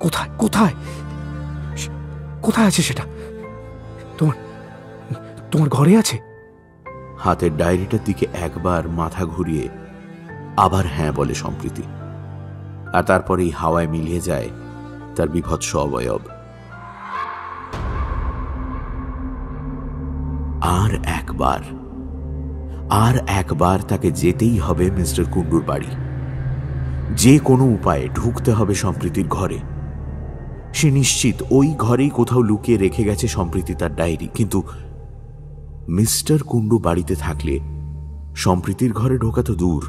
কোথায় কোথায় কোথায় আছে সেটা? তোমার ঘরে আছে? হাতের ডায়েরিটার দিকে একবার মাথা ঘুরিয়ে আবার হ্যাঁ বলে সম্প্রীতি। আর তারপরেই হাওয়ায় মিলিয়ে যায় তার বিভৎস অবয়ব। আর একবার তাকে যেতেই হবে মিস্টার কুন্ডুর বাড়ি। যে কোনো উপায়ে ঢুকতে হবে সম্প্রীতির ঘরে। সে নিশ্চিত ওই ঘরেই কোথাও লুকিয়ে রেখে গেছে সম্প্রীতি তার ডায়েরি। কিন্তু মিস্টার কুন্ডু বাড়িতে থাকলে সম্প্রীতির ঘরে ঢোকা তো দূর,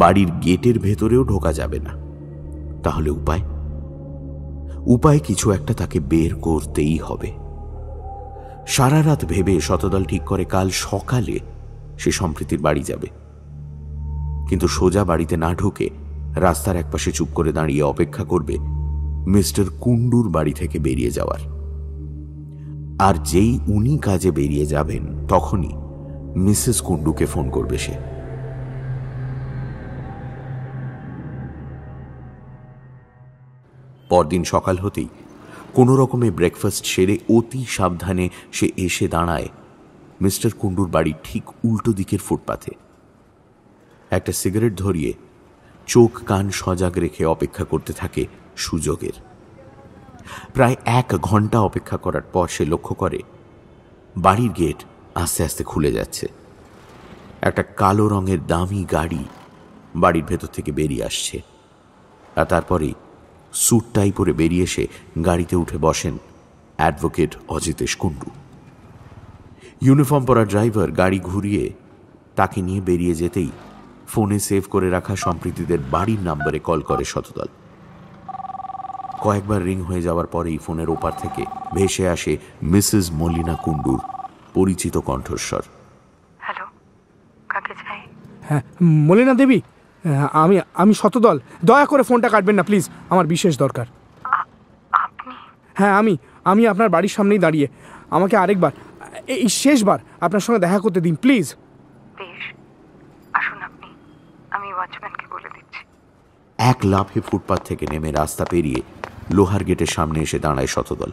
বাড়ির গেটের ভেতরেও ঢোকা যাবে না। তাহলে উপায় কিছু একটা তাকে বের করতেই হবে। সারা রাত ভেবে শতদল ঠিক করে কাল সকালে সে সম্প্রীতির বাড়ি যাবে। কিন্তু সোজা বাড়িতে না ঢুকে রাস্তার একপাশে চুপ করে দাঁড়িয়ে অপেক্ষা করবে মিস্টার কুন্ডুর বাড়ি থেকে বেরিয়ে যাওয়ার। আর যেই উনি কাজে বেরিয়ে যাবেন তখনই মিসেস কুন্ডুকে ফোন করবে সে। পরদিন সকাল হতেই কোনো রকমে ব্রেকফাস্ট সেরে অতি সাবধানে সে এসে দাঁড়ায় মিস্টার কুন্ডুর বাড়ির ঠিক উল্টো দিকের ফুটপাথে। একটা সিগারেট ধরিয়ে চোখ কান সজাগ রেখে অপেক্ষা করতে থাকে সুযোগের। প্রায় 1 ঘন্টা অপেক্ষা করার পর সে লক্ষ্য করে বাড়ির গেট আস্তে আস্তে খুলে যাচ্ছে। একটা কালো রঙের দামি গাড়ি বাড়ির ভেতর থেকে বেরিয়ে আসছে, আর তারপরেই স্যুট টাই পরে বেরিয়ে এসে গাড়িতে উঠে বসেন অ্যাডভোকেট অজিতেশ কুণ্ডু। ইউনিফর্ম পরা ড্রাইভার গাড়ি ঘুরিয়ে তাকে নিয়ে বেরিয়ে যেতেই ফোনে সেভ করে রাখা সম্প্রীতিদের বাড়ির নাম্বারে কল করে শতদল। কয়েকবার রিং হয়ে যাওয়ার পরেই ফোনের ওপার থেকে ভেসে আসে মিসেস মলিনা কুণ্ডুর পরিচিত কণ্ঠস্বর। হ্যালো, কাকে চাই? হ্যাঁ, মলিনা দেবী, আমি শতদল। দয়া করে ফোনটা কাটবেন না প্লিজ, আমার বিশেষ দরকার। আপনি? হ্যাঁ, আমি আপনার বাড়ির সামনেই দাঁড়িয়ে। আমাকে আরেকবার, এই শেষবার আপনার সঙ্গে দেখা করতে দিন প্লিজ। বেশ, আসুন আপনি, আমি ওয়াচম্যানকে বলে দিচ্ছি। এক লাফে ফুটপাত থেকে নেমে রাস্তা পেরিয়ে লোহার গেটের সামনে এসে দাঁড়ায় শতদল।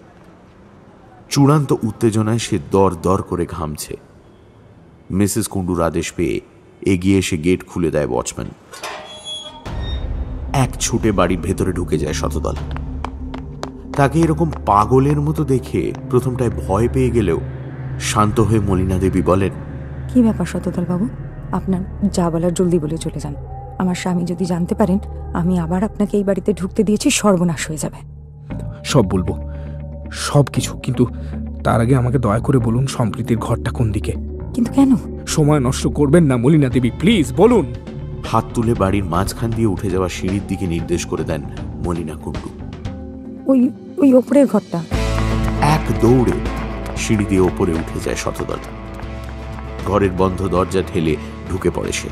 চূড়ান্ত উত্তেজনায় সে দর দর করে ঘামছে। মিসেস কুণ্ডুর আদেশ পেয়ে এগিয়ে এসে গেট খুলে দেয় ওয়াচম্যান। এক ছুটে বাড়ির ভেতরে ঢুকে যায় শতদল। তাকে এরকম পাগলের মতো দেখে প্রথমটায় ভয় পেয়ে গেলেও শান্ত হয়ে মলিনা দেবী বলেন, কি ব্যাপার শতদল বাবু? আপনার যা বলার জলদি বলে চলে যান। আমার স্বামী যদি জানতে পারেন আমি আবার আপনাকে এই বাড়িতে ঢুকতে দিয়েছি, সর্বনাশ হয়ে যাবে। সব বলবো, সব কিছু, কিন্তু তার আগে আমাকে দয়া করে বলুন সম্প্রীতির ঘরটা কোন দিকে। কিন্তু কেন? সময় নষ্ট করবেন না মলিনা দেবী, প্লিজ বলুন। হাত তুলে বাড়ির মাঝখান দিয়ে উঠে যাওয়া সিঁড়ির দিকে নির্দেশ করে দেন মলিনা কুণ্ডু। ওই ওপরের ঘরটা। এক দৌড়ে সিঁড়ি দিয়ে ওপরে উঠে যায় শতদল। ঘরের বন্ধ দরজা ঠেলে ঢুকে পড়ে সে।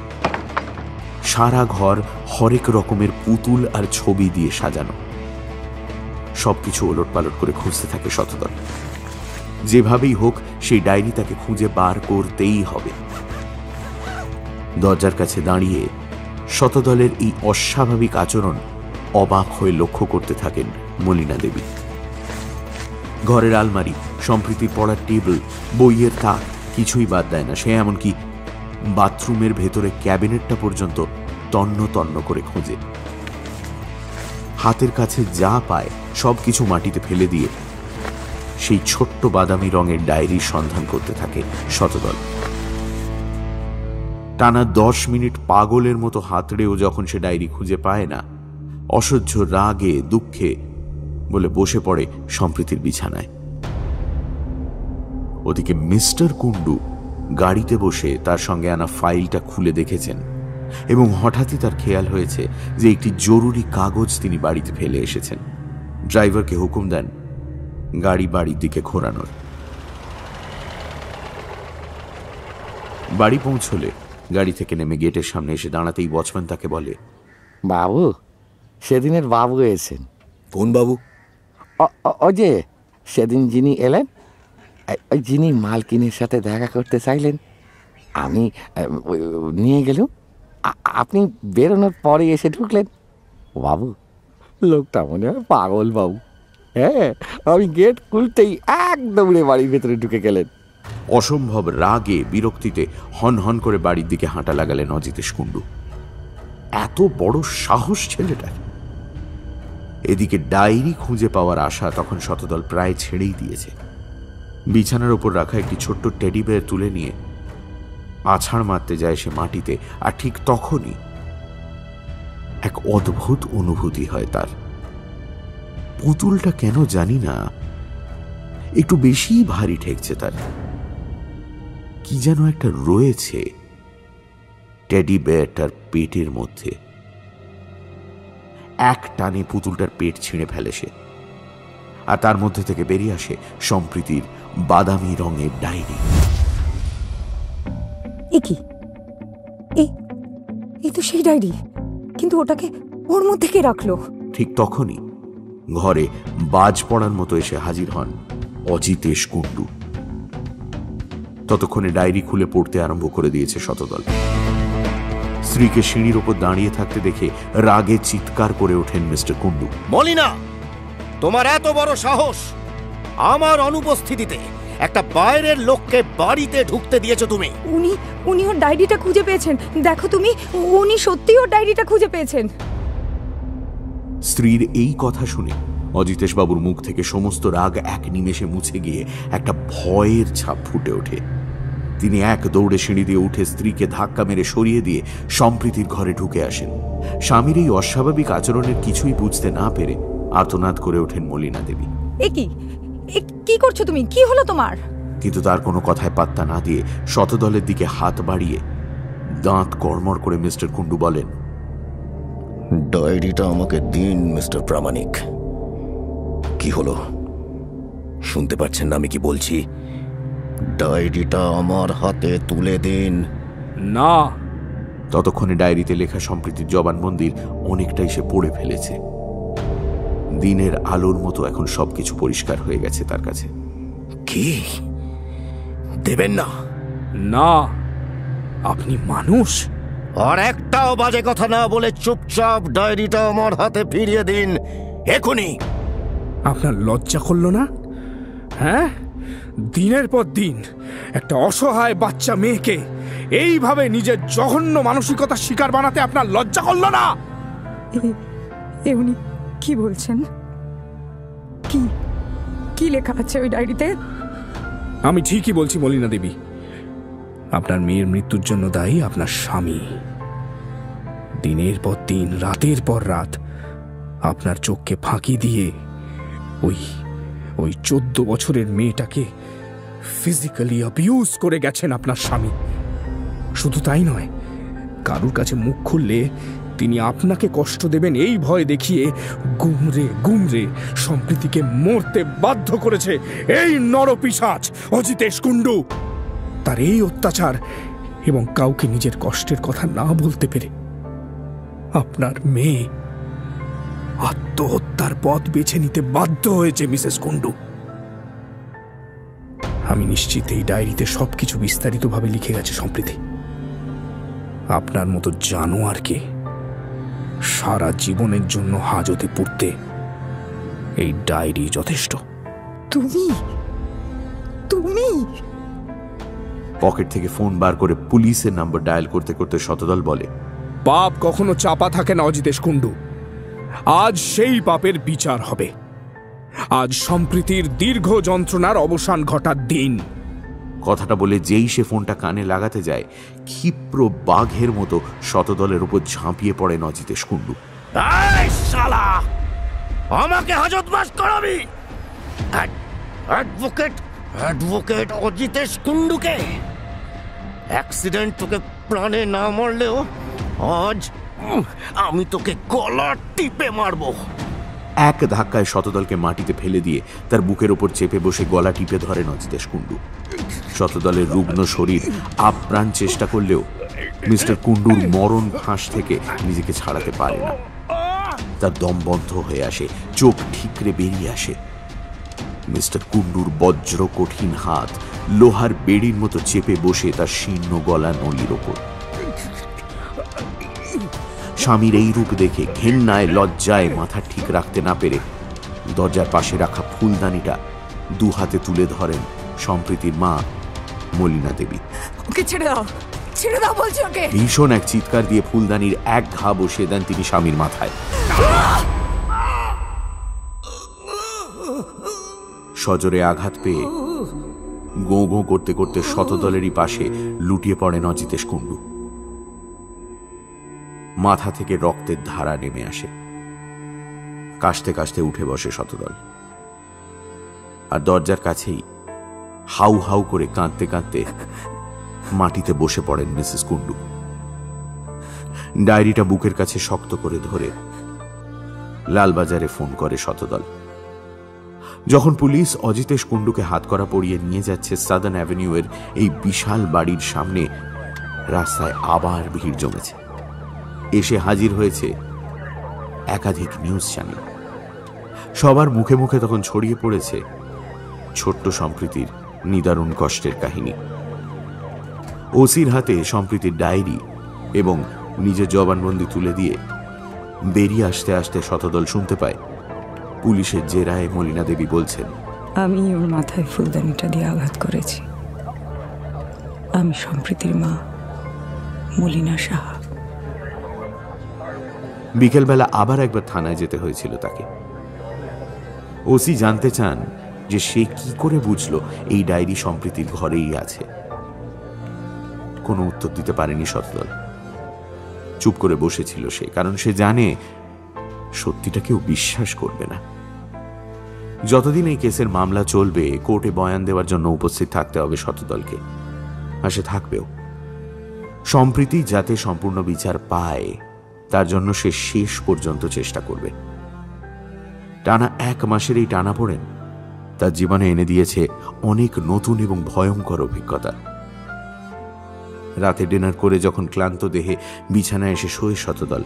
সারা ঘর হরেক রকমের পুতুল আর ছবি দিয়ে সাজানো। সবকিছু ওলটপালট করে খুঁজতে থাকে শতদল। যেভাবেই হোক সেই ডায়েরি তাকে খুঁজে বার করতেই হবে। দরজার কাছে দাঁড়িয়ে শতদলের এই অস্বাভাবিক আচরণ অবাক হয়ে লক্ষ্য করতে থাকেন মলিনা দেবী। ঘরের আলমারি, সম্প্রীতির পড়ার টেবিল, বইয়ের তাক কিছুই বাদ দেয় না সে। এমনকি বাথরুমের ভেতরে ক্যাবিনেটটা পর্যন্ত তন্ন তন্ন করে খোঁজে। হাতের কাছে যা পায় সবকিছু মাটিতে ফেলে দিয়ে সেই ছোট্ট বাদামি রঙের ডায়েরির সন্ধান করতে থাকে শতদল। টানা 10 মিনিট পাগলের মতো হাতড়েও যখন সে ডায়েরি খুঁজে পায় না, অসহ্য রাগে দুঃখে বলে বসে পড়ে সম্প্রীতির বিছানায়। ওদিকে মিস্টার কুণ্ডু গাড়িতে বসে তার সঙ্গে আনা ফাইলটা খুলে দেখেছেন এবং হঠাৎই তার খেয়াল হয়েছে যে একটি জরুরি কাগজ তিনি বাড়িতে ফেলে এসেছেন। ড্রাইভারকে হুকুম দেন গাড়ি বাড়ির দিকে ঘোরানোর। বাড়ি পৌঁছলে গাড়ি থেকে নেমে গেটের সামনে এসে দাঁড়াতেই ওয়াচম্যান তাকে বলে, বাবু, সেদিনের বাবু এসেছেন। কোন বাবু? ওই যে সেদিন যিনি এলেন, ওই যিনি মালকিনের সাথে দেখা করতে চাইলেন, আমি নিয়ে গেলুম। আপনি বেরোনোর পরে এসে ঢুকলেন। বাবু, লোকটা মনে হয় পাগল বাবু। হ্যাঁ, আমি গেট খুলতেই একদম বাড়ির ভেতরে ঢুকে গেলেন। অসম্ভব রাগে বিরক্তিতে হন হন করে বাড়ির দিকে হাঁটা লাগালেন অজিতেশ কুণ্ডু। এত বড় সাহস ছেলেটার! এদিকে ডায়েরি খুঁজে পাওয়ার আশা তখন শতদল প্রায় ছেড়েই দিয়েছে। বিছানার ওপর রাখা একটি ছোট্ট টেডি বেয়ার তুলে নিয়ে আছাড় মারতে যায় সে মাটিতে। আর ঠিক তখনই এক অদ্ভুত অনুভূতি হয় তার। পুতুলটা কেন জানি না একটু বেশি ভারী ঠেকছে তার। কি যেন একটা রয়েছে টেডি বেয়ারটার পেটের মধ্যে। এক টানে পুতুলটার পেট ছিঁড়ে ফেলে সে, আর তার মধ্যে থেকে বেরিয়ে আসে সম্প্রীতির বাদামি রঙের ডায়েরি। এই তো সেই ডায়েরি, কিন্তু ওটাকে ওর মধ্যে কে রাখলো? ঠিক তখনই ঘরে বাজ পড়ার মতো এসে হাজির হন অজিতেশ কুণ্ডু। ততক্ষণে ডায়েরি খুলে পড়তে আরম্ভ করে দিয়েছে শতদল। স্ত্রীকে সিঁড়ির ওপর দাঁড়িয়ে থাকতে দেখে রাগে চিৎকার করে ওঠেন মিস্টার কুণ্ডু। মলিনা, তোমার এত বড় সাহস! আমার অনুপস্থিতিতে একটা বাইরের লোককে বাড়িতে ঢুকতে দিয়েছো তুমি? উনি ওর ডায়েরিটা খুঁজে পেয়েছেন। দেখো তুমি, উনি সত্যি ওর ডায়েরিটা খুঁজে পেয়েছেন। স্ত্রীর এই কথা শুনে অজিতেশ বাবুর মুখ থেকে সমস্ত রাগ এক নিমেষে মুছে গিয়ে একটা ভয়ের ছাপ ফুটে ওঠে। তিনি এক দৌড়ে সিঁড়ি দিয়ে উঠে স্ত্রীকে ধাক্কা মেরে সরিয়ে দিয়ে সম্প্রীতির ঘরে ঢুকে আসেন। স্বামীর এই অস্বাভাবিক আচরণের কিছুই বুঝতে না পেরে আর্তনাদ করে ওঠেন মলিনা দেবী। কি করছো তুমি? কি হলো তোমার? কিন্তু তার কোনো কথায় পাত্তা না দিয়ে শতদলের দিকে হাত বাড়িয়ে দাঁত কড়মড় করে মিস্টার কুণ্ডু বলেন, ডায়েরিটা আমাকে দিন মিস্টার প্রামাণিক। কি হলো, শুনতে পাচ্ছেন না আমি কি বলছি? ডায়েরিটা আমার হাতে তুলে দিন। না। ততক্ষণে ডায়েরিতে লেখা সম্প্রীতির জবানবন্দির অনেকটাই সে পড়ে ফেলেছে। দিনের আলোর মতো এখন সবকিছু পরিষ্কার হয়ে গেছে তার কাছে। কি দেবেন না? না, আপনি মানুষ। আর একটাও বাজে কথা না বলে চুপচাপ ডায়েরিটা আমার হাতে ফিরিয়ে দিন এখনই। আপনার লজ্জা করল না? হ্যাঁ, দিনের পর দিন একটা অসহায় বাচ্চা মেয়েকে এইভাবে নিজের জঘন্য মানসিকতার শিকার বানাতে আপনার লজ্জা করল না? উনি কি বলছেন? কি লেখা আছে ওই ডায়েরিতে? আমি ঠিকই বলছি মলিনা দেবী, আপনার মেয়ের মৃত্যুর জন্য দায়ী আপনার স্বামী। দিনের পর দিন, রাতের পর রাত আপনার চোখকে ফাঁকি দিয়ে ওই 14 বছরের মেয়েটাকে ফিজিক্যালি অ্যাবিউজ করে গেছেন আপনার স্বামী। শুধু তাই নয়, কারুর কাছে মুখ খুললে তিনি আপনাকে কষ্ট দেবেন এই ভয় দেখিয়ে গুমরে সম্প্রীতিকে মরতে বাধ্য করেছে এই নরপিশাচ অজিতেশ কুণ্ডু। তার এই অত্যাচার এবং কাউকে নিজের কষ্টের কথা না বলতে পেরে আপনার মেয়ে আত্মহত্যার পথ বেছে নিতে বাধ্য হয়েছে মিসেস কুণ্ডু। আমি নিশ্চিত এই ডায়েরিতে সবকিছু বিস্তারিতভাবে লিখে গেছে সম্প্রীতি। আপনার মতো জানোয়ারকে সারা জীবনের জন্য হাজতে পুড়তে এই ডায়েরি যথেষ্ট। তুমি পকেট থেকে ফোন বার করে পুলিশের নাম্বার ডায়াল করতে করতে শতদল বলে, পাপ কখনো চাপা থাকে না অজিতেশ কুণ্ডু। আজ সেই পাপের বিচার হবে। আজ সম্প্রীতির দীর্ঘ যন্ত্রণার অবসান ঘটার দিন। কথাটা বলে যেই সে ফোনটা কানে লাগাতে যায়, ক্ষিপ্র বাঘের মতো শতদলের উপর ঝাঁপিয়ে পড়েন অজিতেশ কুণ্ডু। শালা, আমাকে হাজতবাস করাবি? অ্যাডভোকেট অজিতেশ কুণ্ডুকে অ্যাক্সিডেন্ট তোকে প্রাণে না মারলেও আজ আমি তোকে গলা টিপে মারবো। এক ধাক্কায় শতদলকে মাটিতে ফেলে দিয়ে তার বুকের ওপর চেপে বসে গলা টিপে ধরেন অজিতেশ কুণ্ডু। শতদলের রুগ্ন শরীর আপ্রাণ চেষ্টা করলেও মিস্টার কুণ্ডুর মরণ ফাঁস থেকে নিজেকে ছাড়াতে পারে না। তার দম বন্ধ হয়ে আসে, চোখ ঠিকরে বেরিয়ে আসে। মিস্টার কুণ্ডুর বজ্র কঠিন হাত লোহার বেড়ির মতো চেপে বসে তার শীর্ণ গলা নলির ওপর। স্বামীর এই রূপ দেখে ঘেন্নায় লজ্জায় মাথা ঠিক রাখতে না পেরে দরজার পাশে রাখা ফুলদানিটা দু হাতে তুলে ধরেন সম্প্রীতির মা মলিনা দেবী। ওকে ছেড়ে দাও বলছি ওকে। ভীষণ এক চিৎকার দিয়ে ফুলদানির এক ঘা বসিয়ে দেন তিনি স্বামীর মাথায়। সজোরে আঘাত পেয়ে গো গো করতে করতে শতদলেরই পাশে লুটিয়ে পড়েন অজিতেশ কুণ্ডু। মাথা থেকে রক্তের ধারা নেমে আসে। কাশতে কাশতে উঠে বসে শতদল, আর দরজার কাছেই হাউ হাউ করে কাঁদতে কাঁদতে মাটিতে বসে পড়েন মিসেস কুণ্ডু। ডায়েরিটা বুকের কাছে শক্ত করে ধরে লালবাজারে ফোন করে শতদল। যখন পুলিশ অজিতেশ কুণ্ডুকে হাতকড়া পরিয়ে নিয়ে যাচ্ছে সাদার্ন অ্যাভিনিউ এর এই বিশাল বাড়ির সামনে, রাস্তায় আবার ভিড় জমেছে। এসে হাজির হয়েছে একাধিক নিউজ চ্যানেল। সবার মুখে মুখে তখন ছড়িয়ে পড়েছে ছোট্ট সম্প্রীতির নিদারুণ কষ্টের কাহিনী। ওসির হাতে সম্প্রীতির ডায়েরি এবং নিজের জবানবন্দি তুলে দিয়ে বেরিয়ে আসতে আসতে শতদল শুনতে পায় পুলিশের জেরায় মলিনা দেবী বলছেন, আমি ওর মাথায় ফুলদানিটা দিয়ে আঘাত করেছি। আমি সম্প্রীতির মা মলিনা সাহা। বিকেলবেলা আবার একবার থানায় যেতে হয়েছিল তাকে। ওসি জানতে চান যে সে কি করে বুঝলো এই ডায়েরি সম্প্রীতির ঘরেই আছে। কোনো উত্তর দিতে পারেনি শতদল। চুপ করে বসেছিল সে, কারণ সে জানে সত্যিটা কেউ বিশ্বাস করবে না। যতদিন এই কেসের মামলা চলবে, কোর্টে বয়ান দেওয়ার জন্য উপস্থিত থাকতে হবে শতদলকে, আর সে থাকবেও। সম্প্রীতি যাতে সম্পূর্ণ বিচার পায় তার জন্য সে শেষ পর্যন্ত চেষ্টা করবে। টানা 1 মাসের এই টানাপোড়েন তার জীবনে এনে দিয়েছে অনেক নতুন এবং ভয়ঙ্কর অভিজ্ঞতা। রাতে ডিনার করে যখন ক্লান্ত দেহে বিছানায় এসে শোয় শতদল,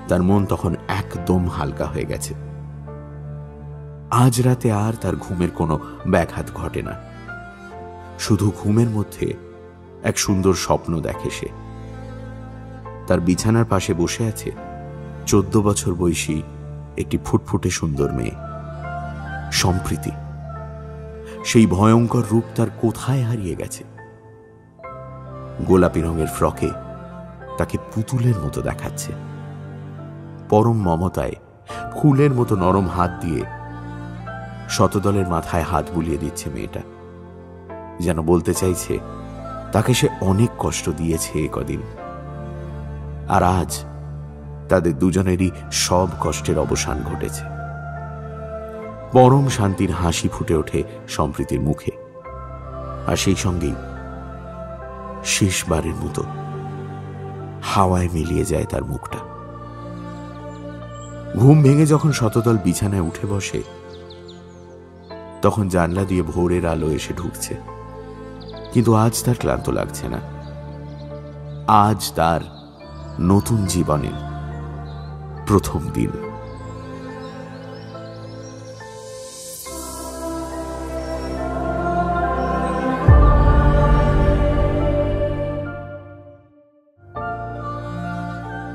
তার মন তখন একদম হালকা হয়ে গেছে। আজ রাতে আর তার ঘুমের কোনো ব্যাঘাত ঘটে না। শুধু ঘুমের মধ্যে এক সুন্দর স্বপ্ন দেখে সে। তার বিছানার পাশে বসে আছে 14 বছর বয়সী একটি ফুটফুটে সুন্দর মেয়ে, সম্প্রীতি। সেই ভয়ঙ্কর রূপ তার কোথায় হারিয়ে গেছে? গোলাপি রঙের ফ্রকে তাকে পুতুলের মতো দেখাচ্ছে। পরম মমতায় ফুলের মতো নরম হাত দিয়ে শতদলের মাথায় হাত বুলিয়ে দিচ্ছে মেয়েটা, যেন বলতে চাইছে তাকে সে অনেক কষ্ট দিয়েছে কদিন, আর আজ তাদের দুজনেরই সব কষ্টের অবসান ঘটেছে। পরম শান্তির হাসি ফুটে ওঠে সম্প্রীতির মুখে, আর সেই সঙ্গেই শেষবারের মতো হাওয়ায় মিলিয়ে যায় তার মুখটা। ঘুম ভেঙে যখন শতদল বিছানায় উঠে বসে, তখন জানলা দিয়ে ভোরের আলো এসে ঢুকছে। কিন্তু আজ তার ক্লান্ত লাগছে না। আজ তার নতুন জীবনের প্রথম দিন।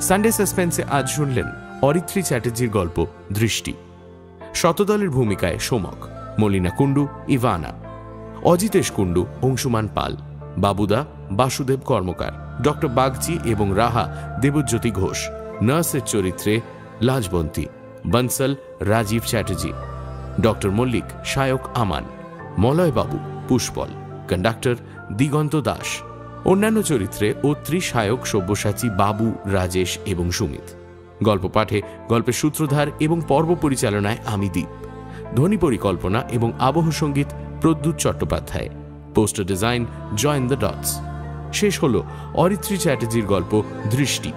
সানডে সাসপেন্সে আজ শুনলেন অরিত্রী চ্যাটার্জির গল্প দৃষ্টি। শতদলের ভূমিকায় সোমক, মলিনা কুণ্ডু, ইভানা, অজিতেশ কুণ্ডু, অংশুমান পাল, বাবুদা বাসুদেব কর্মকার, ডক্টর বাগচি এবং রাহা দেবজ্যোতি ঘোষ, নার্সের চরিত্রে লাজবন্তী, বনসল রাজীব চ্যাটার্জি, ডক্টর মল্লিক শায়ক আমান, মলয়বাবু পুষ্পল, কন্ডাক্টর দিগন্ত দাস, অন্যান্য চরিত্রে অত্রি শায়ক সব্যসাচী বাবু, রাজেশ এবং সুমিত। গল্প পাঠে, গল্পের সূত্রধার এবং পর্ব পরিচালনায় আমি দীপ। ধ্বনি পরিকল্পনা এবং আবহ সঙ্গীত Pradyut Chattopadhyay. Poster design join the dots. শেষ হল অরিত্রী চ্যাটার্জির গল্প দৃষ্টি।